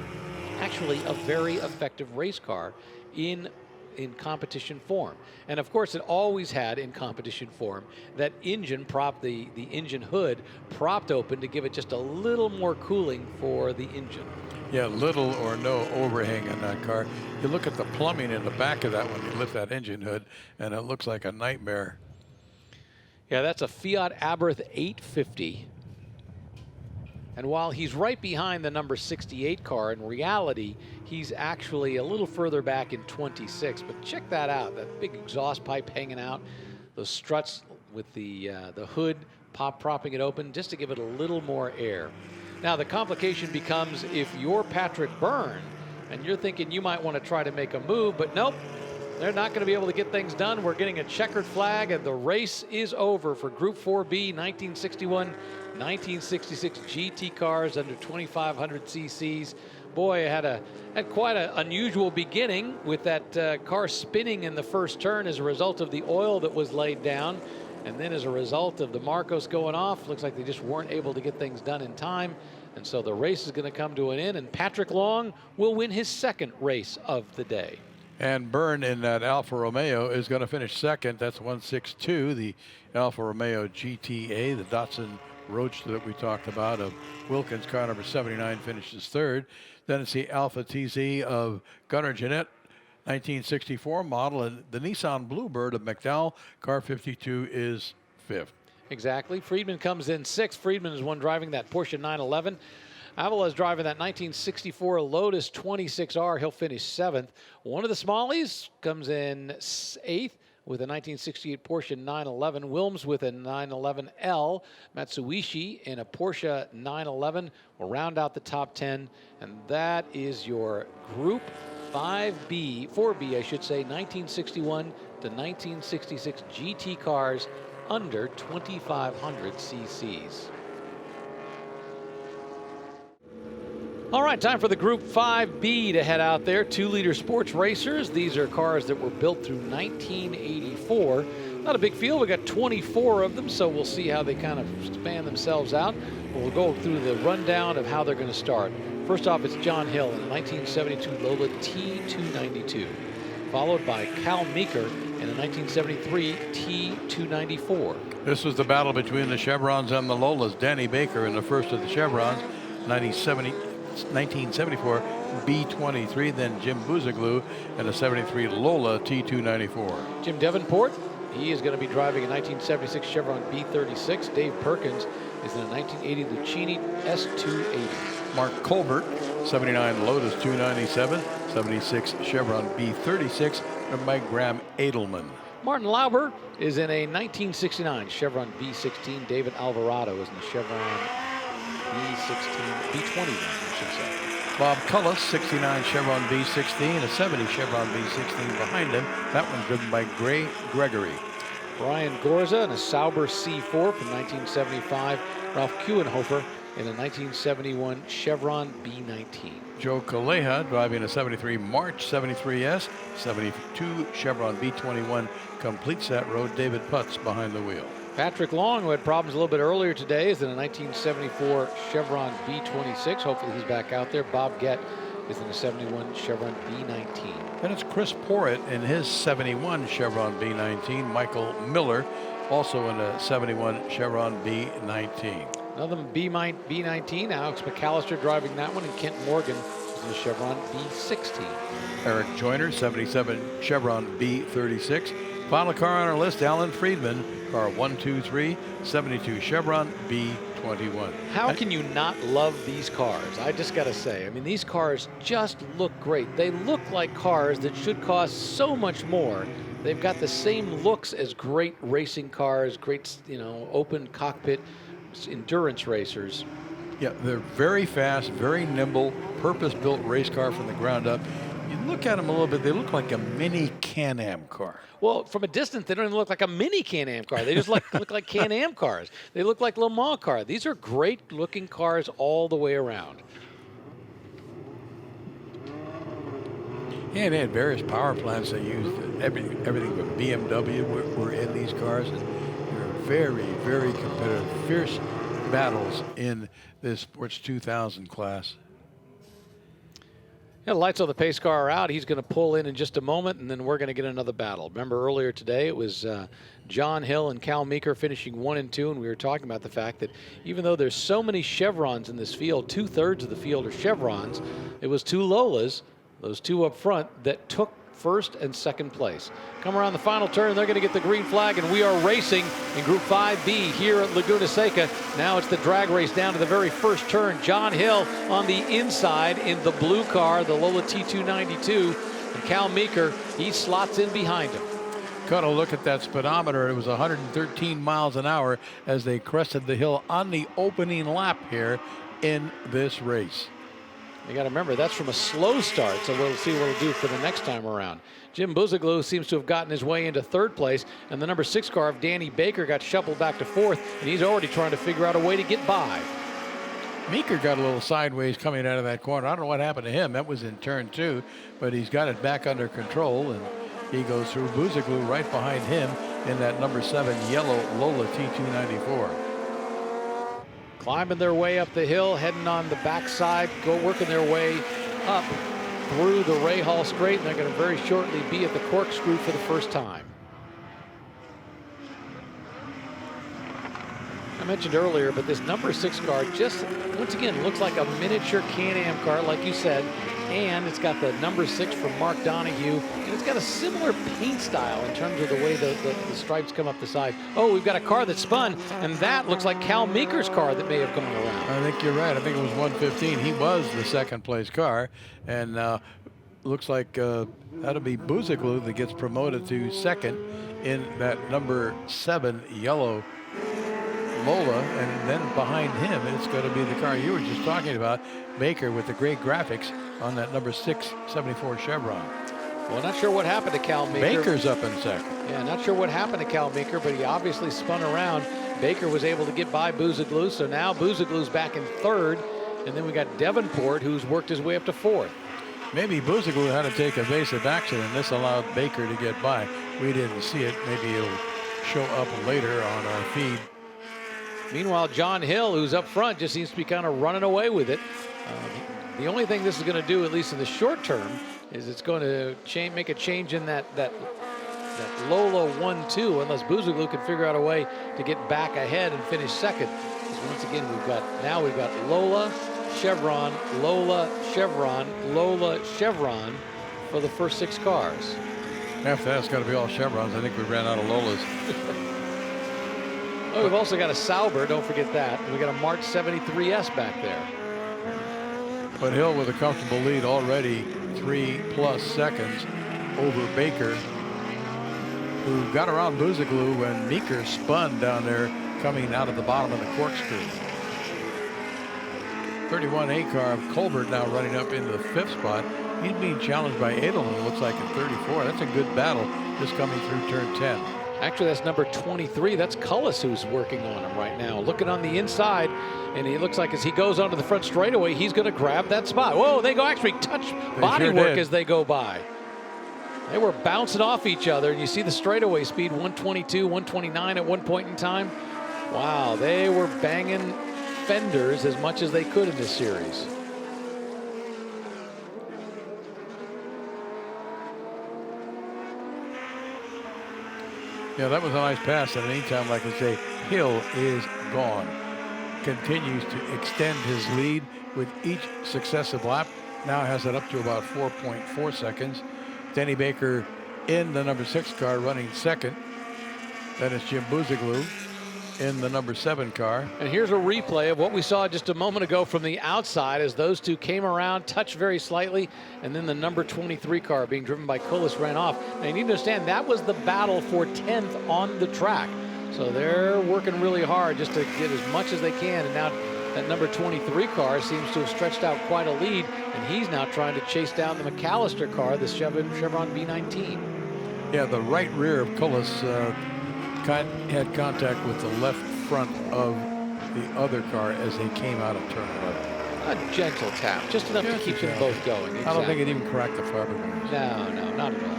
actually a very effective race car in competition form. And of course, it always had in competition form that engine prop, the engine hood propped open to give it just a little more cooling for the engine. Yeah, little or no overhang in that car. You look at the plumbing in the back of that when you lift that engine hood, and it looks like a nightmare. Yeah, that's a Fiat Abarth 850. And while he's right behind the number 68 car, in reality, he's actually a little further back in 26. But check that out, that big exhaust pipe hanging out, those struts with the hood propping it open just to give it a little more air. Now, the complication becomes if you're Patrick Byrne and you're thinking you might want to try to make a move, but nope, they're not going to be able to get things done. We're getting a checkered flag, and the race is over for Group 4B 1961 1966 GT cars under 2,500 cc's. Boy, it had quite an unusual beginning with that car spinning in the first turn as a result of the oil that was laid down. And then as a result of the Marcos going off, looks like they just weren't able to get things done in time. And so the race is going to come to an end, and Patrick Long will win his second race of the day. And Byrne in that Alfa Romeo is going to finish second. That's 162, the Alfa Romeo GTA, the Datsun Roadster that we talked about of Wilkins. Car number 79 finishes third. Then it's the Alfa TZ of Gunnar Jeanette, 1964 model, and the Nissan Bluebird of McDowell, car 52, is fifth. Exactly. Friedman comes in sixth. Friedman is one driving that Porsche 911. Avila is driving that 1964 Lotus 26R. He'll finish seventh. One of the Smallies comes in eighth with a 1968 Porsche 911. Wilms with a 911L. Matsuishi in a Porsche 911 will round out the top 10. And that is your Group 4B, I should say, 1961 to 1966 GT cars under 2,500 cc's. All right, time for the Group 5B to head out there. 2-liter sports racers. These are cars that were built through 1984. Not a big field. We got 24 of them, so we'll see how they kind of span themselves out. We'll go through the rundown of how they're going to start. First off, it's John Hill in a 1972 Lola T292, followed by Cal Meeker in a 1973 T294. This was the battle between the Chevrons and the Lolas. Danny Baker in the first of the Chevrons, 1974 B23, then Jim Buzaglu in a 73 Lola T294. Jim Davenport, he is going to be driving a 1976 Chevron B36. Dave Perkins is in a 1980 Lucchini S280. Mark Colbert, 79 Lotus 297, 76 Chevron B36, and by Graham Edelman. Martin Lauber is in a 1969 Chevron B16. David Alvarado is in the Chevron B21, I should say. Bob Cullis, 69 Chevron B16, a 70 Chevron B16 behind him. That one's driven by Gray Gregory. Brian Gorza in a Sauber C4 from 1975. Ralph Kuenhofer in a 1971 Chevron B19. Joe Kaleha driving a 73 March 73S, 72 Chevron B21 completes that road. David Putz behind the wheel. Patrick Long, who had problems a little bit earlier today, is in a 1974 Chevron B26. Hopefully he's back out there. Bob Gett is in a 71 Chevron B19. Then it's Chris Porritt in his 71 Chevron B19. Michael Miller also in a 71 Chevron B19. Another B19, Alex McAllister driving that one, and Kent Morgan is in the Chevron B16. Eric Joyner, 77 Chevron B36. Final car on our list, Alan Friedman, car 123, 72 Chevron B21. How can you not love these cars? I just got to say, I mean, these cars just look great. They look like cars that should cost so much more. They've got the same looks as great racing cars, great, open cockpit endurance racers. Yeah, they're very fast, very nimble, purpose-built race car from the ground up. You look at them a little bit, they look like a mini Can-Am car. Well, from a distance, they don't even look like a mini Can-Am car. They just look like Can-Am cars. They look like Le Mans cars. These are great-looking cars all the way around. Yeah, they had various power plants they used. Everything from BMW were in these cars. And they're very, very competitive, fierce battles in this Sports 2000 class. Yeah, the lights on the pace car are out. He's going to pull in just a moment, and then we're going to get another battle. Remember earlier today, it was John Hill and Cal Meeker finishing 1 and 2, and we were talking about the fact that even though there's so many Chevrons in this field, 2/3 of the field are Chevrons, it was 2 Lolas, those 2 up front, that took first and second place. Come around the final turn, they're going to get the green flag, and we are racing in Group 5B here at Laguna Seca. Now it's the drag race down to the very first turn. John Hill on the inside in the blue car, the Lola T292, and Cal Meeker, he slots in behind him. Got a look at that speedometer. It was 113 miles an hour as they crested the hill on the opening lap here in this race. You got to remember, that's from a slow start, so we'll see what it'll do for the next time around. Jim Buzaglu seems to have gotten his way into 3rd place, and the number 6 car of Danny Baker got shuffled back to 4th, and he's already trying to figure out a way to get by. Meeker got a little sideways coming out of that corner. I don't know what happened to him. That was in turn 2, but he's got it back under control, and he goes through. Buziglu right behind him in that number 7 yellow Lola T294. Climbing their way up the hill, heading on the backside, working their way up through the Ray Hall Straight, and they're going to very shortly be at the corkscrew for the first time. I mentioned earlier, but this number 6 car just, once again, looks like a miniature Can-Am car, like you said, and it's got the number 6 from Mark Donohue, and it's got a similar paint style in terms of the way the stripes come up the side. Oh, we've got a car that spun, and that looks like Cal Meeker's car that may have gone around. I think you're right. I think it was 115. He was the second place car, and looks like that'll be Buziglu that gets promoted to second in that number 7 yellow Lola, and then behind him it's going to be the car you were just talking about, Baker, with the great graphics on that number 674 Chevron. Well, not sure what happened to Cal Meeker. Baker's up in second. Yeah, not sure what happened to Cal Meeker, but he obviously spun around. Baker was able to get by Buziglu, so now Buziglu's back in third, and then we got Davenport, who's worked his way up to fourth. Maybe Buziglu had to take evasive action, and this allowed Baker to get by. We didn't see it. Maybe it'll show up later on our feed. Meanwhile, John Hill, who's up front, just seems to be kind of running away with it. The only thing this is going to do, at least in the short term, is it's going to make a change in that Lola 1-2, unless Buziglu can figure out a way to get back ahead and finish second. Because once again, we've got Lola, Chevron, Lola, Chevron, Lola, Chevron for the first 6 cars. After that, it's got to be all Chevrons. I think we ran out of Lolas. Oh, we've also got a Sauber, don't forget that. We got a March 73S back there. But Hill with a comfortable lead already, 3+ seconds over Baker, who got around Buziglu when Meeker spun down there coming out of the bottom of the corkscrew. 31A car of Colbert now running up into the 5th spot. He's being challenged by Edelman, looks like, at 34. That's a good battle just coming through turn 10. Actually, that's number 23. That's Cullis who's working on him right now. Looking on the inside, and he looks like as he goes onto the front straightaway, he's going to grab that spot. Whoa, they go actually touch body work as they go by. They were bouncing off each other, and you see the straightaway speed, 122, 129 at one point in time. Wow, they were banging fenders as much as they could in this series. Yeah, that was a nice pass. In the meantime, like I say, Hill is gone. Continues to extend his lead with each successive lap. Now has it up to about 4.4 seconds. Denny Baker in the number 6 car running second. Then it's Jim Buziglu in the number 7 car. And here's a replay of what we saw just a moment ago from the outside as those two came around, touched very slightly, and then the number 23 car being driven by Cullis ran off. Now you need to understand that was the battle for 10th on the track. So they're working really hard just to get as much as they can, and now that number 23 car seems to have stretched out quite a lead, and he's now trying to chase down the McAllister car, the Chevron B19. Yeah, the right rear of Cullis had contact with the left front of the other car as they came out of turn 11. A gentle tap, just enough to keep them both going. Exactly. I don't think it even cracked the fiberglass. No, not at all.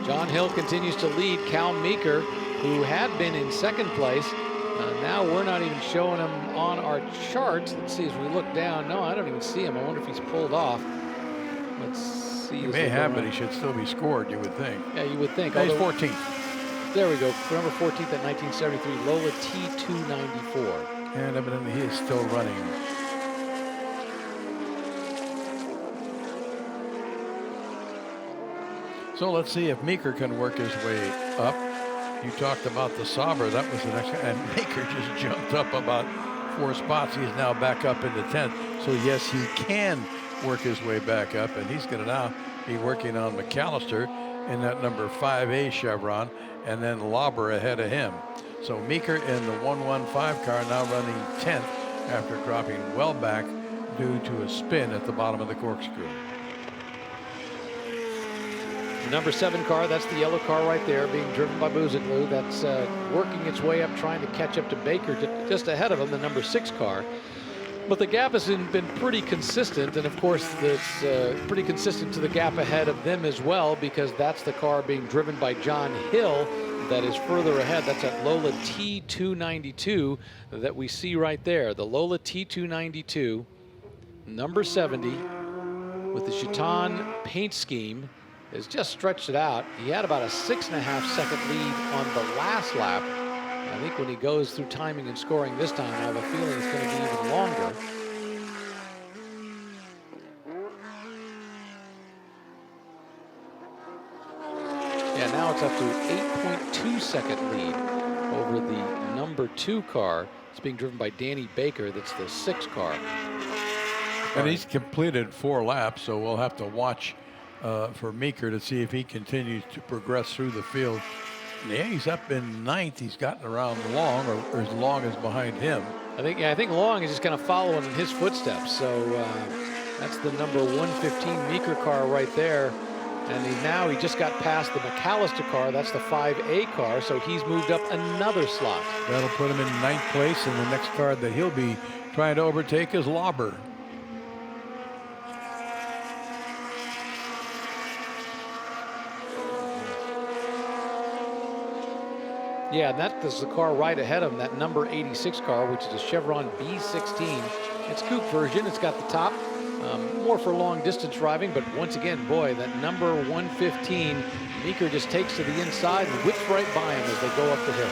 John Hill continues to lead Cal Meeker, who had been in second place. Now we're not even showing him on our charts. Let's see as we look down. No, I don't even see him. I wonder if he's pulled off. Let's see. He may have, but he should still be scored, you would think. Yeah, you would think. He's 14th. There we go. Number 14th at 1973, Lola T294. And evidently he is still running. So let's see if Meeker can work his way up. You talked about the Sauber. That was the next, and Meeker just jumped up about 4 spots. He's now back up into 10th. So yes, he can work his way back up, and he's going to now be working on McAllister in that number 5A Chevron, and then Lauber ahead of him. So Meeker in the 115 car now running 10th after dropping well back due to a spin at the bottom of the corkscrew. The number 7 car, that's the yellow car right there, being driven by Buziglu. That's working its way up, trying to catch up to Baker, just ahead of him, the number 6 car. But the gap has been pretty consistent, and of course it's pretty consistent to the gap ahead of them as well, because that's the car being driven by John Hill that is further ahead. That's that Lola T292 that we see right there. The Lola T292, number 70, with the Chaton paint scheme, has just stretched it out. He had about a 6.5-second lead on the last lap. I think when he goes through timing and scoring this time, I have a feeling it's going to be even longer. Yeah, now it's up to 8.2-second lead over the number 2 car. It's being driven by Danny Baker. That's the 6 car. And he's completed 4 laps, so we'll have to watch for Meeker to see if he continues to progress through the field. Yeah, he's up in 9th. He's gotten around Long, or as Long is behind him. I think Long is just kind of following in his footsteps. So that's the number 115 Meeker car right there. And he just got past the McAllister car. That's the 5A car. So he's moved up another slot. That'll put him in 9th place, and the next car that he'll be trying to overtake is Lauber. Yeah, and that is the car right ahead of him, that number 86 car, which is a Chevron B16. It's coupe version. It's got the top, more for long distance driving, but once again, boy, that number 115, Meeker just takes to the inside and whips right by him as they go up the hill.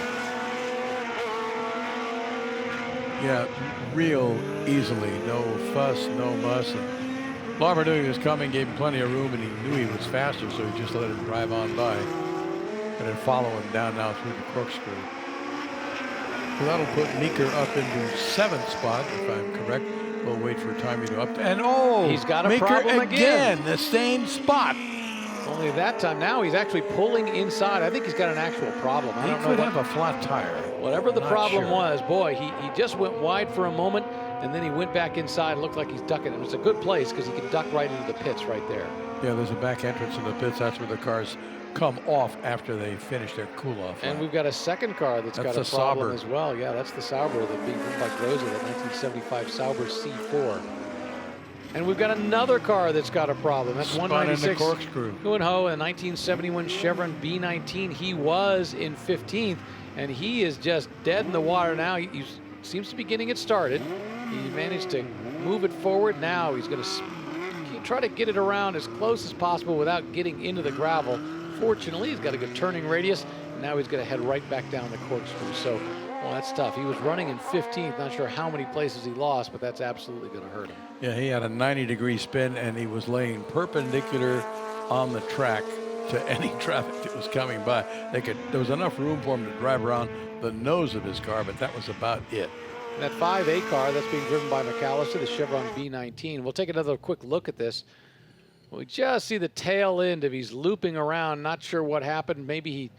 Yeah, real easily. No fuss, no muss. And Lauber knew he was coming, gave him plenty of room, and he knew he was faster, so he just let him drive on by. And then follow him down now through the corkscrew. So that'll put Meeker up into 7th spot, if I'm correct. We'll wait for timing to up. And he's got a Meeker problem again. The same spot. Only that time now he's actually pulling inside. I think he's got an actual problem. I don't know. He could have a flat tire. Whatever the problem sure. was, boy, he just went wide for a moment, and then he went back inside. Looked like he's ducking. It was a good place because he could duck right into the pits right there. Yeah, there's a back entrance in the pits. That's where the cars come off after they finish their cool-off. And we've got a second car that's got a problem as well. Yeah, that's the Sauber, that being driven by Groza, that 1975 Sauber C4. And we've got another car that's got a problem. That's 196 Kuenho, a 1971 Chevron B19. He was in 15th, and he is just dead in the water now. He seems to be getting it started. He managed to move it forward. Now he's going to try to get it around as close as possible without getting into the gravel. Fortunately, he's got a good turning radius, and now he's going to head right back down the corkscrew. So, well, that's tough. He was running in 15th. Not sure how many places he lost, but that's absolutely going to hurt him. Yeah, he had a 90-degree spin, and he was laying perpendicular on the track to any traffic that was coming by. There was enough room for him to drive around the nose of his car, but that was about it. And that 5A car that's being driven by McAllister, the Chevron B19. We'll take another quick look at this. We just see the tail end of he's looping around. Not sure what happened. Maybe he...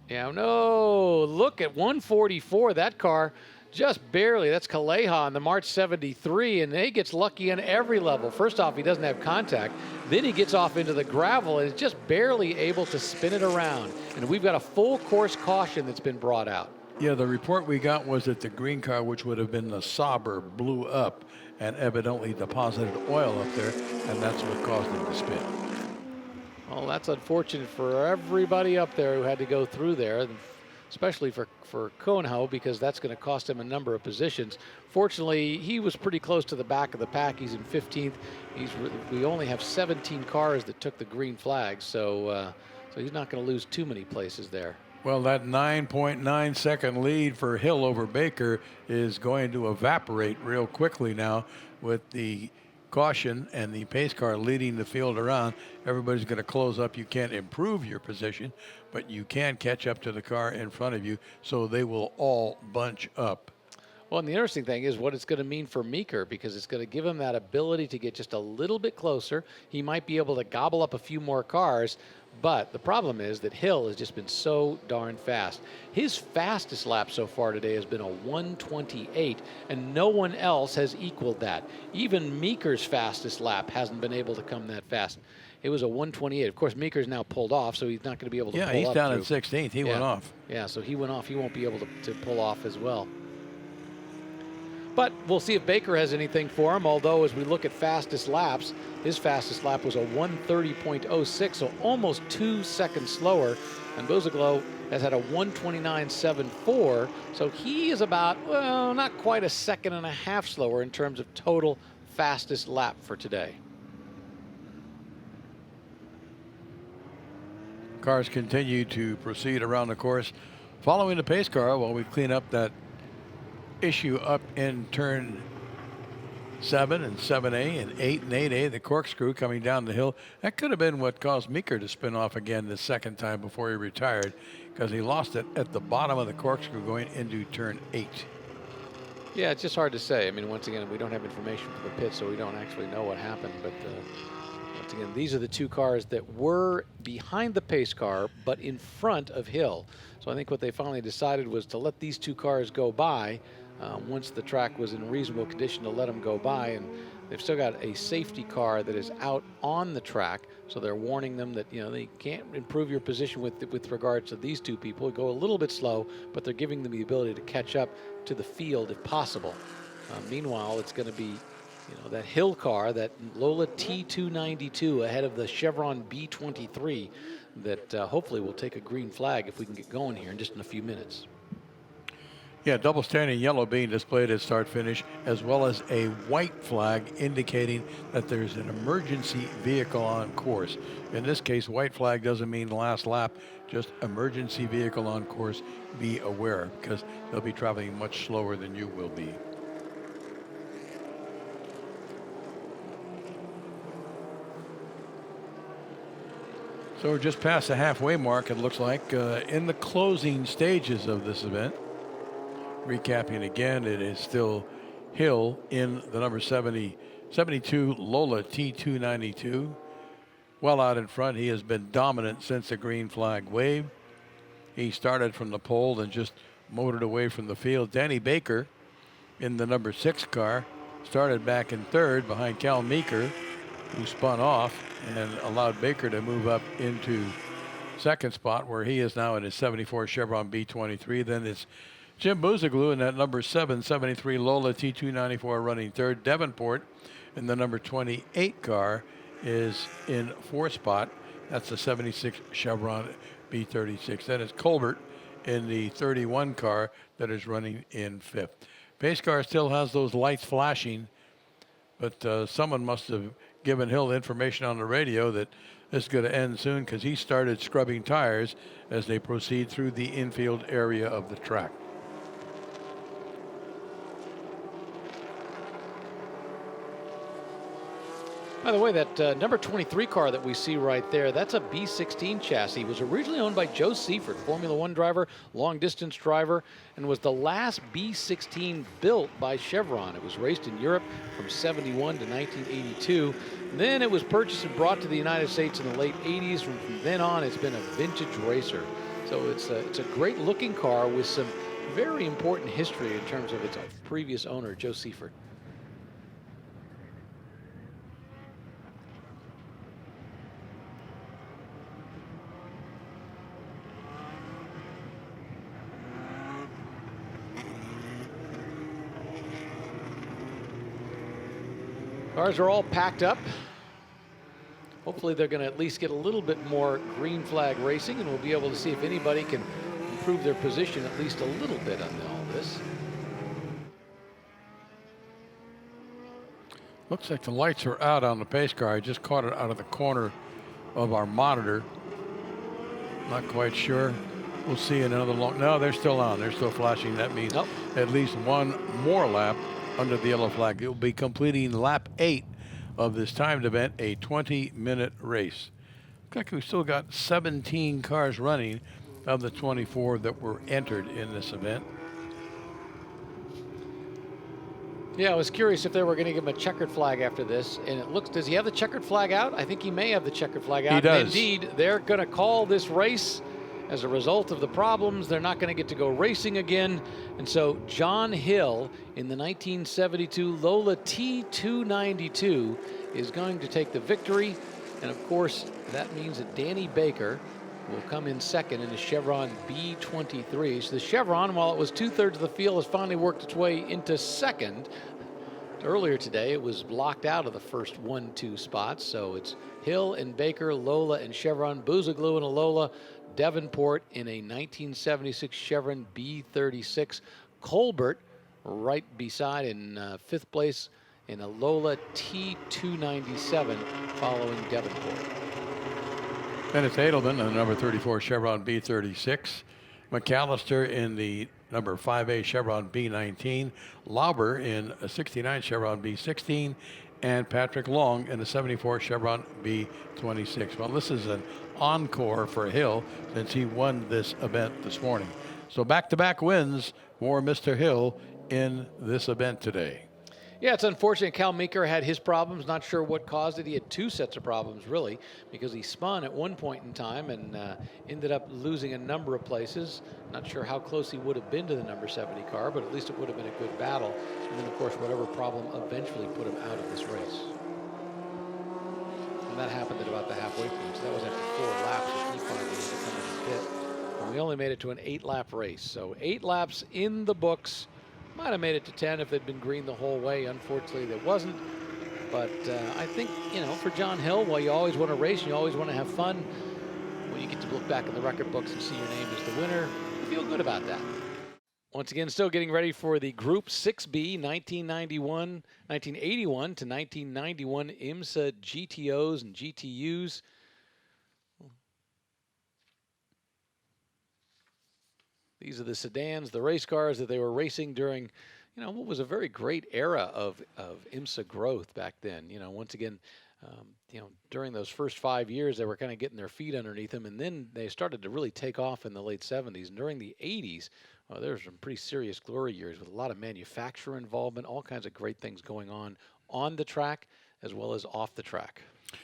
Yeah, no. Look at 144. That car just barely. That's Kaleha on the March 73, and he gets lucky on every level. First off, he doesn't have contact. Then he gets off into the gravel and is just barely able to spin it around. And we've got a full course caution that's been brought out. Yeah, the report we got was that the green car, which would have been the Sauber, blew up and evidently deposited oil up there, and that's what caused him to spin. Well, that's unfortunate for everybody up there who had to go through there, especially for Kuenho, because that's going to cost him a number of positions. Fortunately, he was pretty close to the back of the pack. He's in 15th. We only have 17 cars that took the green flag, so he's not going to lose too many places there. Well, that 9.9-second lead for Hill over Baker is going to evaporate real quickly now with the caution and the pace car leading the field around. Everybody's going to close up. You can't improve your position, but you can catch up to the car in front of you, so they will all bunch up. Well, and the interesting thing is what it's going to mean for Meeker, because it's going to give him that ability to get just a little bit closer. He might be able to gobble up a few more cars, but the problem is that Hill has just been so darn fast. His fastest lap so far today has been a 1:28, and no one else has equaled that. Even Meeker's fastest lap hasn't been able to come that fast. It was a 1:28. Of course, Meeker's now pulled off, so he's not going to be able to pull up. Yeah, he's down through. at 16th. He went off. Yeah, so he went off. He won't be able to pull off as well. But we'll see if Baker has anything for him, although as we look at fastest laps, his fastest lap was a 1:30.06, so almost 2 seconds slower. And Buzaglo has had a 1:29.74, so he is about, well, not quite a second and a half slower in terms of total fastest lap for today. Cars continue to proceed around the course following the pace car while we clean up that issue up in turn 7 and 7A and 8 and 8A, the corkscrew coming down the hill. That could have been what caused Meeker to spin off again the second time before he retired, because he lost it at the bottom of the corkscrew going into turn 8. Yeah, it's just hard to say. I mean, once again, we don't have information from the pit, so we don't actually know what happened. But once again, these are the two cars that were behind the pace car, but in front of Hill. So I think what they finally decided was to let these two cars go by once the track was in reasonable condition, to let them go by. And they've still got a safety car that is out on the track, so they're warning them that, you know, they can't improve your position with regards to these two people. Go a little bit slow, but they're giving them the ability to catch up to the field if possible. Meanwhile, it's going to be, you know, that Hill car, that Lola T292 ahead of the Chevron B23 that hopefully will take a green flag if we can get going here in just in a few minutes. Yeah, double standing yellow being displayed at start finish, as well as a white flag indicating that there's an emergency vehicle on course. In this case, white flag doesn't mean last lap, just emergency vehicle on course. Be aware, because they'll be traveling much slower than you will be. So we're just past the halfway mark, it looks like, in the closing stages of this event. Recapping again, it is still Hill in the number 72 Lola T292. Well out in front. He has been dominant since the green flag wave. He started from the pole and just motored away from the field. Danny Baker in the number 6 car started back in third behind Cal Meeker, who spun off and allowed Baker to move up into second spot, where he is now in his 74 Chevron B23. Then it's Jim Buzaglu in that number 7 73 Lola T294 running third. Davenport in the number 28 car is in fourth spot. That's the 76 Chevron B36. Then it's Colbert in the 31 car that is running in fifth. Pace car still has those lights flashing, but someone must have given Hill information on the radio that this is going to end soon, because he started scrubbing tires as they proceed through the infield area of the track. By the way, that number 23 car that we see right there, that's a B16 chassis. It was originally owned by Joe Seifert, Formula One driver, long distance driver, and was the last B16 built by Chevron. It was raced in Europe from 71 to 1982. Then it was purchased and brought to the United States in the late 80s. From then on, it's been a vintage racer. So it's a great looking car with some very important history in terms of its previous owner, Joe Seifert. Cars are all packed up. Hopefully they're going to at least get a little bit more green flag racing, and we'll be able to see if anybody can improve their position at least a little bit on all this. Looks like the lights are out on the pace car. I just caught it out of the corner of our monitor. Not quite sure. We'll see in another long. No, they're still on. They're still flashing. That means at least one more lap under the yellow flag. It will be completing lap 8 of this timed event, a 20-minute race. Looks like we've still got 17 cars running of the 24 that were entered in this event. Yeah, I was curious if they were going to give him a checkered flag after this, and it looks, does he have the checkered flag out? I think he may have the checkered flag out. He does. And indeed, they're going to call this race as a result of the problems. They're not going to get to go racing again. And so John Hill in the 1972 Lola T292 is going to take the victory. And of course, that means that Danny Baker will come in second in the Chevron B23. So the Chevron, while it was 2/3 of the field, has finally worked its way into second. Earlier today, it was blocked out of the first 1-2 spots. So it's Hill and Baker, Lola and Chevron, Boozaglu and Alola, Davenport in a 1976 Chevron B36, Colbert right beside in 5th place in a Lola T297 following Davenport. Then it's Edelman in the number 34 Chevron B36. McAllister in the number 5A Chevron B19. Lauber in a 69 Chevron B16. And Patrick Long in the 74 Chevron B26. Well, this is an encore for Hill since he won this event this morning. So back-to-back wins for Mr. Hill in this event today. Yeah, it's unfortunate Cal Meeker had his problems. Not sure what caused it. He had 2 sets of problems, really, because he spun at one point in time and ended up losing a number of places. Not sure how close he would have been to the number 70 car, but at least it would have been a good battle. And then, of course, whatever problem eventually put him out of this race. And that happened at about the halfway point. So that was after 4 laps that he finally had to come in the pit. And we only made it to an 8-lap race. So 8 laps in the books. Might have made it to 10 if it'd been green the whole way. Unfortunately, there wasn't. But I think, you know, for John Hill, while you always want to race and you always want to have fun, when you get to look back in the record books and see your name as the winner, you feel good about that. Once again, still getting ready for the Group 6B 1981 to 1991 IMSA GTOs and GTUs. These are the sedans, the race cars that they were racing during, you know, what was a very great era of IMSA growth back then. You know, once again, you know, during those first 5 years, they were kind of getting their feet underneath them, and then they started to really take off in the late 70s. And during the 80s, well, there were some pretty serious glory years with a lot of manufacturer involvement, all kinds of great things going on the track as well as off the track.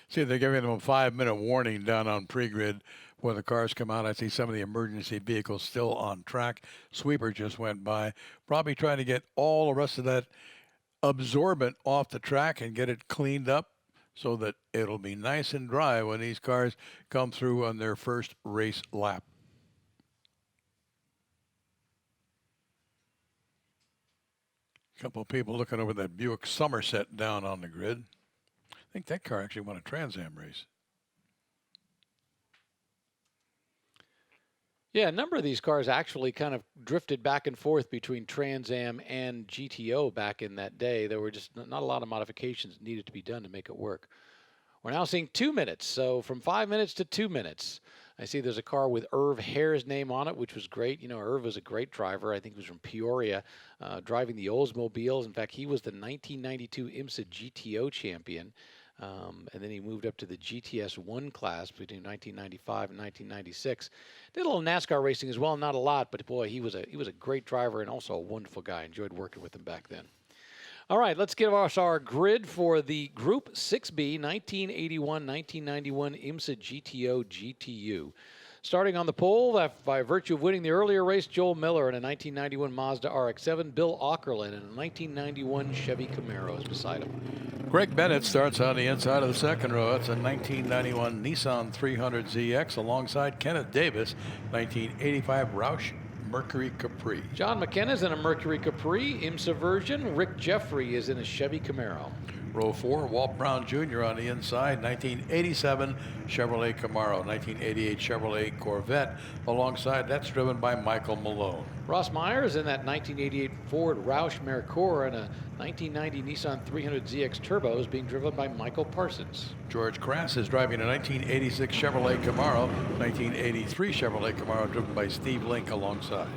See, they're giving them a 5-minute warning down on pre-grid when the cars come out. I see some of the emergency vehicles still on track. Sweeper just went by, probably trying to get all the rest of that absorbent off the track and get it cleaned up so that it'll be nice and dry when these cars come through on their first race lap. A couple of people looking over that Buick Somerset down on the grid. I think that car actually won a Trans Am race. Yeah, a number of these cars actually kind of drifted back and forth between Trans Am and GTO back in that day. There were just not a lot of modifications needed to be done to make it work. We're now seeing 2 minutes, so from 5 minutes to 2 minutes. I see there's a car with Irv Hare's name on it, which was great. You know, Irv was a great driver. I think he was from Peoria, driving the Oldsmobiles. In fact, he was the 1992 IMSA GTO champion. And then he moved up to the GTS1 class between 1995 and 1996. Did a little NASCAR racing as well, not a lot, but boy, he was a great driver and also a wonderful guy. Enjoyed working with him back then. All right, let's give us our grid for the Group 6B 1981-1991 IMSA GTO GTU. Starting on the pole, by virtue of winning the earlier race, Joel Miller in a 1991 Mazda RX-7, Bill Aukerlin in a 1991 Chevy Camaro is beside him. Greg Bennett starts on the inside of the second row. It's a 1991 Nissan 300ZX alongside Kenneth Davis, 1985 Roush Mercury Capri. John McKenna's in a Mercury Capri IMSA version. Rick Jeffrey is in a Chevy Camaro. Row 4, Walt Brown Jr. on the inside, 1987 Chevrolet Camaro, 1988 Chevrolet Corvette. Alongside, that's driven by Michael Malone. Ross Myers in that 1988 Ford Roush Mercure and a 1990 Nissan 300ZX Turbo is being driven by Michael Parsons. George Crass is driving a 1986 Chevrolet Camaro, 1983 Chevrolet Camaro driven by Steve Link alongside.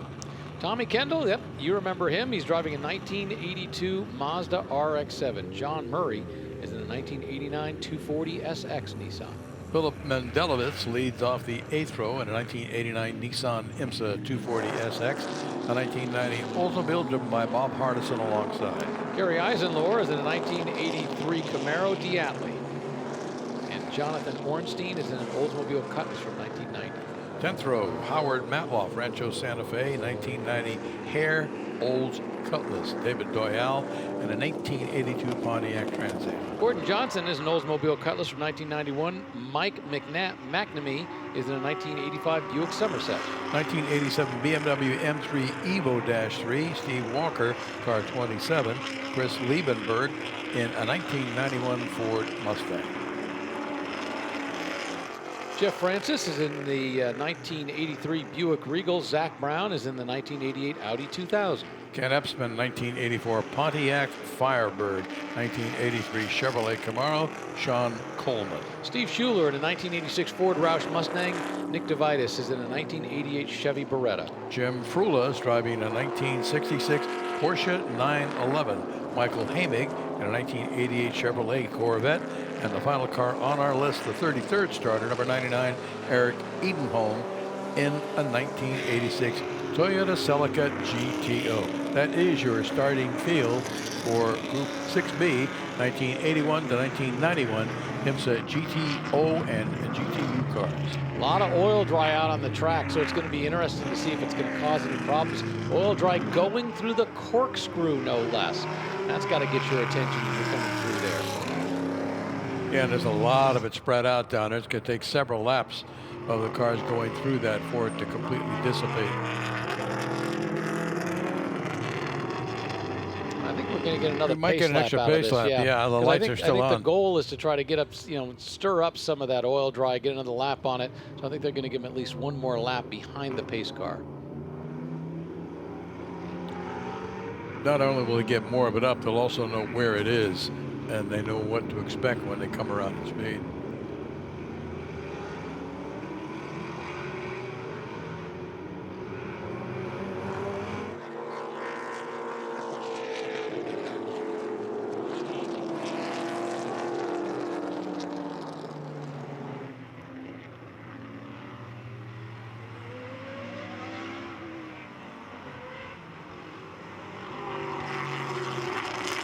Tommy Kendall, yep, you remember him. He's driving a 1982 Mazda RX-7. John Murray is in a 1989 240 SX Nissan. Philip Mendelovitz leads off the 8th row in a 1989 Nissan IMSA 240 SX, a 1990 Oldsmobile driven by Bob Hardison alongside. Gary Eisenlohr is in a 1983 Camaro Diatley. And Jonathan Ornstein is in an Oldsmobile Cutlass from 1990. 10th row, Howard Matloff, Rancho Santa Fe, 1990 Hare Olds Cutlass. David Doyle in a 1982 Pontiac Trans Am. Gordon Johnson is an Oldsmobile Cutlass from 1991. Mike McNamee is in a 1985 Buick Somerset. 1987 BMW M3 Evo-3. Steve Walker, car 27. Chris Liebenberg in a 1991 Ford Mustang. Jeff Francis is in the 1983 Buick Regal. Zach Brown is in the 1988 Audi 2000. Ken Epsman, 1984 Pontiac Firebird. 1983 Chevrolet Camaro. Sean Coleman. Steve Schuler in a 1986 Ford Roush Mustang. Nick DeVitis is in a 1988 Chevy Beretta. Jim Frula is driving a 1966 Porsche 911. Michael Hamig in a 1988 Chevrolet Corvette. And the final car on our list, the 33rd starter, number 99, Eric Edenholm, in a 1986 Toyota Celica GTO. That is your starting field for Group 6B, 1981 to 1991 IMSA GTO and GTU cars. A lot of oil dry out on the track, so it's going to be interesting to see if it's going to cause any problems. Oil dry going through the corkscrew, no less. That's got to get your attention when you're coming through there. Yeah, and there's a lot of it spread out down there. It's going to take several laps of the cars going through that for it to completely dissipate. I think we're going to get another We might pace get an lap extra out of pace this, lap. Yeah, the lights are still I think on. the goal is to try to get up, stir up some of that oil dry, get another lap on it. So I think they're going to give him at least one more lap behind the pace car. Not only will they get more of it up, they'll also know where it is, and they know what to expect when they come around at speed.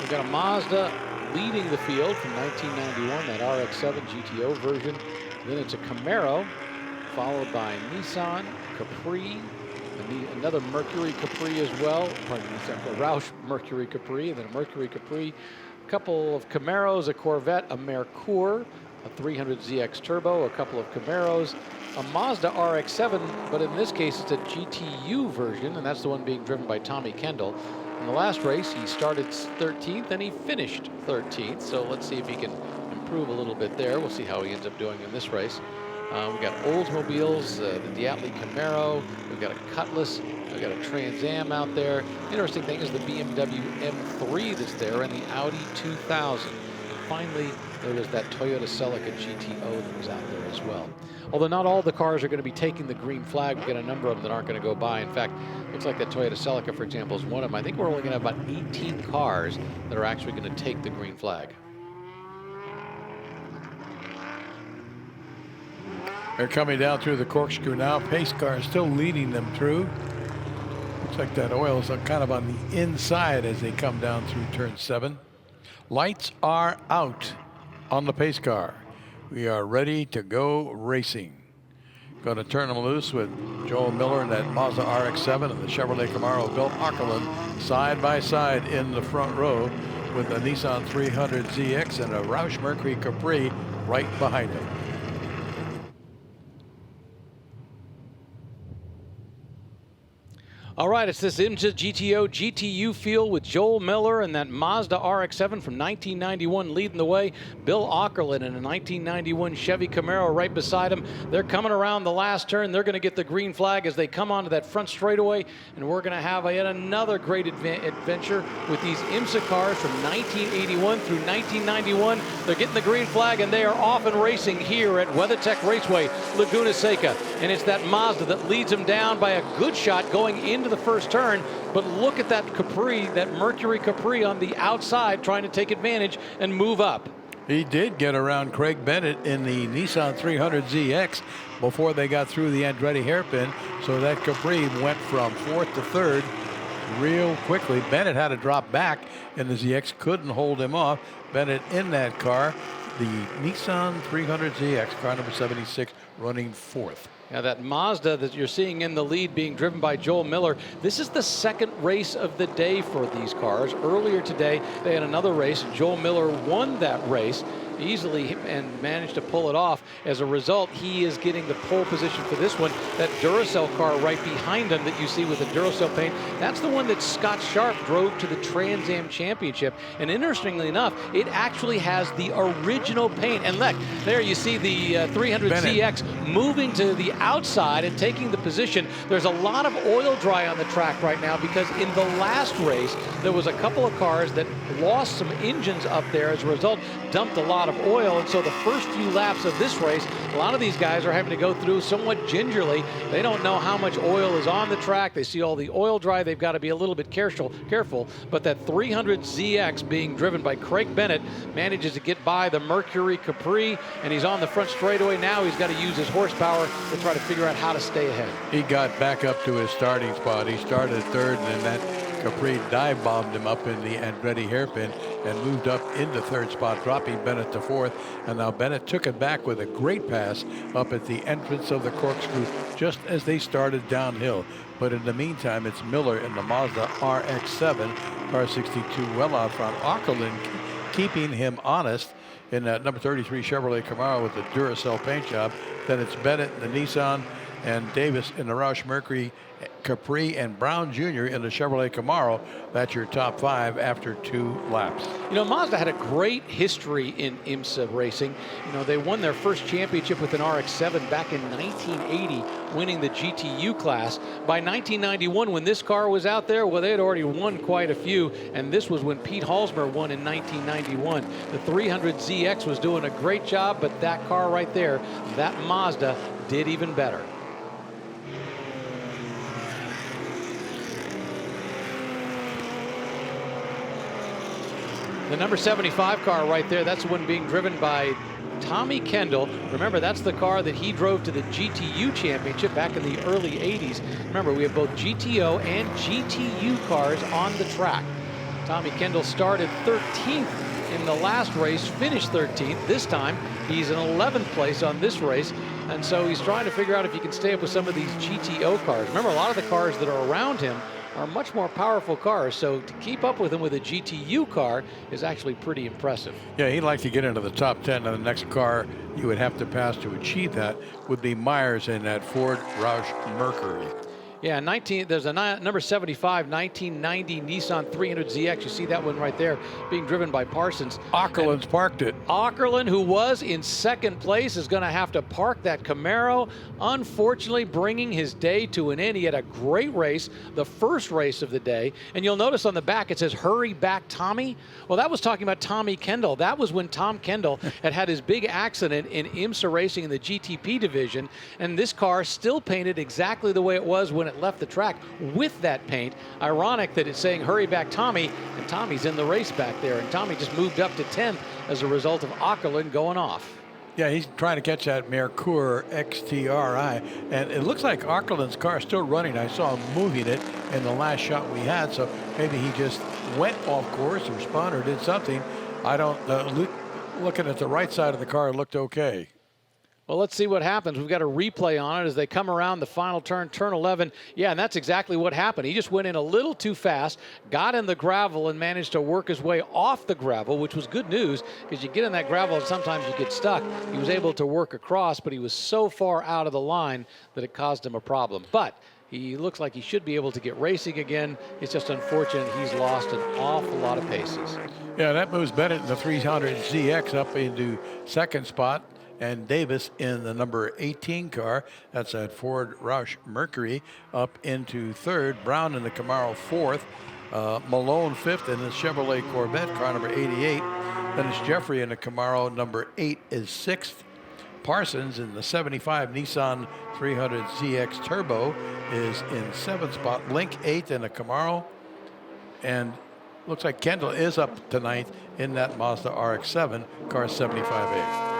We've got a Mazda leading the field from 1991, that RX-7 GTO version. Then it's a Camaro, followed by Nissan, Capri, another Mercury Capri as well. Pardon me, a Roush Mercury Capri, and then a Mercury Capri. A couple of Camaros, a Corvette, a Mercour, a 300ZX Turbo, a couple of Camaros, a Mazda RX-7, but in this case it's a GTU version, and that's the one being driven by Tommy Kendall. In the last race, he started 13th and he finished 13th. So let's see if he can improve a little bit there. We'll see how he ends up doing in this race. We've got Oldsmobiles, the Diatley Camaro. We've got a Cutlass. We've got a Trans Am out there. Interesting thing is the BMW M3 that's there and the Audi 2000. And finally, there was that Toyota Celica GTO that was out there as well. Although not all the cars are going to be taking the green flag. We've got a number of them that aren't going to go by. In fact, looks like that Toyota Celica, for example, is one of them. I think we're only going to have about 18 cars that are actually going to take the green flag. They're coming down through the corkscrew now. Pace car is still leading them through. Looks like that oil is kind of on the inside as they come down through turn 7. Lights are out on the pace car. We are ready to go racing. Going to turn them loose with Joel Miller and that Mazda RX-7 and the Chevrolet Camaro Bill Ockerland side by side in the front row with a Nissan 300ZX and a Roush Mercury Capri right behind him. All right, it's this IMSA GTO GTU field with Joel Miller and that Mazda RX-7 from 1991 leading the way. Bill Ockerland in a 1991 Chevy Camaro right beside him. They're coming around the last turn. They're going to get the green flag as they come onto that front straightaway. And we're going to have yet another great adventure with these IMSA cars from 1981 through 1991. They're getting the green flag and they are off and racing here at WeatherTech Raceway Laguna Seca. And it's that Mazda that leads them down by a good shot going into the first turn, but look at that Capri, that Mercury Capri on the outside trying to take advantage and move up. He did get around Craig Bennett in the Nissan 300ZX before they got through the Andretti hairpin, so that Capri went from 4th to 3rd real quickly. Bennett had to drop back and the ZX couldn't hold him off. Bennett in that car, the Nissan 300ZX, car number 76, running fourth. Now that Mazda that you're seeing in the lead being driven by Joel Miller, this is the second race of the day for these cars. Earlier today, they had another race. Joel Miller won that race easily and managed to pull it off. As a result, he is getting the pole position for this one. That Duracell car right behind him that you see with the Duracell paint, that's the one that Scott Sharp drove to the Trans Am Championship. And interestingly enough, it actually has the original paint. And look, there you see the 300ZX moving to the outside and taking the position. There's a lot of oil dry on the track right now because in the last race, there was a couple of cars that lost some engines up there. As a result, dumped a lot of oil, and so the first few laps of this race, a lot of these guys are having to go through somewhat gingerly. They don't know how much oil is on the track. They see all the oil dry. They've got to be a little bit careful. But that 300ZX being driven by Craig Bennett manages to get by the Mercury Capri, and he's on the front straightaway now. He's got to use his horsepower to try to figure out how to stay ahead. He got back up to his starting spot. He started third, and then that Capri dive bombed him up in the Andretti hairpin and moved up into third spot, dropping Bennett to fourth. And now Bennett took it back with a great pass up at the entrance of the corkscrew just as they started downhill. But in the meantime, it's Miller in the Mazda RX-7, car 62, well out front. Auckland keeping him honest in that number 33 Chevrolet Camaro with the Duracell paint job. Then it's Bennett in the Nissan and Davis in the Roush Mercury Capri and Brown Jr. in the Chevrolet Camaro. That's your top five after 2 laps. You know, Mazda had a great history in IMSA racing. You know, they won their first championship with an RX-7 back in 1980, winning the GTU class. By 1991, when this car was out there, well, they had already won quite a few, and this was when Pete Halsmer won in 1991. The 300ZX was doing a great job, but that car right there, that Mazda, did even better. The number 75 car right there, that's the one being driven by Tommy Kendall. Remember, that's the car that he drove to the GTU championship back in the early 80s. Remember, we have both GTO and GTU cars on the track. Tommy Kendall started 13th in the last race, finished 13th. This time, he's in 11th place on this race. And so he's trying to figure out if he can stay up with some of these GTO cars. Remember, a lot of the cars that are around him are much more powerful cars, so to keep up with him with a GTU car is actually pretty impressive. Yeah, he'd like to get into the top 10, and the next car you would have to pass to achieve that would be Myers in that Ford Roush Mercury. Yeah, there's a number 75, 1990 Nissan 300ZX. You see that one right there being driven by Parsons. Auckland's parked it. Auckland, who was in second place, is going to have to park that Camaro. Unfortunately, bringing his day to an end. He had a great race, the first race of the day. And you'll notice on the back it says, "Hurry back, Tommy." Well, that was talking about Tommy Kendall. That was when Tom Kendall had his big accident in IMSA racing in the GTP division. And this car still painted exactly the way it was when it left the track with that paint. Ironic that it's saying "Hurry back, Tommy," and Tommy's in the race back there, and Tommy just moved up to 10th as a result of Auckland going off. Yeah, he's trying to catch that Mercure XTRI, and it looks like Auckland's car is still running. I saw him moving it in the last shot we had, so maybe he just went off course or spun or did something. I don't, looking at the right side of the car, it looked okay. Well, let's see what happens. We've got a replay on it as they come around the final turn, turn 11. Yeah, and that's exactly what happened. He just went in a little too fast, got in the gravel, and managed to work his way off the gravel, which was good news because you get in that gravel and sometimes you get stuck. He was able to work across, but he was so far out of the line that it caused him a problem. But he looks like he should be able to get racing again. It's just unfortunate he's lost an awful lot of paces. Yeah, that moves Bennett in the 300ZX up into second spot, and Davis in the number 18 car, that's that Ford Roush Mercury, up into third. Brown in the Camaro fourth. Malone fifth in the Chevrolet Corvette, car number 88. Then it's Jeffrey in the Camaro number 8 is sixth. Parsons in the 75 Nissan 300ZX Turbo is in seventh spot. Link eighth in the Camaro. And looks like Kendall is up to ninth in that Mazda RX-7, car 75A.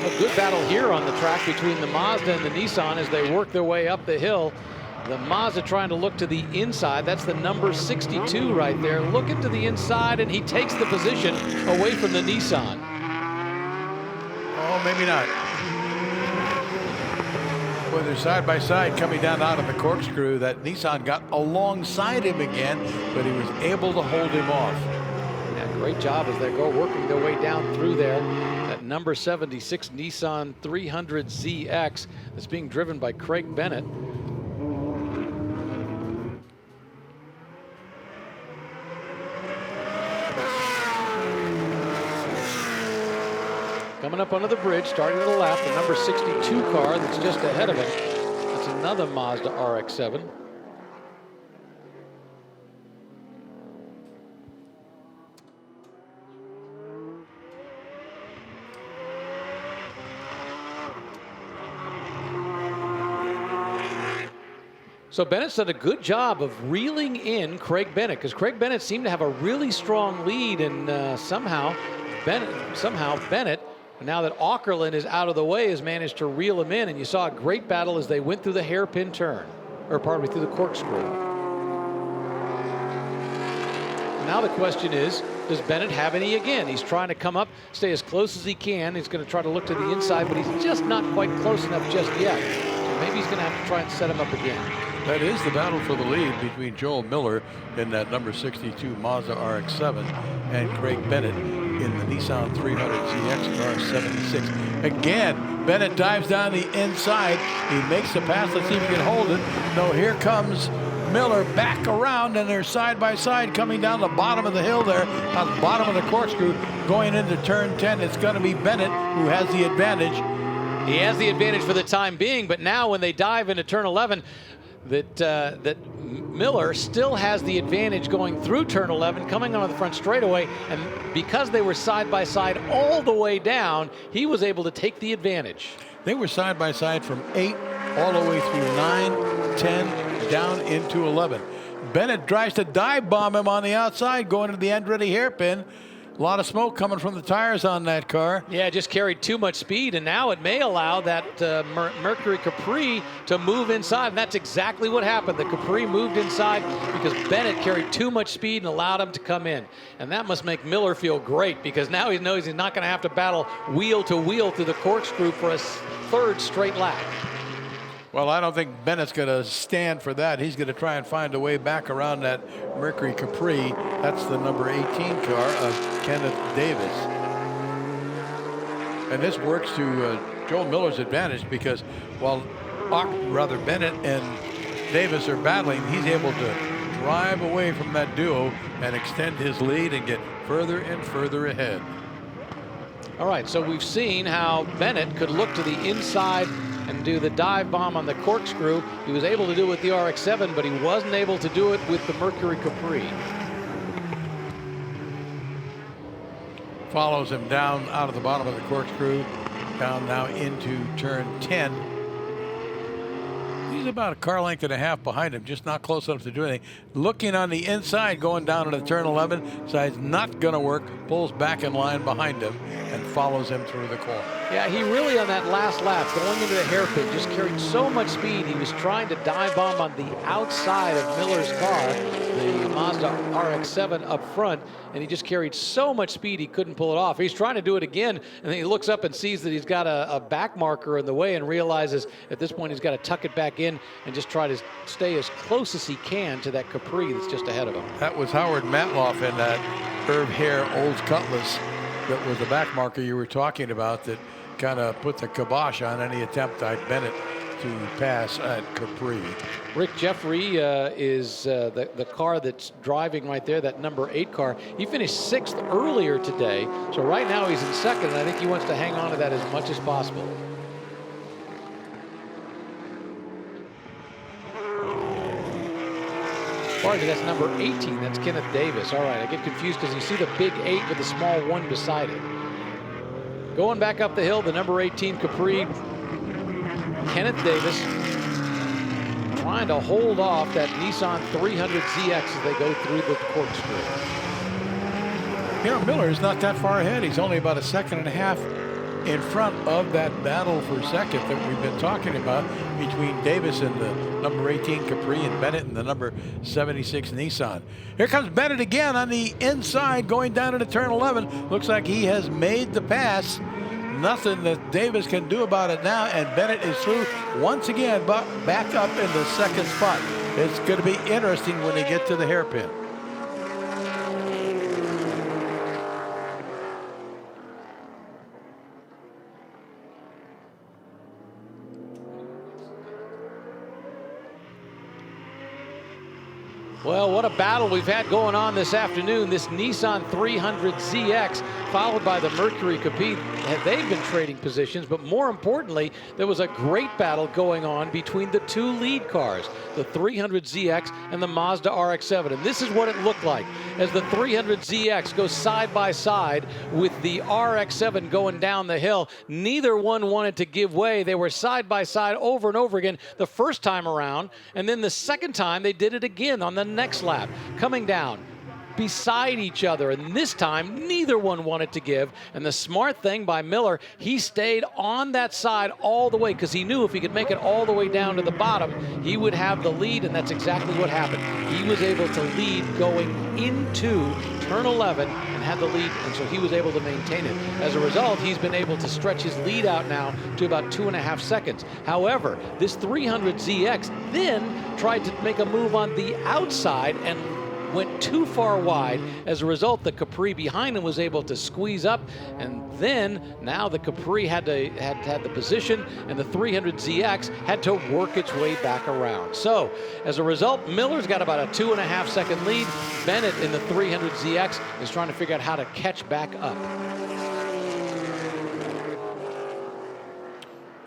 A good battle here on the track between the Mazda and the Nissan as they work their way up the hill. The Mazda trying to look to the inside. That's the number 62 right there. Looking to the inside, and he takes the position away from the Nissan. Oh, maybe not. Well, they're side by side coming down out of the corkscrew. That Nissan got alongside him again, but he was able to hold him off. Yeah, great job as they go working their way down through there. That number 76 Nissan 300ZX that's being driven by Craig Bennett. Coming up under the bridge, starting to the left, the number 62 car that's just ahead of him. That's another Mazda RX-7. So Bennett's done a good job of reeling in Craig Bennett, because Craig Bennett seemed to have a really strong lead, and somehow Bennett, now that Aukerland is out of the way, has managed to reel him in, and you saw a great battle as they went through the hairpin turn, or pardon me, through the corkscrew. Now the question is, does Bennett have any again? He's trying to come up, stay as close as he can. He's going to try to look to the inside, but he's just not quite close enough just yet. So maybe he's going to have to try and set him up again. That is the battle for the lead between Joel Miller in that number 62 Mazda RX-7 and Craig Bennett in the Nissan 300ZX car 76. Again, Bennett dives down the inside. He makes the pass. Let's see if he can hold it. No, here comes Miller back around, and they're side by side coming down the bottom of the hill there, on the bottom of the corkscrew, going into turn 10. It's going to be Bennett who has the advantage. He has the advantage for the time being, but now when they dive into turn 11, that Miller still has the advantage going through turn 11, coming on the front straightaway, and because they were side by side all the way down, he was able to take the advantage. They were side by side from 8 all the way through 9, 10, down into 11. Bennett tries to dive bomb him on the outside, going to the Andretti hairpin. A lot of smoke coming from the tires on that car. Yeah, it just carried too much speed, and now it may allow that Mercury Capri to move inside, and that's exactly what happened. The Capri moved inside because Bennett carried too much speed and allowed him to come in. And that must make Miller feel great, because now he knows he's not going to have to battle wheel to wheel through the corkscrew for a third straight lap. Well, I don't think Bennett's going to stand for that. He's going to try and find a way back around that Mercury Capri. That's the number 18 car of Kenneth Davis. And this works to Joel Miller's advantage, because while Bennett and Davis are battling, he's able to drive away from that duo and extend his lead and get further and further ahead. All right, so we've seen how Bennett could look to the inside and do the dive bomb on the corkscrew. He was able to do it with the RX-7, but he wasn't able to do it with the Mercury Capri. Follows him down out of the bottom of the corkscrew, down now into turn 10. He's about a car length and a half behind him, just not close enough to do anything. Looking on the inside, going down into turn 11, decides not going to work, pulls back in line behind him, and follows him through the corner. Yeah, he really, on that last lap, going into the hairpin, just carried so much speed. He was trying to dive bomb on the outside of Miller's car, the Mazda RX-7 up front, and he just carried so much speed he couldn't pull it off. He's trying to do it again, and then he looks up and sees that he's got a back marker in the way, and realizes at this point he's got to tuck it back in and just try to stay as close as he can to that Capri that's just ahead of him. That was Howard Matloff in that Herb Hare Olds Cutlass. That was the back marker you were talking about that kind of put the kibosh on any attempt by Bennett to pass at Capri. Rick Jeffrey is the car that's driving right there, that number 8 car. He finished 6th earlier today, so right now he's in 2nd, and I think he wants to hang on to that as much as possible. Pardon me, that's number 18. That's Kenneth Davis. All right, I get confused because you see the big 8 with the small 1 beside it. Going back up the hill, the number 18 Capri, Kenneth Davis, trying to hold off that Nissan 300ZX as they go through the corkscrew. You know, Miller is not that far ahead. He's only about a second and a half in front of that battle for second that we've been talking about between Davis and the number 18 Capri and Bennett and the number 76 Nissan. Here comes Bennett again on the inside going down into turn 11. Looks like he has made the pass. Nothing that Davis can do about it now, and Bennett is through once again, but back up in the second spot. It's going to be interesting when they get to the hairpin. Well, what a battle we've had going on this afternoon. This Nissan 300ZX, followed by the Mercury Capri. They've been trading positions, but more importantly, there was a great battle going on between the two lead cars, the 300ZX and the Mazda RX-7. And this is what it looked like as the 300ZX goes side by side with the RX-7 going down the hill. Neither one wanted to give way. They were side by side over and over again the first time around, and then the second time they did it again on the next lap, coming down beside each other, and this time neither one wanted to give. And the smart thing by Miller, he stayed on that side all the way because he knew if he could make it all the way down to the bottom, he would have the lead, and that's exactly what happened. He was able to lead going into turn 11 and had the lead, and so he was able to maintain it. As a result, he's been able to stretch his lead out now to about 2.5 seconds. However, this 300ZX then tried to make a move on the outside and went too far wide. As a result, the Capri behind him was able to squeeze up, and then now the Capri had the position, and the 300ZX had to work its way back around. So as a result, Miller's got about a 2.5 second lead. Bennett in the 300ZX is trying to figure out how to catch back up.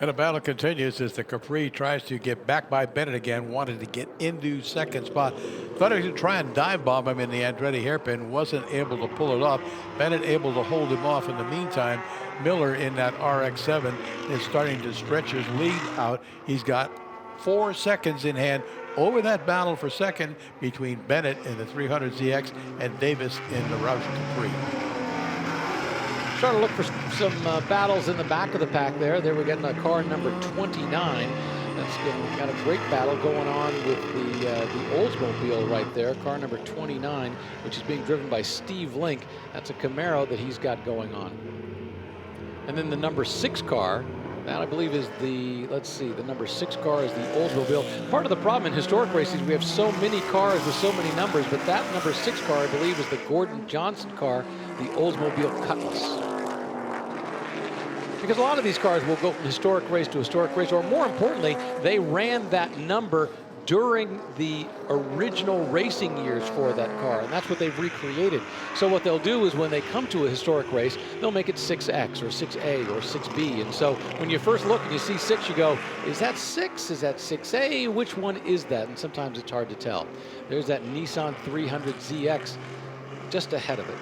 And the battle continues as the Capri tries to get back by Bennett again, wanted to get into second spot. Thought he would try and dive bomb him in the Andretti hairpin, wasn't able to pull it off. Bennett able to hold him off. In the meantime, Miller in that RX-7 is starting to stretch his lead out. He's got 4 seconds in hand over that battle for second between Bennett in the 300ZX and Davis in the Roush Capri. Trying to look for some battles in the back of the pack there. They were getting a car number 29. That's got a great battle going on with the Oldsmobile right there. Car number 29, which is being driven by Steve Link. That's a Camaro that he's got going on. And then the number 6 car, that I believe is the, let's see, the number 6 car is the Oldsmobile. Part of the problem in historic races, we have so many cars with so many numbers, but that number 6 car, I believe, is the Gordon Johnson car, the Oldsmobile Cutlass. Because a lot of these cars will go from historic race to historic race, or more importantly, they ran that number during the original racing years for that car, and that's what they've recreated. So what they'll do is when they come to a historic race, they'll make it 6X or 6A or 6B. And so when you first look and you see 6, you go, is that 6? Is that 6A? Which one is that? And sometimes it's hard to tell. There's that Nissan 300ZX just ahead of it.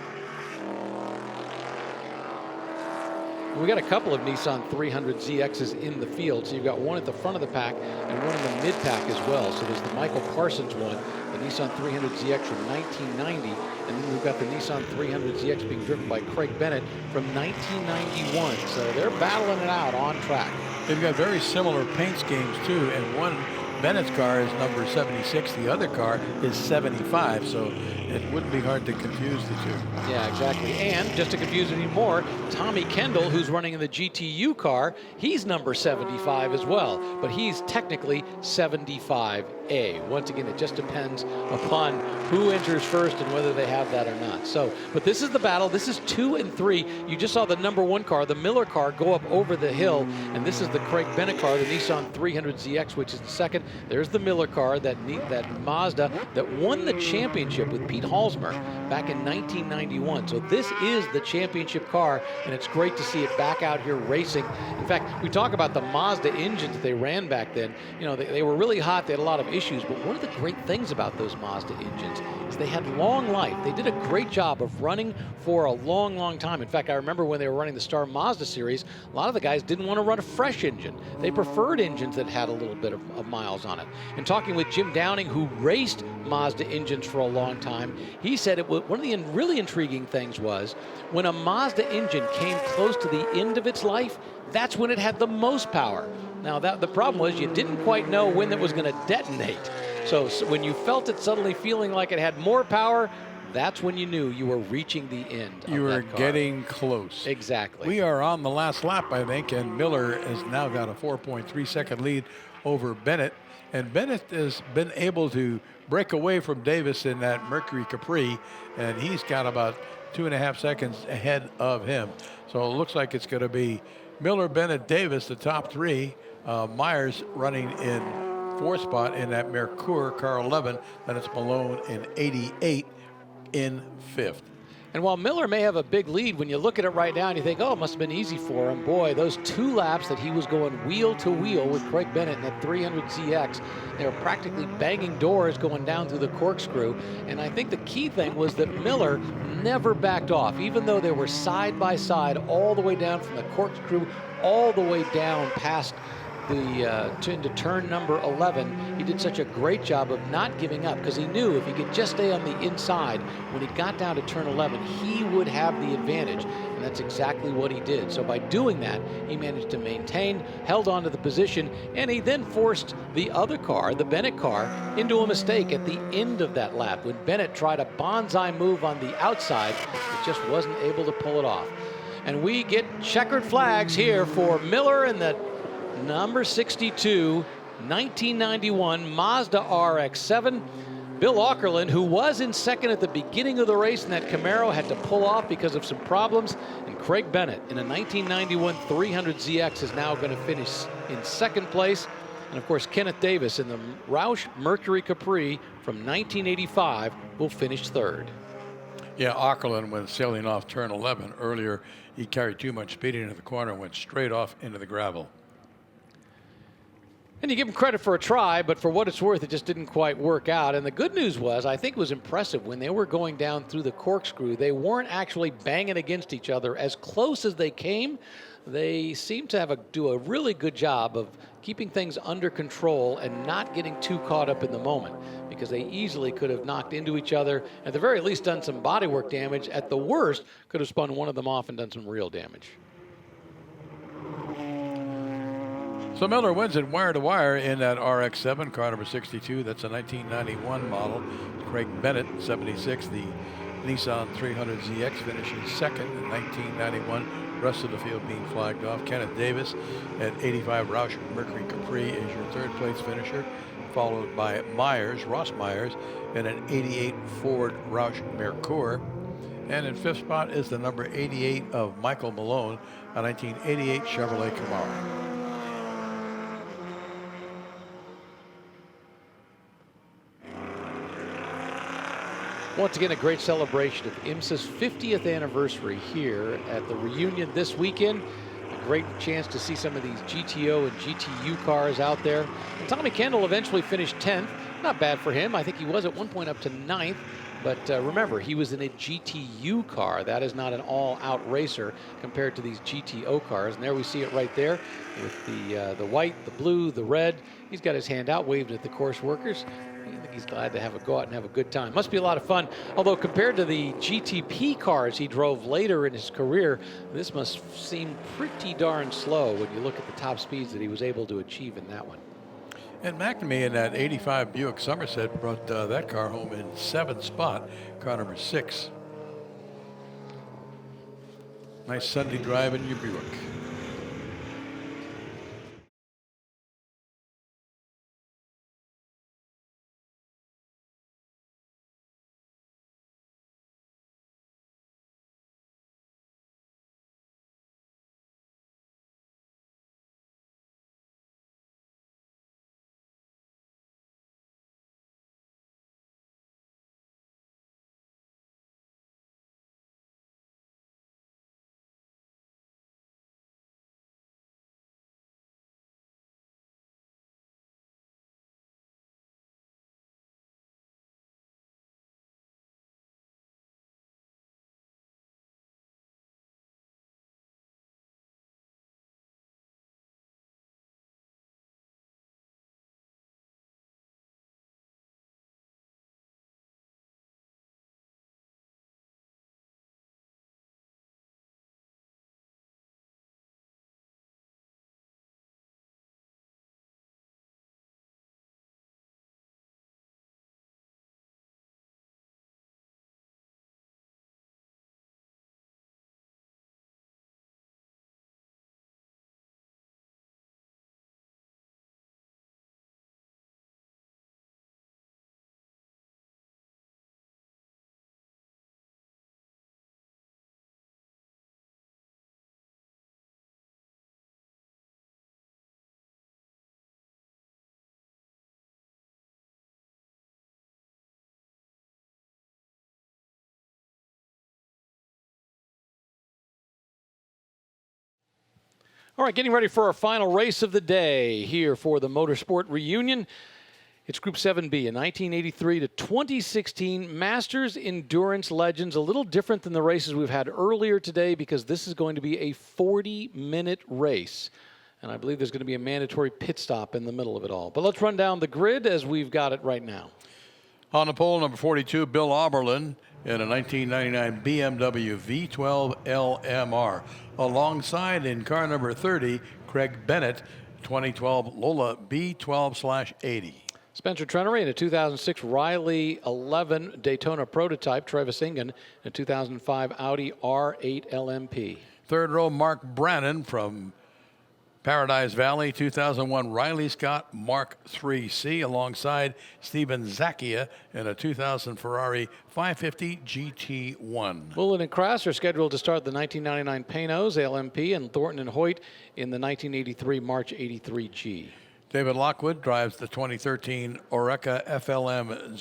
We got a couple of Nissan 300ZXs in the field. So you've got one at the front of the pack and one in the mid pack as well. So there's the Michael Parsons one, the Nissan 300ZX from 1990. And then we've got the Nissan 300ZX being driven by Craig Bennett from 1991. So they're battling it out on track. They've got very similar paint schemes too. And one, Bennett's car is number 76. The other car is 75. So it wouldn't be hard to confuse the two. Yeah, exactly. And just to confuse it even more, Tommy Kendall, who's running in the GTU car, he's number 75 as well, but he's technically 75A. Once again, it just depends upon who enters first and whether they have that or not. So, but this is the battle. This is 2 and 3. You just saw the number 1 car, the Miller car, go up over the hill, and this is the Craig Bennett car, the Nissan 300ZX, which is the second. There's the Miller car, that Mazda that won the championship with Pete Halsmer back in 1991. So this is the championship car, and it's great to see it back out here racing. In fact, we talk about the Mazda engines that they ran back then. You know, they were really hot. They had a lot of issues. issues, but one of the great things about those Mazda engines is they had long life. They did a great job of running for a long, long time. In fact, I remember when they were running the Star Mazda series, a lot of the guys didn't want to run a fresh engine. They preferred engines that had a little bit of miles on it. And talking with Jim Downing, who raced Mazda engines for a long time, he said one of the really intriguing things was when a Mazda engine came close to the end of its life, that's when it had the most power. Now, the problem was you didn't quite know when it was going to detonate. So when you felt it suddenly feeling like it had more power, that's when you knew you were reaching the end of You were that car. getting close. Exactly. We are on the last lap, I think, and Miller has now got a 4.3-second lead over Bennett. And Bennett has been able to break away from Davis in that Mercury Capri, and he's got about 2.5 seconds ahead of him. So it looks like it's going to be Miller, Bennett, Davis, the top three. Myers running in fourth spot in that Mercure car 11. Then it's Malone in 88 in fifth. And while Miller may have a big lead, when you look at it right now and you think, oh, it must have been easy for him, boy, those 2 laps that he was going wheel to wheel with Craig Bennett in that 300 ZX, they were practically banging doors going down through the corkscrew. And I think the key thing was that Miller never backed off, even though they were side by side all the way down from the corkscrew all the way down past into turn number 11. He did such a great job of not giving up because he knew if he could just stay on the inside, when he got down to turn 11, he would have the advantage. And that's exactly what he did. So by doing that, he managed to maintain, held on to the position, and he then forced the other car, the Bennett car, into a mistake at the end of that lap. When Bennett tried a bonsai move on the outside, it just wasn't able to pull it off. And we get checkered flags here for Miller and the number 62, 1991 Mazda RX-7. Bill Aukerland, who was in second at the beginning of the race in that Camaro, had to pull off because of some problems. And Craig Bennett in a 1991 300 ZX is now going to finish in second place. And of course, Kenneth Davis in the Roush Mercury Capri from 1985 will finish third. Yeah, Aukerland went sailing off turn 11 earlier. He carried too much speed into the corner and went straight off into the gravel. And you give him credit for a try, but for what it's worth, it just didn't quite work out. And the good news was, I think it was impressive, when they were going down through the corkscrew, they weren't actually banging against each other. As close as they came, they seemed to do a really good job of keeping things under control and not getting too caught up in the moment, because they easily could have knocked into each other, at the very least done some bodywork damage. At the worst, could have spun one of them off and done some real damage. So Miller wins it wire to wire in that RX-7, car number 62. That's a 1991 model. Craig Bennett, 76. The Nissan 300ZX finishes second in 1991. Rest of the field being flagged off. Kenneth Davis at 85 Roush Mercury Capri is your third place finisher, followed by Ross Myers, in an 88 Ford Roush Mercure. And in fifth spot is the number 88 of Michael Malone, a 1988 Chevrolet Camaro. Once again, a great celebration of IMSA's 50th anniversary here at the reunion this weekend. A great chance to see some of these GTO and GTU cars out there. And Tommy Kendall eventually finished 10th. Not bad for him. I think he was at one point up to 9th. But remember, he was in a GTU car. That is not an all-out racer compared to these GTO cars. And there we see it right there with the white, the blue, the red. He's got his hand out, waved at the course workers. I think he's glad to go out and have a good time. Must be a lot of fun. Although compared to the GTP cars he drove later in his career, this must seem pretty darn slow when you look at the top speeds that he was able to achieve in that one. And McNamee in that 85 Buick Somerset brought that car home in 7th spot, car number 6. Nice Sunday drive in your Buick. All right, getting ready for our final race of the day here for the Motorsport Reunion. It's Group 7B, a 1983 to 2016 Masters Endurance Legends. A little different than the races we've had earlier today because this is going to be a 40-minute race. And I believe there's going to be a mandatory pit stop in the middle of it all. But let's run down the grid as we've got it right now. On the pole, number 42, Bill Oberlin in a 1999 BMW V12 LMR. Alongside in car number 30, Craig Bennett, 2012 Lola B12/80. Spencer Trenery in a 2006 Riley 11 Daytona prototype. Travis Ingen in a 2005 Audi R8 LMP. Third row, Mark Brannon from Paradise Valley, 2001 Riley Scott Mark 3C, alongside Steven Zacchia in a 2000 Ferrari 550 GT1. Mullen and Krass are scheduled to start the 1999 Panos LMP, and Thornton and Hoyt in the 1983 March 83G. David Lockwood drives the 2013 Oreca FLM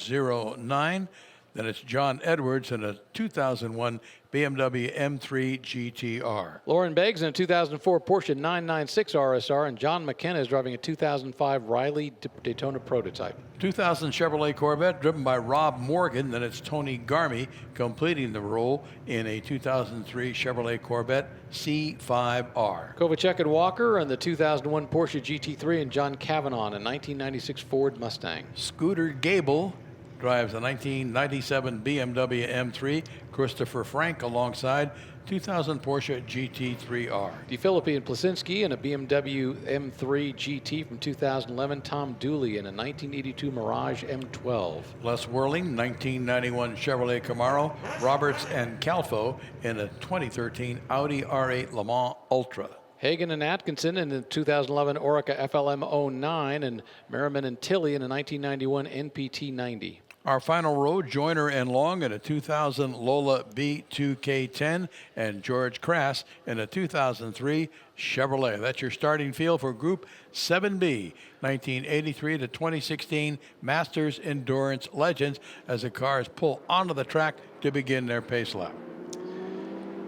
09. Then it's John Edwards in a 2001 BMW M3 GTR. Lauren Beggs in a 2004 Porsche 996 RSR, and John McKenna is driving a 2005 Riley Daytona prototype. 2000 Chevrolet Corvette driven by Rob Morgan. Then it's Tony Garmy completing the role in a 2003 Chevrolet Corvette C5R. Kovacek and Walker in the 2001 Porsche GT3, and John Cavanaugh in a 1996 Ford Mustang. Scooter Gable drives a 1997 BMW M3. Christopher Frank alongside 2000 Porsche GT3R. DeFilippi and Plasinski in a BMW M3 GT from 2011. Tom Dooley in a 1982 Mirage M12. Les Whirling, 1991 Chevrolet Camaro. Roberts and Calfo in a 2013 Audi R8 Le Mans Ultra. Hagan and Atkinson in the 2011 Oreca FLM 09, and Merriman and Tilley in a 1991 NPT 90. Our final row, Joyner and Long in a 2000 Lola B2K10, and George Crass in a 2003 Chevrolet. That's your starting field for Group 7B, 1983 to 2016 Masters Endurance Legends, as the cars pull onto the track to begin their pace lap.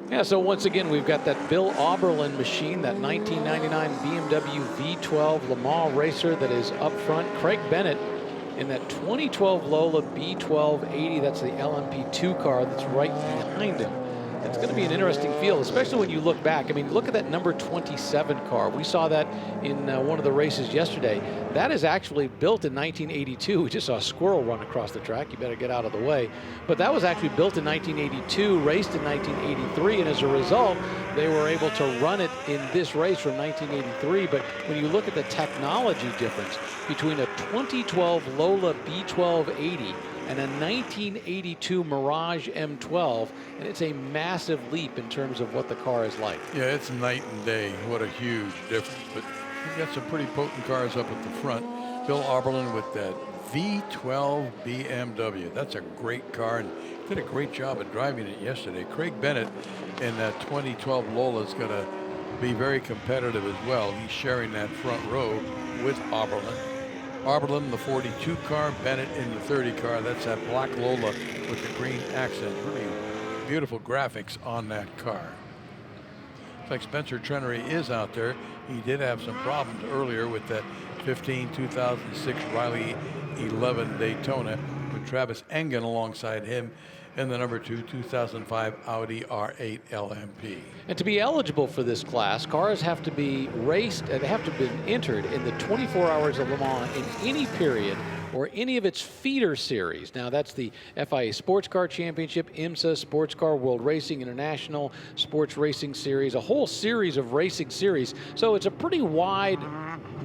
Yeah, so once again, we've got that Bill Oberlin machine, that 1999 BMW V12 Le Mans racer that is up front. Craig Bennett in that 2012 Lola B1280, that's the LMP2 car that's right behind him. It's going to be an interesting field, especially when you look back. I mean, look at that number 27 car. We saw that in one of the races yesterday. That is actually built in 1982. We just saw a squirrel run across the track. You better get out of the way. But that was actually built in 1982, raced in 1983, and as a result, they were able to run it in this race from 1983. But when you look at the technology difference between a 2012 Lola B1280 and a 1982 Mirage M12, and it's a massive leap in terms of what the car is like. Yeah, it's night and day. What a huge difference. But we've got some pretty potent cars up at the front. Bill Oberlin with that V12 BMW. That's a great car, and did a great job of driving it yesterday. Craig Bennett in that 2012 Lola is going to be very competitive as well. He's sharing that front row with Oberlin. Oberlin, the 42 car, Bennett in the 30 car. That's that black Lola with the green accent. Really beautiful graphics on that car. Looks like Spencer Trenery is out there. He did have some problems earlier with that 2006 Riley 11 Daytona with Travis Engen alongside him in the number 2 2005 Audi R8 LMP. And to be eligible for this class, cars have to be raced, they have to be entered in the 24 Hours of Le Mans in any period or any of its feeder series. Now that's the FIA Sports Car Championship, IMSA Sports Car World Racing International Sports Racing Series, a whole series of racing series. So it's a pretty wide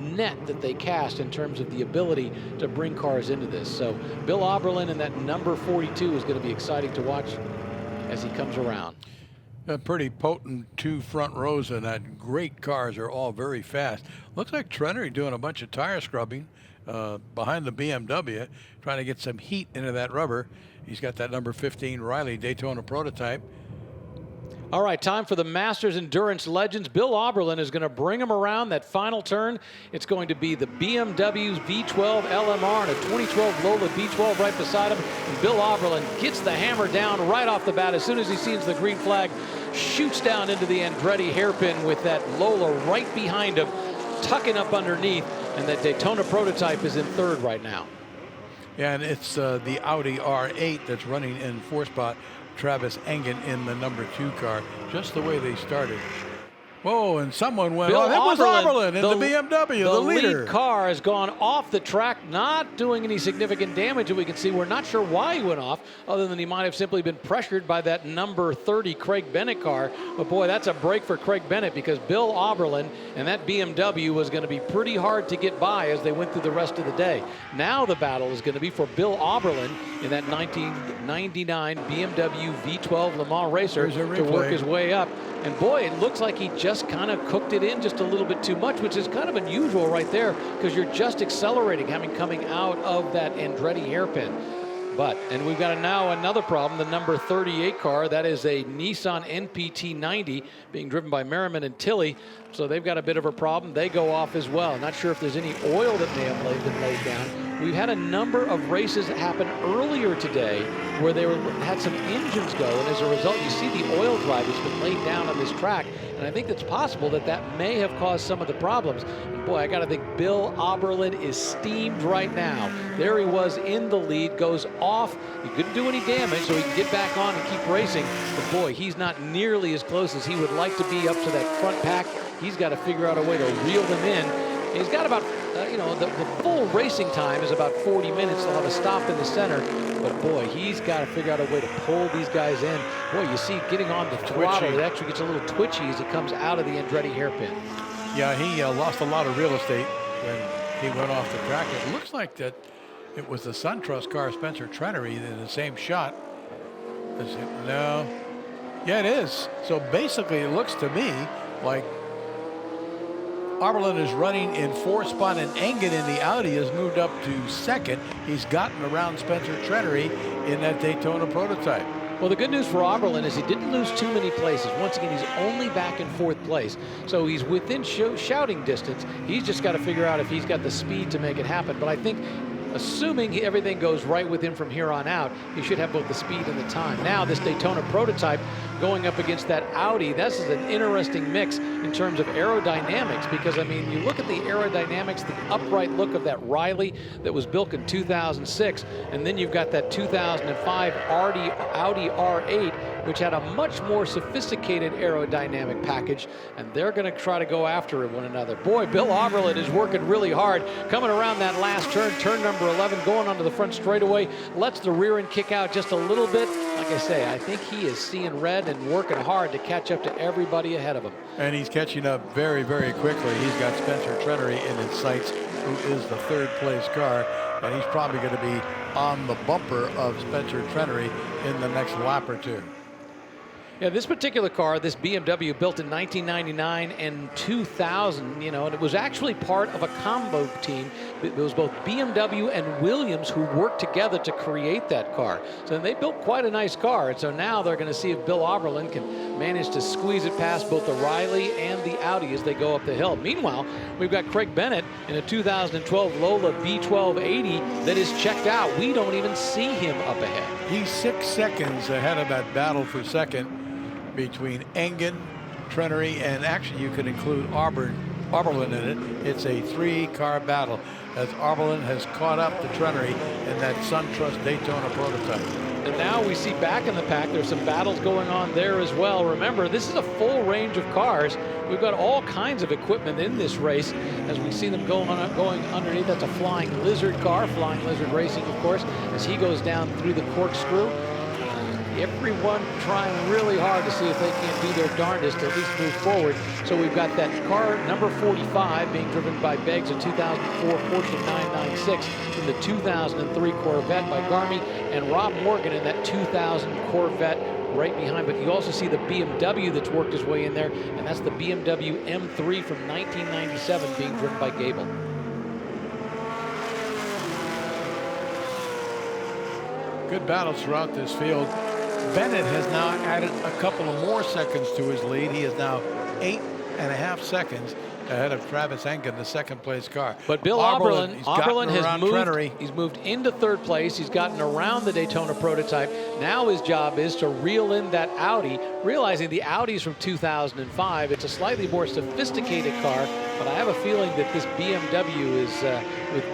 net that they cast in terms of the ability to bring cars into this. So Bill Oberlin in that number 42 is going to be exciting to watch as he comes around. A pretty potent two front rows, and that great cars are all very fast. Looks like Trenery doing a bunch of tire scrubbing behind the BMW, trying to get some heat into that rubber. He's got that number 15 Riley Daytona prototype. All right, time for the Masters Endurance Legends. Bill Oberlin is going to bring him around that final turn. It's going to be the BMW's V12 LMR and a 2012 Lola B12 right beside him. And Bill Oberlin gets the hammer down right off the bat as soon as he sees the green flag shoots down into the Andretti hairpin with that Lola right behind him, tucking up underneath, and that Daytona prototype is in third right now. Yeah, and it's the Audi R8 that's running in fourth spot. Travis Engen in the number 2 car, just the way they started. Whoa, and someone went Bill off. That was Oberlin, Oberlin in the BMW, the leader. lead car has gone off the track, not doing any significant damage that we can see. We're not sure why he went off, other than he might have simply been pressured by that number 30 Craig Bennett car. But boy, that's a break for Craig Bennett, because Bill Oberlin and that BMW was going to be pretty hard to get by as they went through the rest of the day. Now the battle is going to be for Bill Oberlin in that 1999 BMW V12 Le Mans racer to work his way up. And boy, it looks like he just kind of cooked it in just a little bit too much, which is kind of unusual right there, because you're just accelerating, coming out of that Andretti hairpin. And we've got now another problem, the number 38 car. That is a Nissan NPT 90 being driven by Merriman and Tilley. So they've got a bit of a problem. They go off as well. Not sure if there's any oil that may have been laid down. We've had a number of races happen earlier today where they had some engines go, and as a result, you see the oil drive has been laid down on this track. And I think it's possible that that may have caused some of the problems. And boy, I got to think Bill Oberlin is steamed right now. There he was in the lead, goes off. He couldn't do any damage, so he can get back on and keep racing. But boy, he's not nearly as close as he would like to be up to that front pack. He's got to figure out a way to reel them in. And he's got about, the full racing time is about 40 minutes. They'll have a stop in the center. But boy, he's got to figure out a way to pull these guys in. Boy, you see getting on the throttle, it actually gets a little twitchy as it comes out of the Andretti hairpin. Yeah, he lost a lot of real estate when he went off the track. It looks like that it was the SunTrust car, Spencer Trenery, in the same shot. No. Yeah, it is. So basically, it looks to me like Oberlin is running in fourth spot, and Engen in the Audi has moved up to second. He's gotten around Spencer Trenery in that Daytona prototype. Well, the good news for Oberlin is he didn't lose too many places. Once again, he's only back in fourth place. So he's within shouting distance. He's just got to figure out if he's got the speed to make it happen. But I think, assuming everything goes right with him from here on out, he should have both the speed and the time. Now, this Daytona prototype going up against that Audi, this is an interesting mix in terms of aerodynamics, because, I mean, you look at the aerodynamics, the upright look of that Riley that was built in 2006, and then you've got that 2005 Audi R8, which had a much more sophisticated aerodynamic package, and they're going to try to go after one another. Boy, Bill Oberlin is working really hard, coming around that last turn, turn number 11, going onto the front straightaway, lets the rear end kick out just a little bit. Like I say, I think he is seeing red and working hard to catch up to everybody ahead of him. And he's catching up very, very quickly. He's got Spencer Trenery in his sights, who is the third place car, and he's probably going to be on the bumper of Spencer Trenery in the next lap or two. Yeah, this particular car, this BMW, built in 1999 and 2000, and it was actually part of a combo team. It was both BMW and Williams who worked together to create that car. So they built quite a nice car, and so now they're going to see if Bill Oberlin can manage to squeeze it past both the Riley and the Audi as they go up the hill. Meanwhile, we've got Craig Bennett in a 2012 Lola B1280 that is checked out. We don't even see him up ahead. He's 6 seconds ahead of that battle for second between Engen, Trenery, and actually you could include Oberlin in it. It's a 3-car battle as Oberlin has caught up to Trenery in that SunTrust Daytona prototype. And now we see back in the pack, there's some battles going on there as well. Remember, this is a full range of cars. We've got all kinds of equipment in this race as we see them going underneath. That's a Flying Lizard car, Flying Lizard Racing, of course, as he goes down through the corkscrew. Everyone trying really hard to see if they can do their darndest to at least move forward. So we've got that car number 45 being driven by Beggs, a 2004 Porsche 996, in the 2003 Corvette by Garmy, and Rob Morgan in that 2000 Corvette right behind. But you also see the BMW that's worked his way in there, and that's the BMW M3 from 1997 being driven by Gable. Good battles throughout this field. Bennett has now added a couple of more seconds to his lead. He is now 8.5 seconds ahead of Travis Engen, the second place car. But Bill Oberlin has he's moved into third place. He's gotten around the Daytona prototype. Now his job is to reel in that Audi. realizing the Audi's from 2005. It's a slightly more sophisticated car, but I have a feeling that this BMW is with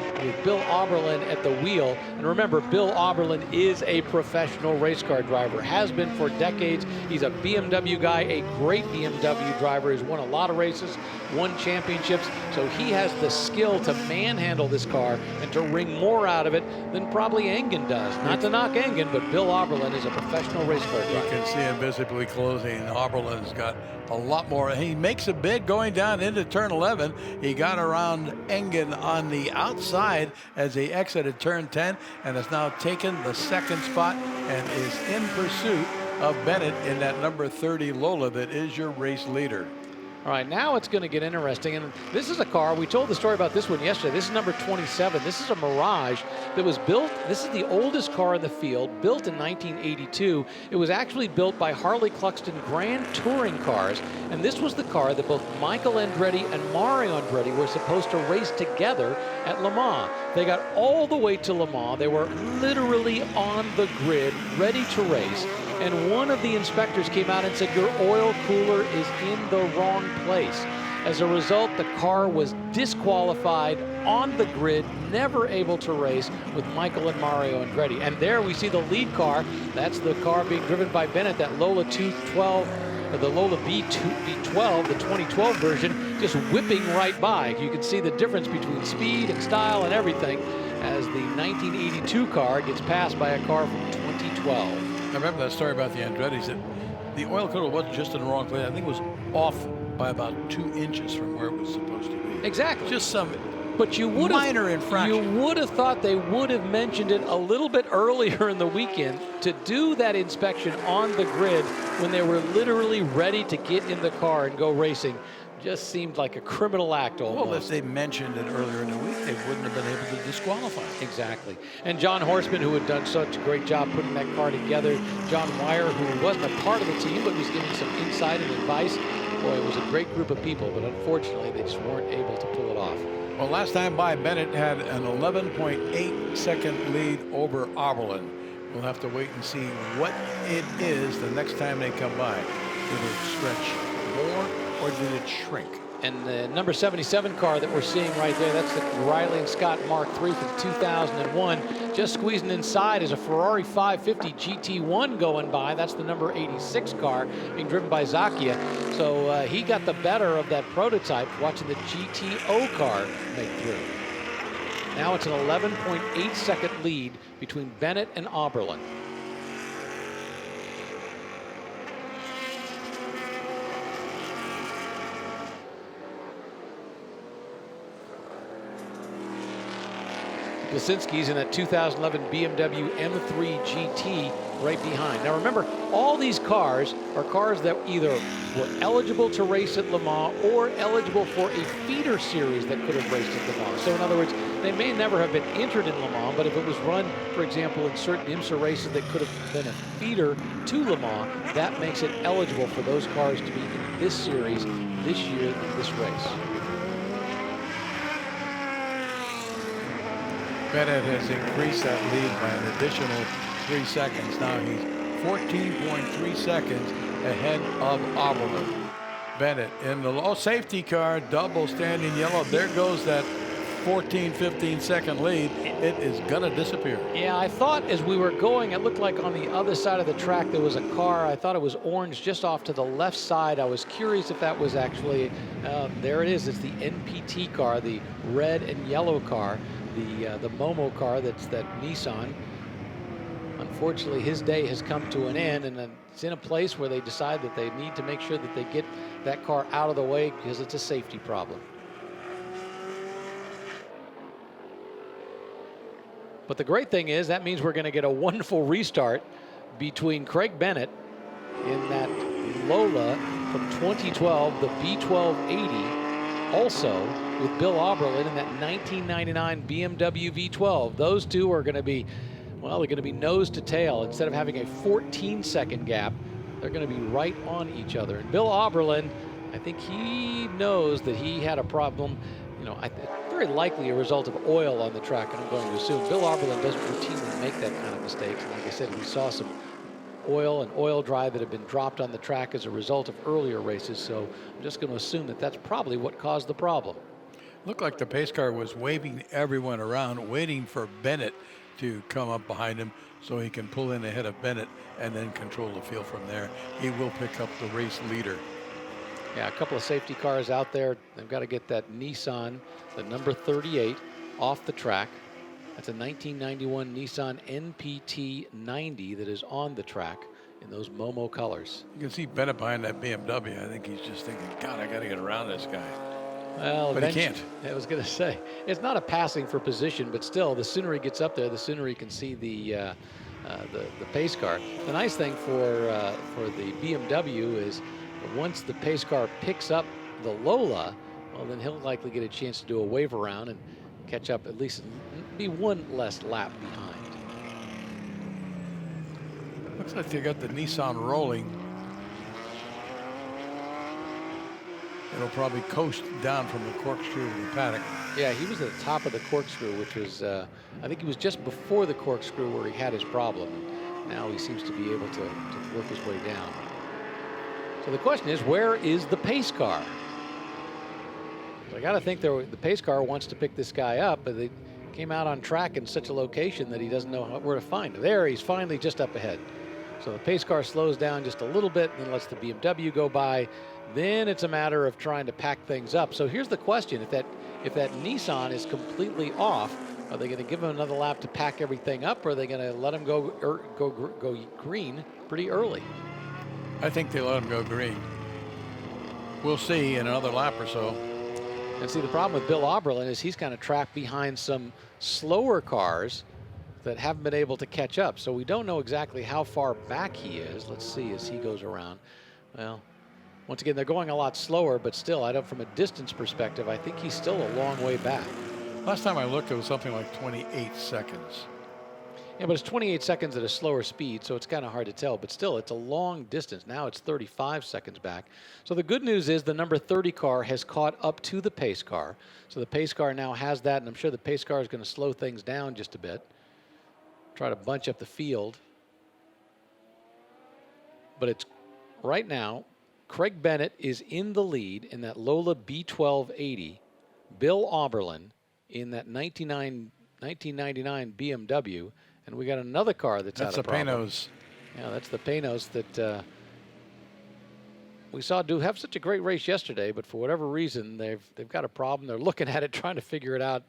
Bill Auberlen at the wheel. And remember, Bill Auberlen is a professional race car driver, has been for decades. He's a BMW guy, a great BMW driver, has won a lot of races, won championships. So he has the skill to manhandle this car and to wring more out of it than probably Engen does. Not to knock Engen, but Bill Auberlen is a professional race car driver. You can see him visibly closing. Auberlen's got a lot more. He makes a bid going down into turn 11. He got around Engen on the outside as he exited turn 10 and has now taken the second spot and is in pursuit of Bennett in that number 30 Lola that is your race leader. All right, now it's going to get interesting. And this is a car, we told the story about this one yesterday. This is number 27. This is a Mirage that was built, this is the oldest car in the field, built in 1982. It was actually built by Harley Cluxton Grand Touring Cars. And this was the car that both Michael Andretti and Mario Andretti were supposed to race together at Le Mans. They got all the way to Le Mans. They were literally on the grid, ready to race. And one of the inspectors came out and said, your oil cooler is in the wrong place. As a result, the car was disqualified on the grid, never able to race with Michael and Mario Andretti. And there we see the lead car. That's the car being driven by Bennett, that Lola 212, or the Lola B12, the 2012 version, just whipping right by. You can see the difference between speed and style and everything as the 1982 car gets passed by a car from 2012. I remember that story about the Andretti's. That the oil cooler wasn't just in the wrong place. I think it was off by about 2 inches from where it was supposed to be. Exactly. Just some but you would minor infraction. You would have thought they would have mentioned it a little bit earlier in the weekend to do that inspection on the grid when they were literally ready to get in the car and go racing. Just seemed like a criminal act almost. Well, if they mentioned it earlier in the week, they wouldn't have been able to disqualify. Exactly. And John Horseman, who had done such a great job putting that car together. John Wire, who wasn't a part of the team, but was giving some insight and advice. Boy, it was a great group of people, but unfortunately, they just weren't able to pull it off. Well, last time by, Bennett had an 11.8 second lead over Auberlen. We'll have to wait and see what it is the next time they come by. Did it stretch more or did it shrink? And the number 77 car that we're seeing right there, that's the Riley and Scott Mark III from 2001. Just squeezing inside is a Ferrari 550 GT1 going by. That's the number 86 car being driven by Zacchia. So he got the better of that prototype watching the GTO car make through. Now it's an 11.8 second lead between Bennett and Auberlen. Lisinski's in that 2011 BMW M3 GT right behind. Now remember, all these cars are cars that either were eligible to race at Le Mans or eligible for a feeder series that could have raced at Le Mans. So in other words, they may never have been entered in Le Mans, but if it was run, for example, in certain IMSA races that could have been a feeder to Le Mans, that makes it eligible for those cars to be in this series this year in this race. Bennett has increased that lead by an additional 3 seconds. Now he's 14.3 seconds ahead of Auberlen. Bennett in the low safety car, double standing yellow. There goes that 14, 15 second lead. It is gonna disappear. Yeah, I thought as we were going, it looked like on the other side of the track there was a car. I thought it was orange just off to the left side. I was curious if that was actually, there it is. It's the NPT car, the red and yellow car. The Momo car, that's that Nissan. Unfortunately, his day has come to an end, and it's in a place where they decide that they need to make sure that they get that car out of the way because it's a safety problem. But the great thing is that means we're going to get a wonderful restart between Craig Bennett in that Lola from 2012, the B1280, also with Bill Auberlen in that 1999 BMW V12. Those two are going to be, well, they're going to be nose to tail. Instead of having a 14-second gap, they're going to be right on each other. And Bill Auberlen, I think he knows that he had a problem, you know, very likely a result of oil on the track, and I'm going to assume Bill Auberlen doesn't routinely make that kind of mistakes. And like I said, we saw some oil and oil dry that have been dropped on the track as a result of earlier races. So I'm just going to assume that that's probably what caused the problem. Looked like the pace car was waving everyone around, waiting for Bennett to come up behind him so he can pull in ahead of Bennett and then control the field from there. He will pick up the race leader. Yeah, a couple of safety cars out there. They've got to get that Nissan, the number 38, off the track. That's a 1991 Nissan NPT 90 that is on the track in those Momo colors. You can see Bennett behind that BMW. I think he's just thinking, God, I got to get around this guy. Well, but he can't. I was going to say, it's not a passing for position, but still, the sooner he gets up there, the sooner he can see the pace car. The nice thing for the BMW is once the pace car picks up the Lola, well, then he'll likely get a chance to do a wave around and catch up, at least be one less lap behind. Looks like they got the Nissan rolling. It'll probably coast down from the corkscrew to the paddock. Yeah, he was at the top of the corkscrew, which was, I think he was just before the corkscrew where he had his problem. Now he seems to be able to work his way down. So the question is, where is the pace car? I got to think the pace car wants to pick this guy up, but they came out on track in such a location that he doesn't know where to find him. There, he's finally just up ahead. So the pace car slows down just a little bit and then lets the BMW go by. Then it's a matter of trying to pack things up. So here's the question: if that Nissan is completely off, are they going to give him another lap to pack everything up, or are they going to let him go green pretty early? I think they let him go green. We'll see in another lap or so. And see, the problem with Bill Oberlin is he's kind of trapped behind some slower cars that haven't been able to catch up. So we don't know exactly how far back he is. Let's see as he goes around. Well, once again, they're going a lot slower, but still, from a distance perspective, I think he's still a long way back. Last time I looked, it was something like 28 seconds. Yeah, but it's 28 seconds at a slower speed, so it's kind of hard to tell. But still, it's a long distance. Now it's 35 seconds back. So the good news is the number 30 car has caught up to the pace car. So the pace car now has that, and I'm sure the pace car is going to slow things down just a bit. Try to bunch up the field. But it's right now, Craig Bennett is in the lead in that Lola B1280. Bill Oberlin in that 1999 BMW. And we got another car that's out of problem. Panos. Yeah, that's the Panos that we saw have such a great race yesterday, but for whatever reason, they've got a problem. They're looking at it, trying to figure it out.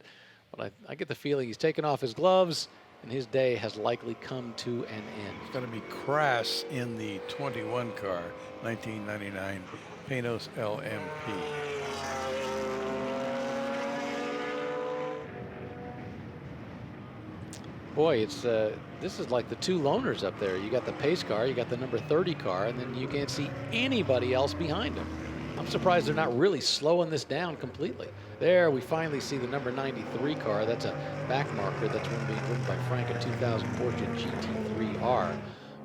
But I get the feeling he's taken off his gloves, and his day has likely come to an end. It's going to be Crass in the 21 car, 1999 Panos LMP. Boy, it's this is like the two loners up there. You got the pace car, you got the number 30 car, and then you can't see anybody else behind them. I'm surprised they're not really slowing this down completely. There, we finally see the number 93 car. That's a back marker. That's one being driven by Frank, a 2000 Porsche GT3R.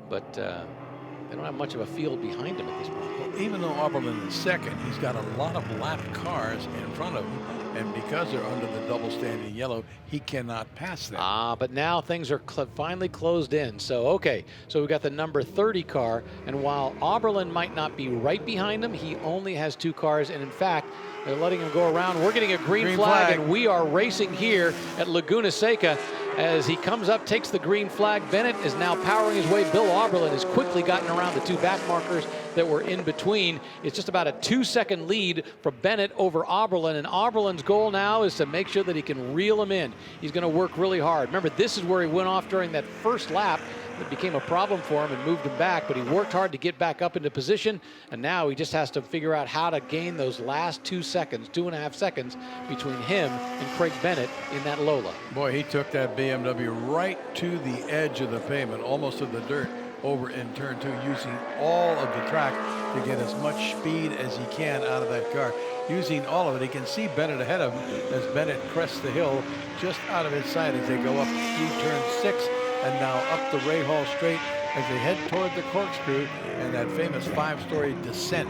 But they don't have much of a field behind him at this point. Well, even though Oberlin is second, he's got a lot of lapped cars in front of him. And because they're under the double standing yellow, he cannot pass them. But now things are finally closed in. So, okay, so we've got the number 30 car. And while Oberlin might not be right behind him, he only has two cars. And in fact, they're letting him go around. We're getting a green flag, and we are racing here at Laguna Seca. As he comes up, takes the green flag. Bennett is now powering his way. Bill Oberlin has quickly gotten around the two back markers that were in between. It's just about a 2-second lead for Bennett over Oberlin, and Oberlin's goal now is to make sure that he can reel him in. He's going to work really hard. Remember, this is where he went off during that first lap. It became a problem for him and moved him back, but he worked hard to get back up into position, and now he just has to figure out how to gain those last 2 seconds, 2.5 seconds between him and Craig Bennett in that Lola. Boy, he took that BMW right to the edge of the pavement, almost to the dirt, over in turn 2, using all of the track to get as much speed as he can out of that car. Using all of it, he can see Bennett ahead of him as Bennett crests the hill just out of his sight as they go up through turn 6 and now up the Ray Hall Straight as they head toward the corkscrew and that famous 5-story descent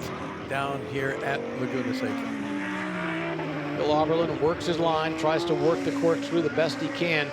down here at Laguna Seca. Bill Oberlin works his line, tries to work the corkscrew the best he can.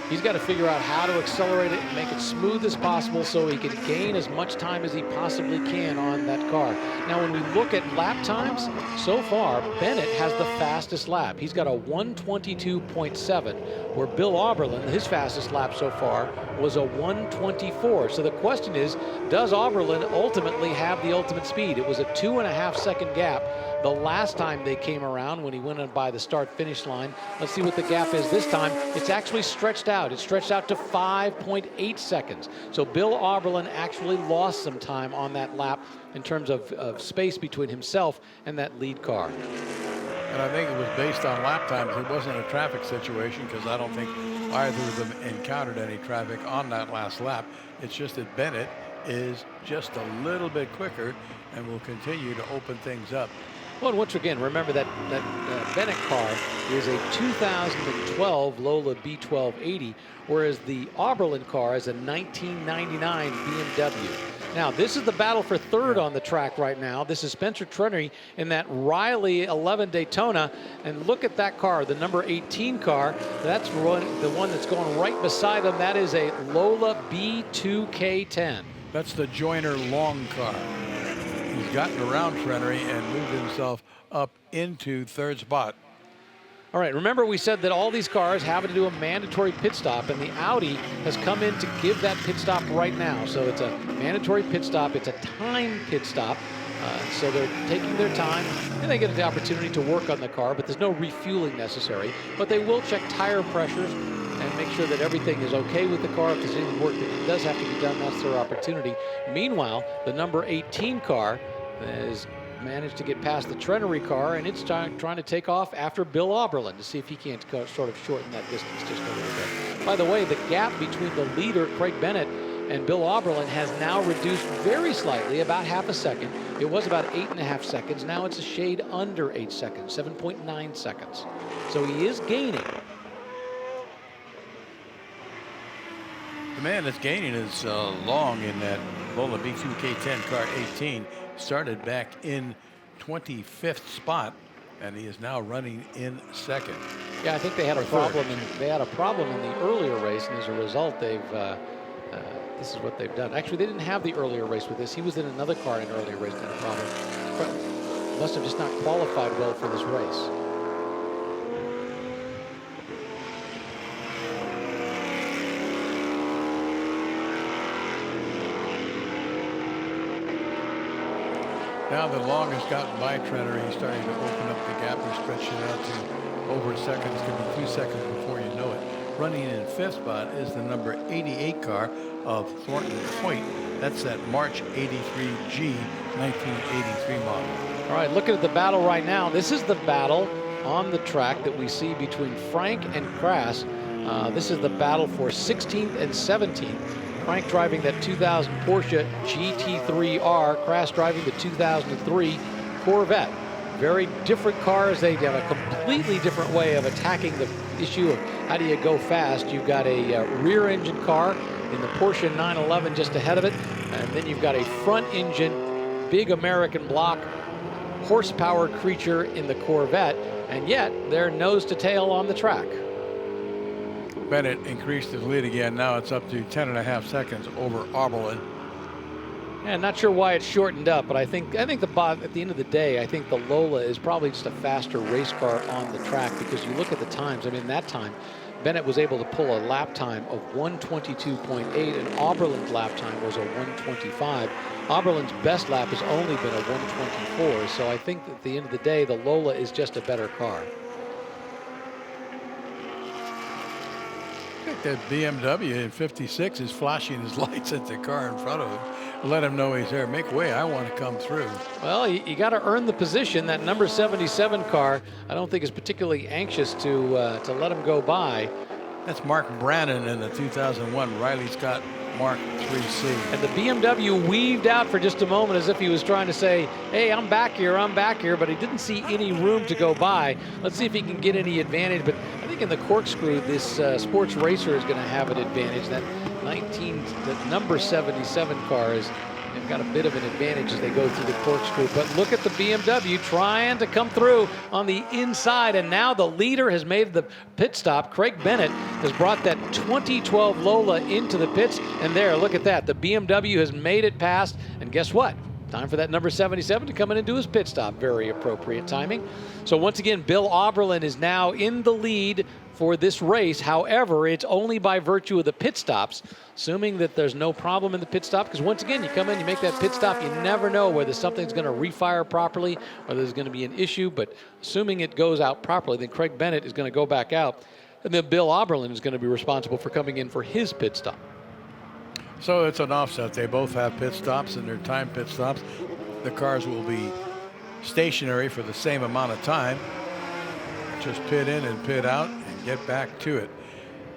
He's got to figure out how to accelerate it and make it smooth as possible so he can gain as much time as he possibly can on that car. Now, when we look at lap times, so far, Bennett has the fastest lap. He's got a 1:22.7, where Bill Auberlen, his fastest lap so far, was a 1:24. So the question is, does Auberlen ultimately have the ultimate speed? It was a 2.5-second gap the last time they came around when he went in by the start-finish line. Let's see what the gap is this time. It's actually stretched out. It's stretched out to 5.8 seconds. So Bill Auberlen actually lost some time on that lap in terms of space between himself and that lead car. And I think it was based on lap times. It wasn't a traffic situation because I don't think either of them encountered any traffic on that last lap. It's just that Bennett is just a little bit quicker and will continue to open things up. Well, and once again, remember that Bennett car is a 2012 Lola B1280, whereas the Auberlen car is a 1999 BMW. Now, this is the battle for third on the track right now. This is Spencer Trennery in that Riley 11 Daytona. And look at that car, the number 18 car. That's the one that's going right beside him. That is a Lola B2K10. That's the Joyner long car. He's gotten around Trennery and moved himself up into third spot. All right, remember we said that all these cars have to do a mandatory pit stop, and the Audi has come in to give that pit stop right now. So it's a mandatory pit stop. It's a time pit stop. So they're taking their time, and they get the opportunity to work on the car, but there's no refueling necessary. But they will check tire pressures and make sure that everything is okay with the car. If there's any work that does have to be done, that's their opportunity. Meanwhile, the number 18 car has managed to get past the Trennery car, and it's trying to take off after Bill Auberlen to see if he can't sort of shorten that distance just a little bit. By the way, the gap between the leader, Craig Bennett, and Bill Auberlen has now reduced very slightly, about half a second. It was about 8.5 seconds. Now it's a shade under 8 seconds, 7.9 seconds. So he is gaining. The man that's gaining is Long in that Lola B2K10 car 18. Started back in 25th spot, and he is now running in second. Yeah, I think they had a problem. They had a problem in the earlier race, and as a result, they've. This is what they've done. Actually, they didn't have the earlier race with this. He was in another car in an earlier race, kind of problem. But must have just not qualified well for this race. Now that Long has gotten by Trennery, he's starting to open up the gap. He's stretching it out to over a second. It's going to be 2 seconds before you know it. Running in fifth spot is the number 88 car of Thornton Point. That's that March 83G 1983 model. All right, looking at the battle right now. This is the battle on the track that we see between Frank and Kras. This is the battle for 16th and 17th. Frank driving that 2000 Porsche GT3R, Kras driving the 2003 Corvette. Very different cars. They have a completely different way of attacking the issue of how do you go fast. You've got a rear engine car in the Porsche 911 just ahead of it, and then you've got a front engine, big American block, horsepower creature in the Corvette, and yet they're nose to tail on the track. Bennett increased his lead again. Now it's up to 10.5 seconds over Auberlen. And not sure why it's shortened up, but I think at the end of the day, I think the Lola is probably just a faster race car on the track, because you look at the times. I mean, that time, Bennett was able to pull a lap time of 1:22.8, and Auberlen's lap time was a 1:25. Auberlen's best lap has only been a 1:24, so I think that at the end of the day, the Lola is just a better car. That BMW in 56 is flashing his lights at the car in front of him. Let him know he's there. Make way, I want to come through. Well, you got to earn the position. That number 77 car, I don't think is particularly anxious to let him go by. That's Mark Brannon in the 2001 Riley Scott Mark 3C. And the BMW weaved out for just a moment as if he was trying to say, hey, I'm back here, but he didn't see any room to go by. Let's see if he can get any advantage. But I think in the corkscrew, this sports racer is going to have an advantage. That number 77 car is They've got a bit of an advantage as they go through the corkscrew. But look at the BMW trying to come through on the inside. And now the leader has made the pit stop. Craig Bennett has brought that 2012 Lola into the pits. And there, look at that. The BMW has made it past. And guess what? Time for that number 77 to come in and do his pit stop. Very appropriate timing. So once again, Bill Auberlen is now in the lead for this race. However, it's only by virtue of the pit stops, assuming that there's no problem in the pit stop, because once again, you come in, you make that pit stop, you never know whether something's going to refire properly, whether there's going to be an issue, but assuming it goes out properly, then Craig Bennett is going to go back out, and then Bill Auberlen is going to be responsible for coming in for his pit stop. So it's an offset. They both have pit stops and they're timed pit stops. The cars will be stationary for the same amount of time. Just pit in and pit out and get back to it.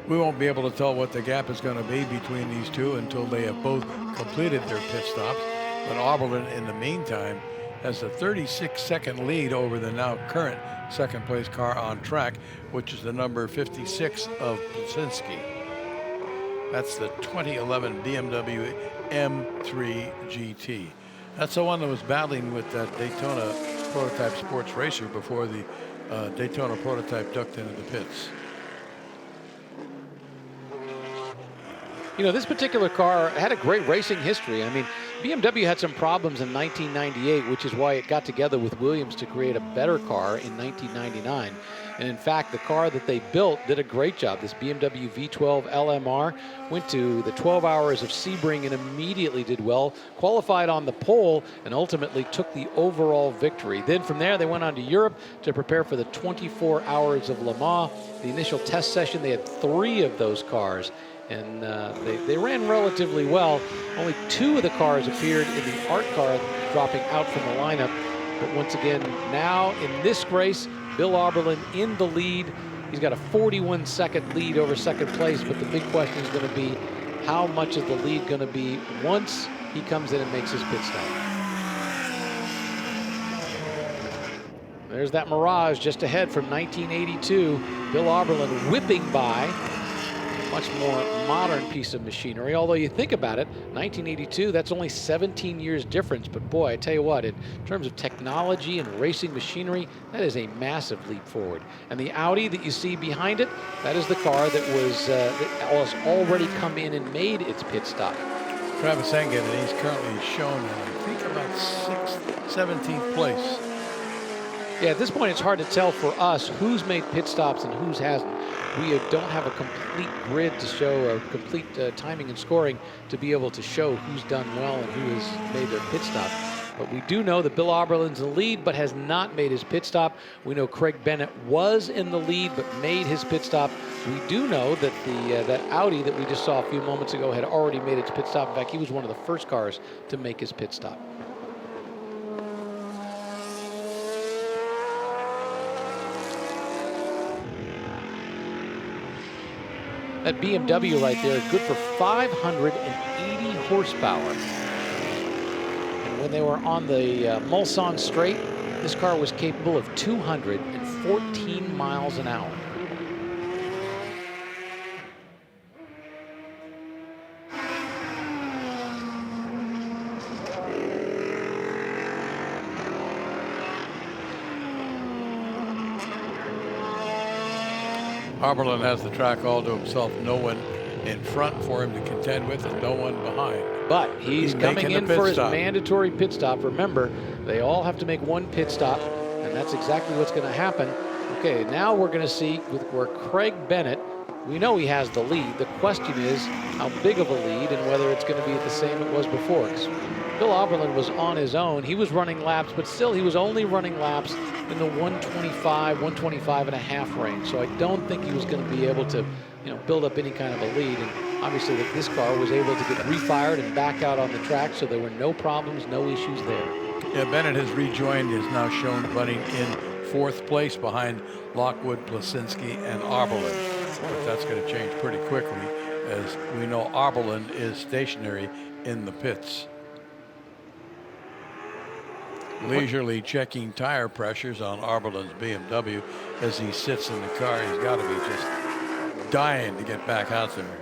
We won't be able to tell what the gap is going to be between these two until they have both completed their pit stops. But Auberlen, in the meantime, has a 36-second lead over the now current second place car on track, which is the number 56 of Plasinski. That's the 2011 BMW M3 GT. That's the one that was battling with that Daytona prototype sports racer before the Daytona prototype ducked into the pits. You know, this particular car had a great racing history. I mean, BMW had some problems in 1998, which is why it got together with Williams to create a better car in 1999. And in fact, the car that they built did a great job. This BMW V12 LMR went to the 12 hours of Sebring and immediately did well, qualified on the pole, and ultimately took the overall victory. Then from there, they went on to Europe to prepare for the 24 hours of Le Mans. The initial test session, they had 3 of those cars, and they ran relatively well. Only 2 of the cars appeared in the ART car, dropping out from the lineup. But once again, now in this race, Bill Auberlen in the lead. He's got a 41-second lead over second place, but the big question is going to be, how much is the lead going to be once he comes in and makes his pit stop? There's that Mirage just ahead from 1982. Bill Auberlen whipping by. Much more modern piece of machinery. Although you think about it, 1982, that's only 17 years difference. But boy, I tell you what, in terms of technology and racing machinery, that is a massive leap forward. And the Audi that you see behind it, that is the car that was already come in and made its pit stop. Travis Engen, and he's currently shown in, I think, about 6th, 17th place. Yeah, at this point, it's hard to tell for us who's made pit stops and who's hasn't. We don't have a complete grid to show, a complete timing and scoring to be able to show who's done well and who has made their pit stop. But we do know that Bill Auberlen's in the lead but has not made his pit stop. We know Craig Bennett was in the lead but made his pit stop. We do know that that Audi that we just saw a few moments ago had already made its pit stop. In fact, he was one of the first cars to make his pit stop. That BMW right there, good for 580 horsepower. And when they were on the Mulsanne Straight, this car was capable of 214 miles an hour. Auberlen has the track all to himself. No one in front for him to contend with and no one behind. But he's coming in for his mandatory pit stop. Remember, they all have to make one pit stop, and that's exactly what's going to happen. Okay, now we're going to see where Craig Bennett, we know he has the lead. The question is how big of a lead and whether it's going to be the same it was before. Bill Auberlen was on his own. He was running laps, but still he was only running laps in the 125 and a half range. So I don't think he was going to be able to, build up any kind of a lead. And obviously this car was able to get refired and back out on the track, so there were no problems, no issues there. Yeah, Bennett has rejoined, is now shown running in 4th place behind Lockwood, Plasinski, and Auberlen. But that's going to change pretty quickly, as we know Auberlen is stationary in the pits. Leisurely checking tire pressures on Auberlen's BMW as he sits in the car. He's got to be just dying to get back out there.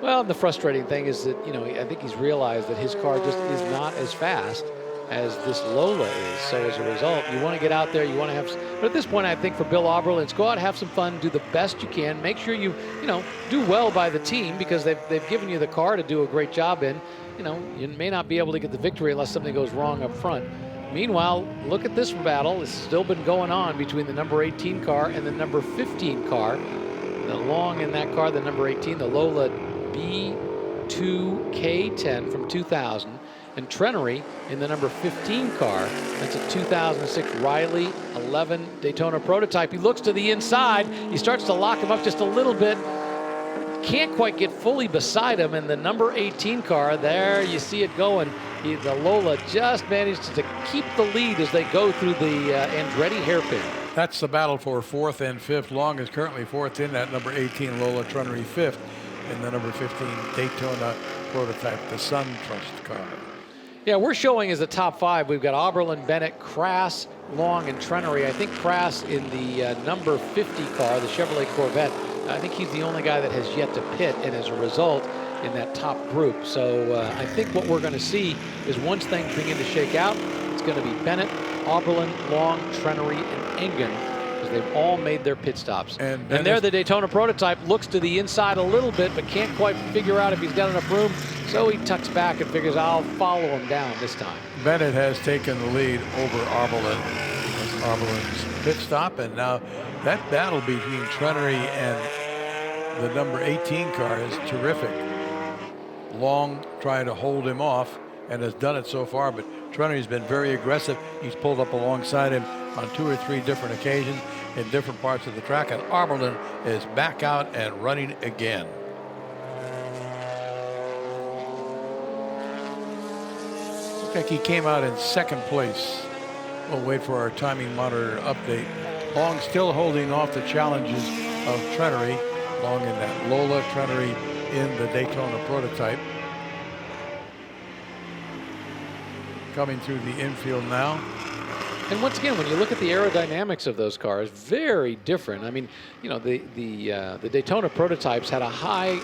Well, the frustrating thing is that, you know, I think he's realized that his car just is not as fast as this Lola is. So as a result, you want to get out there, you want to have, but at this point, I think for Bill Auberlen, it's go out, have some fun, do the best you can, make sure you know, do well by the team because they've given you the car to do a great job in. You know, you may not be able to get the victory unless something goes wrong up front. Meanwhile, look at this battle. It's still been going on between the number 18 car and the number 15 car. The long in that car, the number 18, the Lola B2K10 from 2000. And Trenery in the number 15 car. That's a 2006 Riley 11 Daytona prototype. He looks to the inside. He starts to lock him up just a little bit. Can't quite get fully beside him. And the number 18 car, there you see it going. The Lola just managed to keep the lead as they go through the Andretti hairpin. That's the battle for 4th and 5th. Long is currently 4th in that number 18 Lola, Trenery 5th in the number 15 Daytona prototype, the SunTrust car. Yeah, we're showing as the top 5. We've got Auberlen, Bennett, Crass, Long, and Trenery. I think Crass in the number 50 car, the Chevrolet Corvette, I think he's the only guy that has yet to pit, and as a result, in that top group. So I think what we're going to see is once things begin to shake out, it's going to be Bennett, Auberlen, Long, Trenery, and Engen, because they've all made their pit stops. And there the Daytona prototype looks to the inside a little bit, but can't quite figure out if he's got enough room. So he tucks back and figures, I'll follow him down this time. Bennett has taken the lead over Auberlen because Auberlen's pit stop, and now that battle between Trenery and the number 18 car is terrific. Long trying to hold him off and has done it so far, but Trenery's been very aggressive. He's pulled up alongside him on 2 or 3 different occasions in different parts of the track, and Auberlen is back out and running again. Looks like he came out in 2nd place. We'll wait for our timing monitor update. Long still holding off the challenges of Trenery. Long in that Lola, Trenery in the Daytona prototype. Coming through the infield now. And once again, when you look at the aerodynamics of those cars, very different. I mean, you know, the Daytona prototypes had a high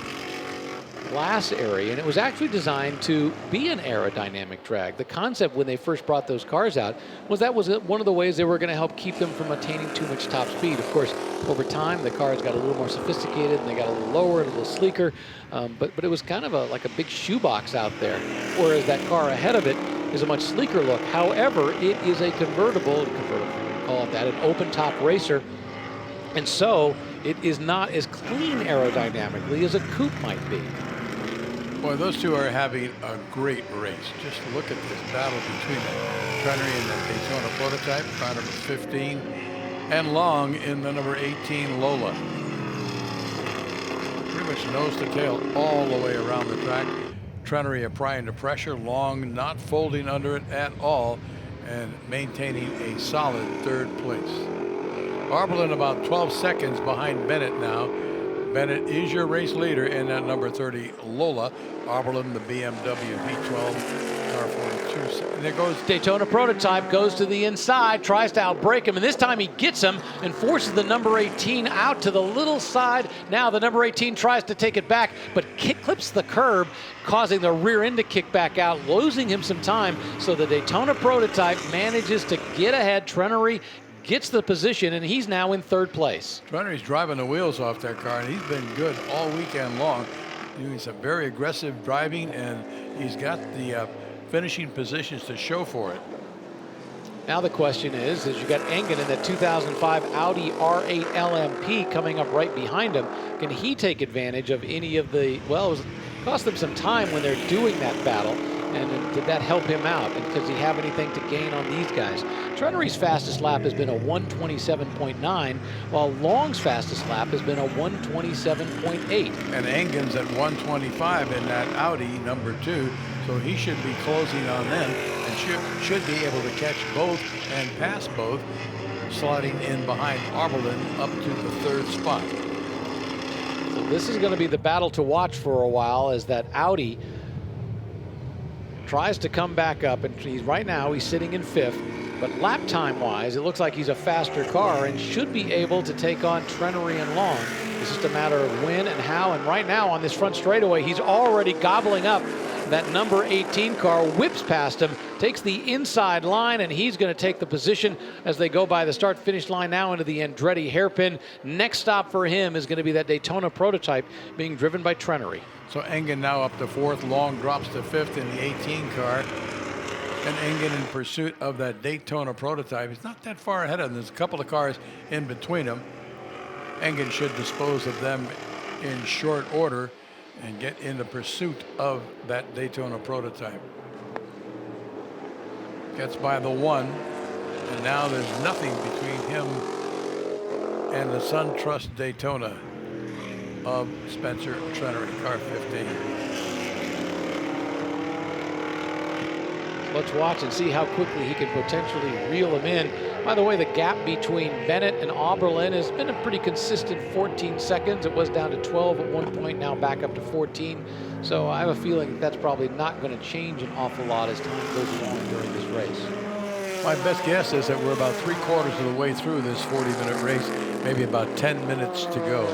glass area, and it was actually designed to be an aerodynamic drag. The concept when they first brought those cars out was that was one of the ways they were going to help keep them from attaining too much top speed. Of course, over time, the cars got a little more sophisticated, and they got a little lower, a little sleeker, but it was kind of like a big shoebox out there, whereas that car ahead of it is a much sleeker look. However, it is a convertible, call it that, an open-top racer, and so it is not as clean aerodynamically as a coupe might be. Boy, those two are having a great race. Just look at this battle between Trenery and the Daytona prototype, car number 15, and Long in the number 18 Lola. Pretty much nose to tail all the way around the track. Trenery applying the pressure, Long not folding under it at all, and maintaining a solid 3rd place. Auberlen about 12 seconds behind Bennett now. Bennett is your race leader in that number 30 Lola. Auberlen, the BMW V12 car 42. And there goes Daytona prototype, goes to the inside, tries to outbrake him, and this time he gets him and forces the number 18 out to the little side. Now the number 18 tries to take it back, but clips the curb, causing the rear end to kick back out, losing him some time. So the Daytona prototype manages to get ahead. Trenery gets the position, and he's now in 3rd place. Trenery's driving the wheels off that car, and he's been good all weekend long. Doing some very aggressive driving, and he's got the finishing positions to show for it. Now the question is you got Engen in the 2005 Audi R8 LMP coming up right behind him. Can he take advantage of any of the, well, it cost them some time when they're doing that battle, and did that help him out? And does he have anything to gain on these guys? Trenery's fastest lap has been a 127.9, while Long's fastest lap has been a 127.8. And Engen's at 125 in that Audi number 2, so he should be closing on them and should be able to catch both and pass both, sliding in behind Auberlen up to the 3rd spot. So this is going to be the battle to watch for a while, as that Audi tries to come back up, and right now he's sitting in 5th, but lap time wise it looks like he's a faster car and should be able to take on Trenery and Long. It's just a matter of when and how. And right now on this front straightaway, he's already gobbling up that number 18 car, whips past him, takes the inside line, and he's going to take the position as they go by the start-finish line now into the Andretti hairpin. Next stop for him is going to be that Daytona prototype being driven by Trenery. So Engen now up to fourth. Long drops to fifth in the 18 car. And Engen in pursuit of that Daytona prototype. He's not that far ahead of them. There's a couple of cars in between them. Engen should dispose of them in short order and get into pursuit of that Daytona prototype. Gets by the one, and now there's nothing between him and the SunTrust Daytona of Spencer Trenery, car 15. Let's watch and see how quickly he can potentially reel him in. By the way, the gap between Bennett and Oberlin has been a pretty consistent 14 seconds. It was down to 12 at one point, now back up to 14. So I have a feeling that's probably not going to change an awful lot as time goes along during this race. My best guess is that we're about 3/4 of the way through this 40-minute race, maybe about 10 minutes to go.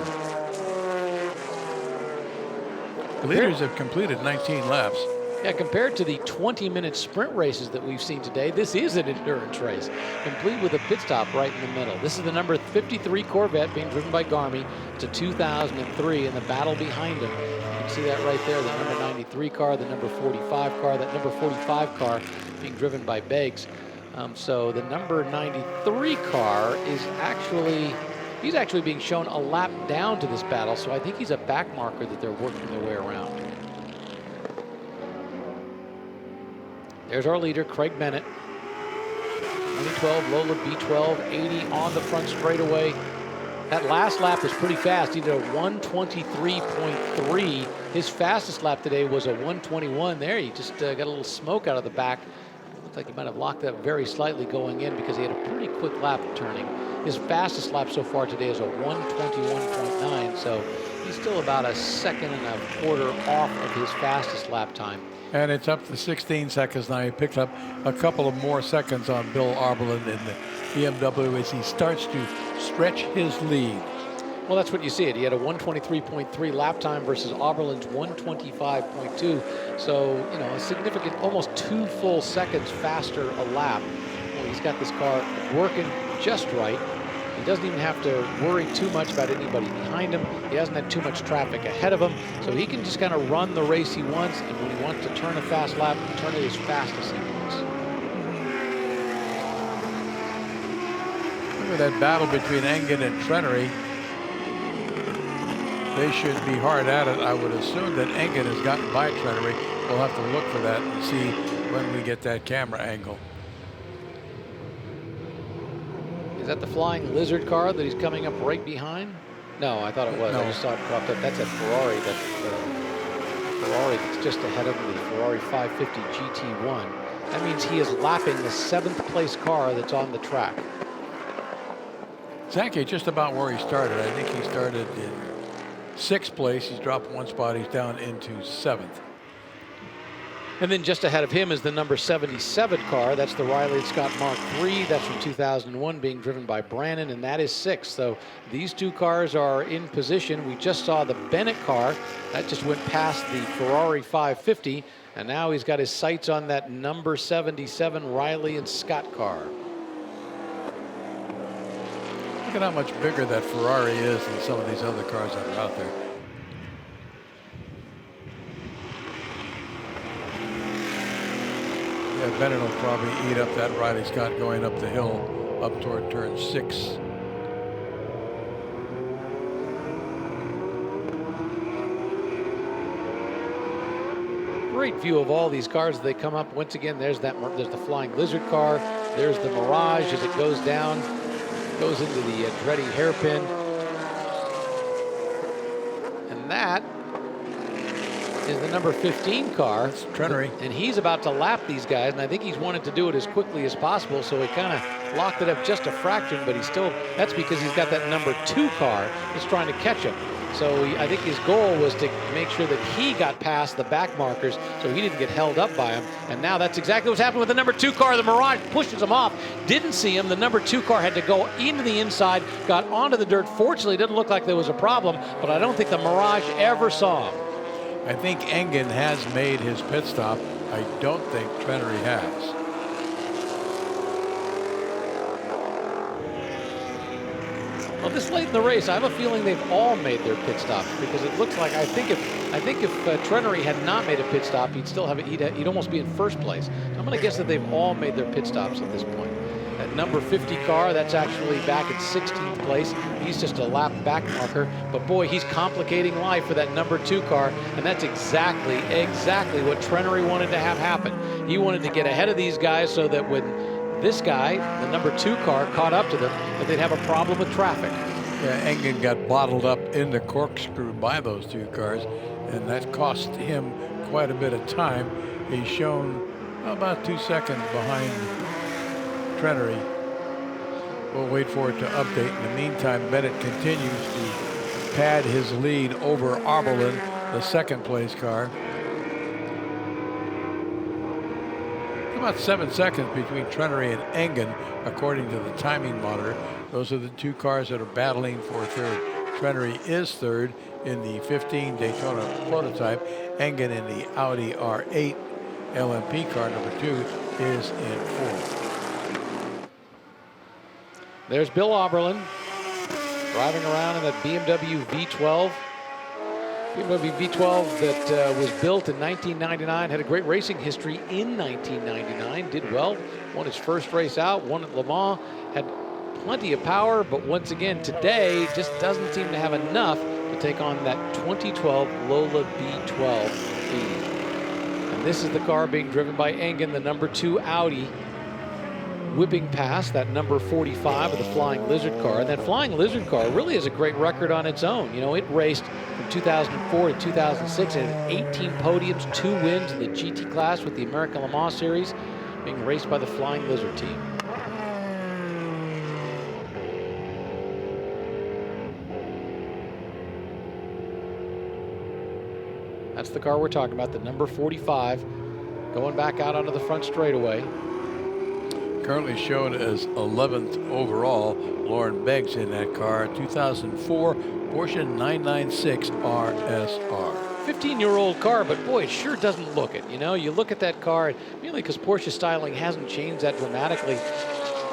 The leaders have completed 19 laps. Yeah, compared to the 20-minute sprint races that we've seen today, this is an endurance race, complete with a pit stop right in the middle. This is the number 53 Corvette being driven by Garmy. It's a 2003, and the battle behind him. You can see that right there, the number 93 car, the number 45 car, that number 45 car being driven by Beggs. So the number 93 car is he's actually being shown a lap down to this battle, so I think he's a back marker that they're working their way around. There's our leader, Craig Bennett. 2012 Lola B12, 80 on the front straightaway. That last lap was pretty fast. He did a 123.3. His fastest lap today was a 121. There, he just got a little smoke out of the back. Looked like he might have locked up very slightly going in because he had a pretty quick lap turning. His fastest lap so far today is a 121.9. So he's still about a second and a quarter off of his fastest lap time. And it's up to 16 seconds now. He picked up a couple of more seconds on Bill Oberlin in the BMW as he starts to stretch his lead. Well, that's what you see. He had a 123.3 lap time versus Oberlin's 125.2. So, you know, a significant, almost 2 full seconds faster a lap. Well, he's got this car working just right. He doesn't even have to worry too much about anybody behind him. He hasn't had too much traffic ahead of him. So he can just kind of run the race he wants. And when he wants to turn a fast lap, turn it as fast as he wants. Look at that battle between Engen and Trenery. They should be hard at it. I would assume that Engen has gotten by Trenery. We'll have to look for that and see when we get that camera angle. Is that the Flying Lizard car that he's coming up right behind? No, I thought it was. No. I just saw it cropped up. That's a Ferrari. Ferrari that's just ahead of the Ferrari 550 GT1. That means he is lapping the 7th place car that's on the track. Zaki just about where he started. I think he started in 6th place. He's dropped 1 spot. He's down into 7th. And then just ahead of him is the number 77 car. That's the Riley Scott Mark III. That's from 2001, being driven by Brannon, and that is 6th. So these 2 cars are in position. We just saw the Bennett car. That just went past the Ferrari 550, and now he's got his sights on that number 77 Riley and Scott car. Look at how much bigger that Ferrari is than some of these other cars that are out there. Yeah, Bennett will probably eat up that Riley Scott going up the hill up toward turn 6. Great view of all these cars as they come up. Once again, there's the Flying Lizard car. There's the Mirage as it goes down, goes into the Andretti hairpin. And that is the number 15 car. That's Trenery. And he's about to lap these guys, and I think he's wanted to do it as quickly as possible, so he kind of locked it up just a fraction, but that's because he's got that number 2 car that's trying to catch him. So I think his goal was to make sure that he got past the back markers so he didn't get held up by him. And now that's exactly what's happened with the number 2 car. The Mirage pushes him off. Didn't see him. The number 2 car had to go into the inside, got onto the dirt. Fortunately, it didn't look like there was a problem, but I don't think the Mirage ever saw him. I think Engen has made his pit stop. I don't think Trenery has. Well, this late in the race, I have a feeling they've all made their pit stops because it looks like I think if Trenery had not made a pit stop, he'd still have it. He'd almost be in first place. So I'm going to guess that they've all made their pit stops at this point. That number 50 car, that's actually back in 16th place. He's just a lap back marker, but boy, he's complicating life for that number 2 car, and that's exactly what Trenery wanted to have happen. He wanted to get ahead of these guys so that when this guy, the number 2 car, caught up to them, that they'd have a problem with traffic. Yeah, Engen got bottled up in the corkscrew by those 2 cars, and that cost him quite a bit of time. He's shown about 2 seconds behind Trenery. We'll wait for it to update. In the meantime, Bennett continues to pad his lead over Oberlin, the 2nd place car. About 7 seconds between Trenery and Engen, according to the timing monitor. Those are the 2 cars that are battling for 3rd. Trenery is 3rd in the 15 Daytona prototype. Engen in the Audi R8 LMP car number 2 is in 4th. There's Bill Oberlin driving around in that BMW V12. BMW V12 that was built in 1999, had a great racing history in 1999, did well, won his first race out, won at Le Mans, had plenty of power, but once again today just doesn't seem to have enough to take on that 2012 Lola B12 And this is the car being driven by Engen, the number 2 Audi, whipping past that number 45 of the Flying Lizard car. And that Flying Lizard car really has a great record on its own. You know, it raced from 2004 to 2006 and had 18 podiums, 2 wins in the GT class with the American Le Mans Series, being raced by the Flying Lizard team. That's the car we're talking about, the number 45, going back out onto the front straightaway. Currently shown as 11th overall. Lauren Beggs in that car, 2004 Porsche 996 RSR. 15-year-old car, but boy, it sure doesn't look it. You know, you look at that car, mainly because Porsche styling hasn't changed that dramatically,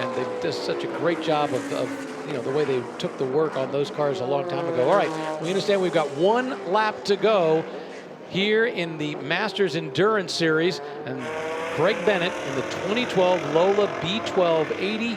and they've done such a great job of you know, the way they took the work on those cars a long time ago. All right, we understand we've got 1 lap to go here in the Masters Endurance Series, and Craig Bennett in the 2012 Lola B1280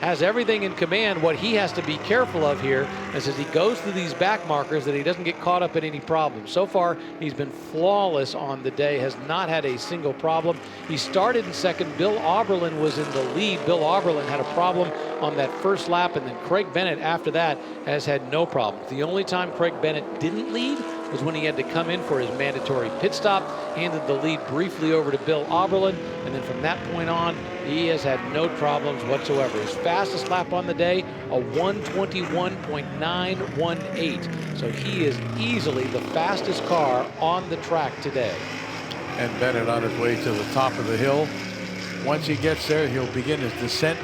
has everything in command. What he has to be careful of here is as he goes through these back markers that he doesn't get caught up in any problems. So far, he's been flawless on the day, has not had a single problem. He started in 2nd. Bill Oberlin was in the lead. Bill Oberlin had a problem on that first lap, and then Craig Bennett after that has had no problems. The only time Craig Bennett didn't lead was when he had to come in for his mandatory pit stop, handed the lead briefly over to Bill Oberlin, and then from that point on, he has had no problems whatsoever. His fastest lap on the day, a 1:21.918. So he is easily the fastest car on the track today. And Bennett on his way to the top of the hill. Once he gets there, he'll begin his descent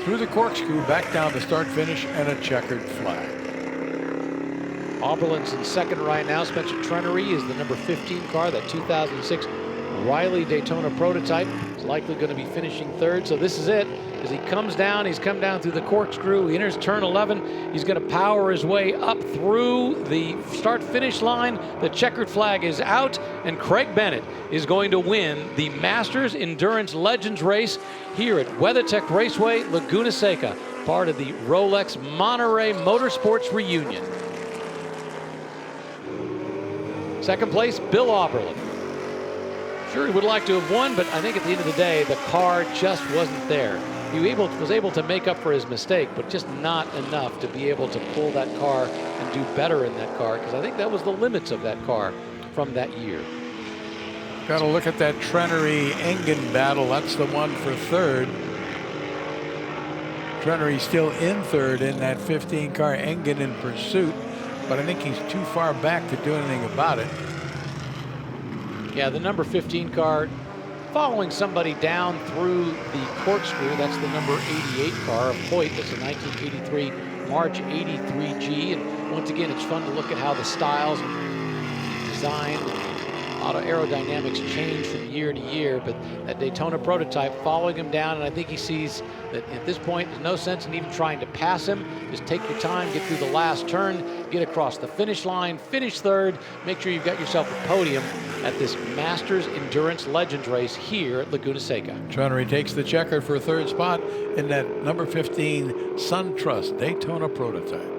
through the corkscrew, back down the start finish, and a checkered flag. Oberlin's in 2nd right now. Spencer Trenery is the number 15 car, that 2006 Riley Daytona prototype. Is likely going to be finishing 3rd. So this is it. As he comes down, he's come down through the corkscrew. He enters turn 11. He's going to power his way up through the start-finish line. The checkered flag is out, and Craig Bennett is going to win the Masters Endurance Legends race here at WeatherTech Raceway Laguna Seca, part of the Rolex Monterey Motorsports reunion. 2nd place, Bill Oberlin. Sure, he would like to have won, but I think at the end of the day, the car just wasn't there. He was able to make up for his mistake, but just not enough to be able to pull that car and do better in that car, because I think that was the limits of that car. from that year. Got to look at that Trenery-Engen battle. That's the one for third. Trenery still in third in that 15 car, Engen in pursuit, but I think he's too far back to do anything about it. Yeah, the number 15 car following somebody down through the corkscrew. That's the number 88 car of Hoyt. It's a 1983 March 83G. And once again, it's fun to look at how the styles and design, auto aerodynamics change from year to year. But that Daytona prototype following him down, and I think he sees that at this point there's no sense in even trying to pass him. Just take your time, get through the last turn, get across the finish line, finish third, make sure you've got yourself a podium at this Masters Endurance Legends race here at Laguna Seca. Trenery takes the checker for third spot in that number 15 SunTrust Daytona prototype.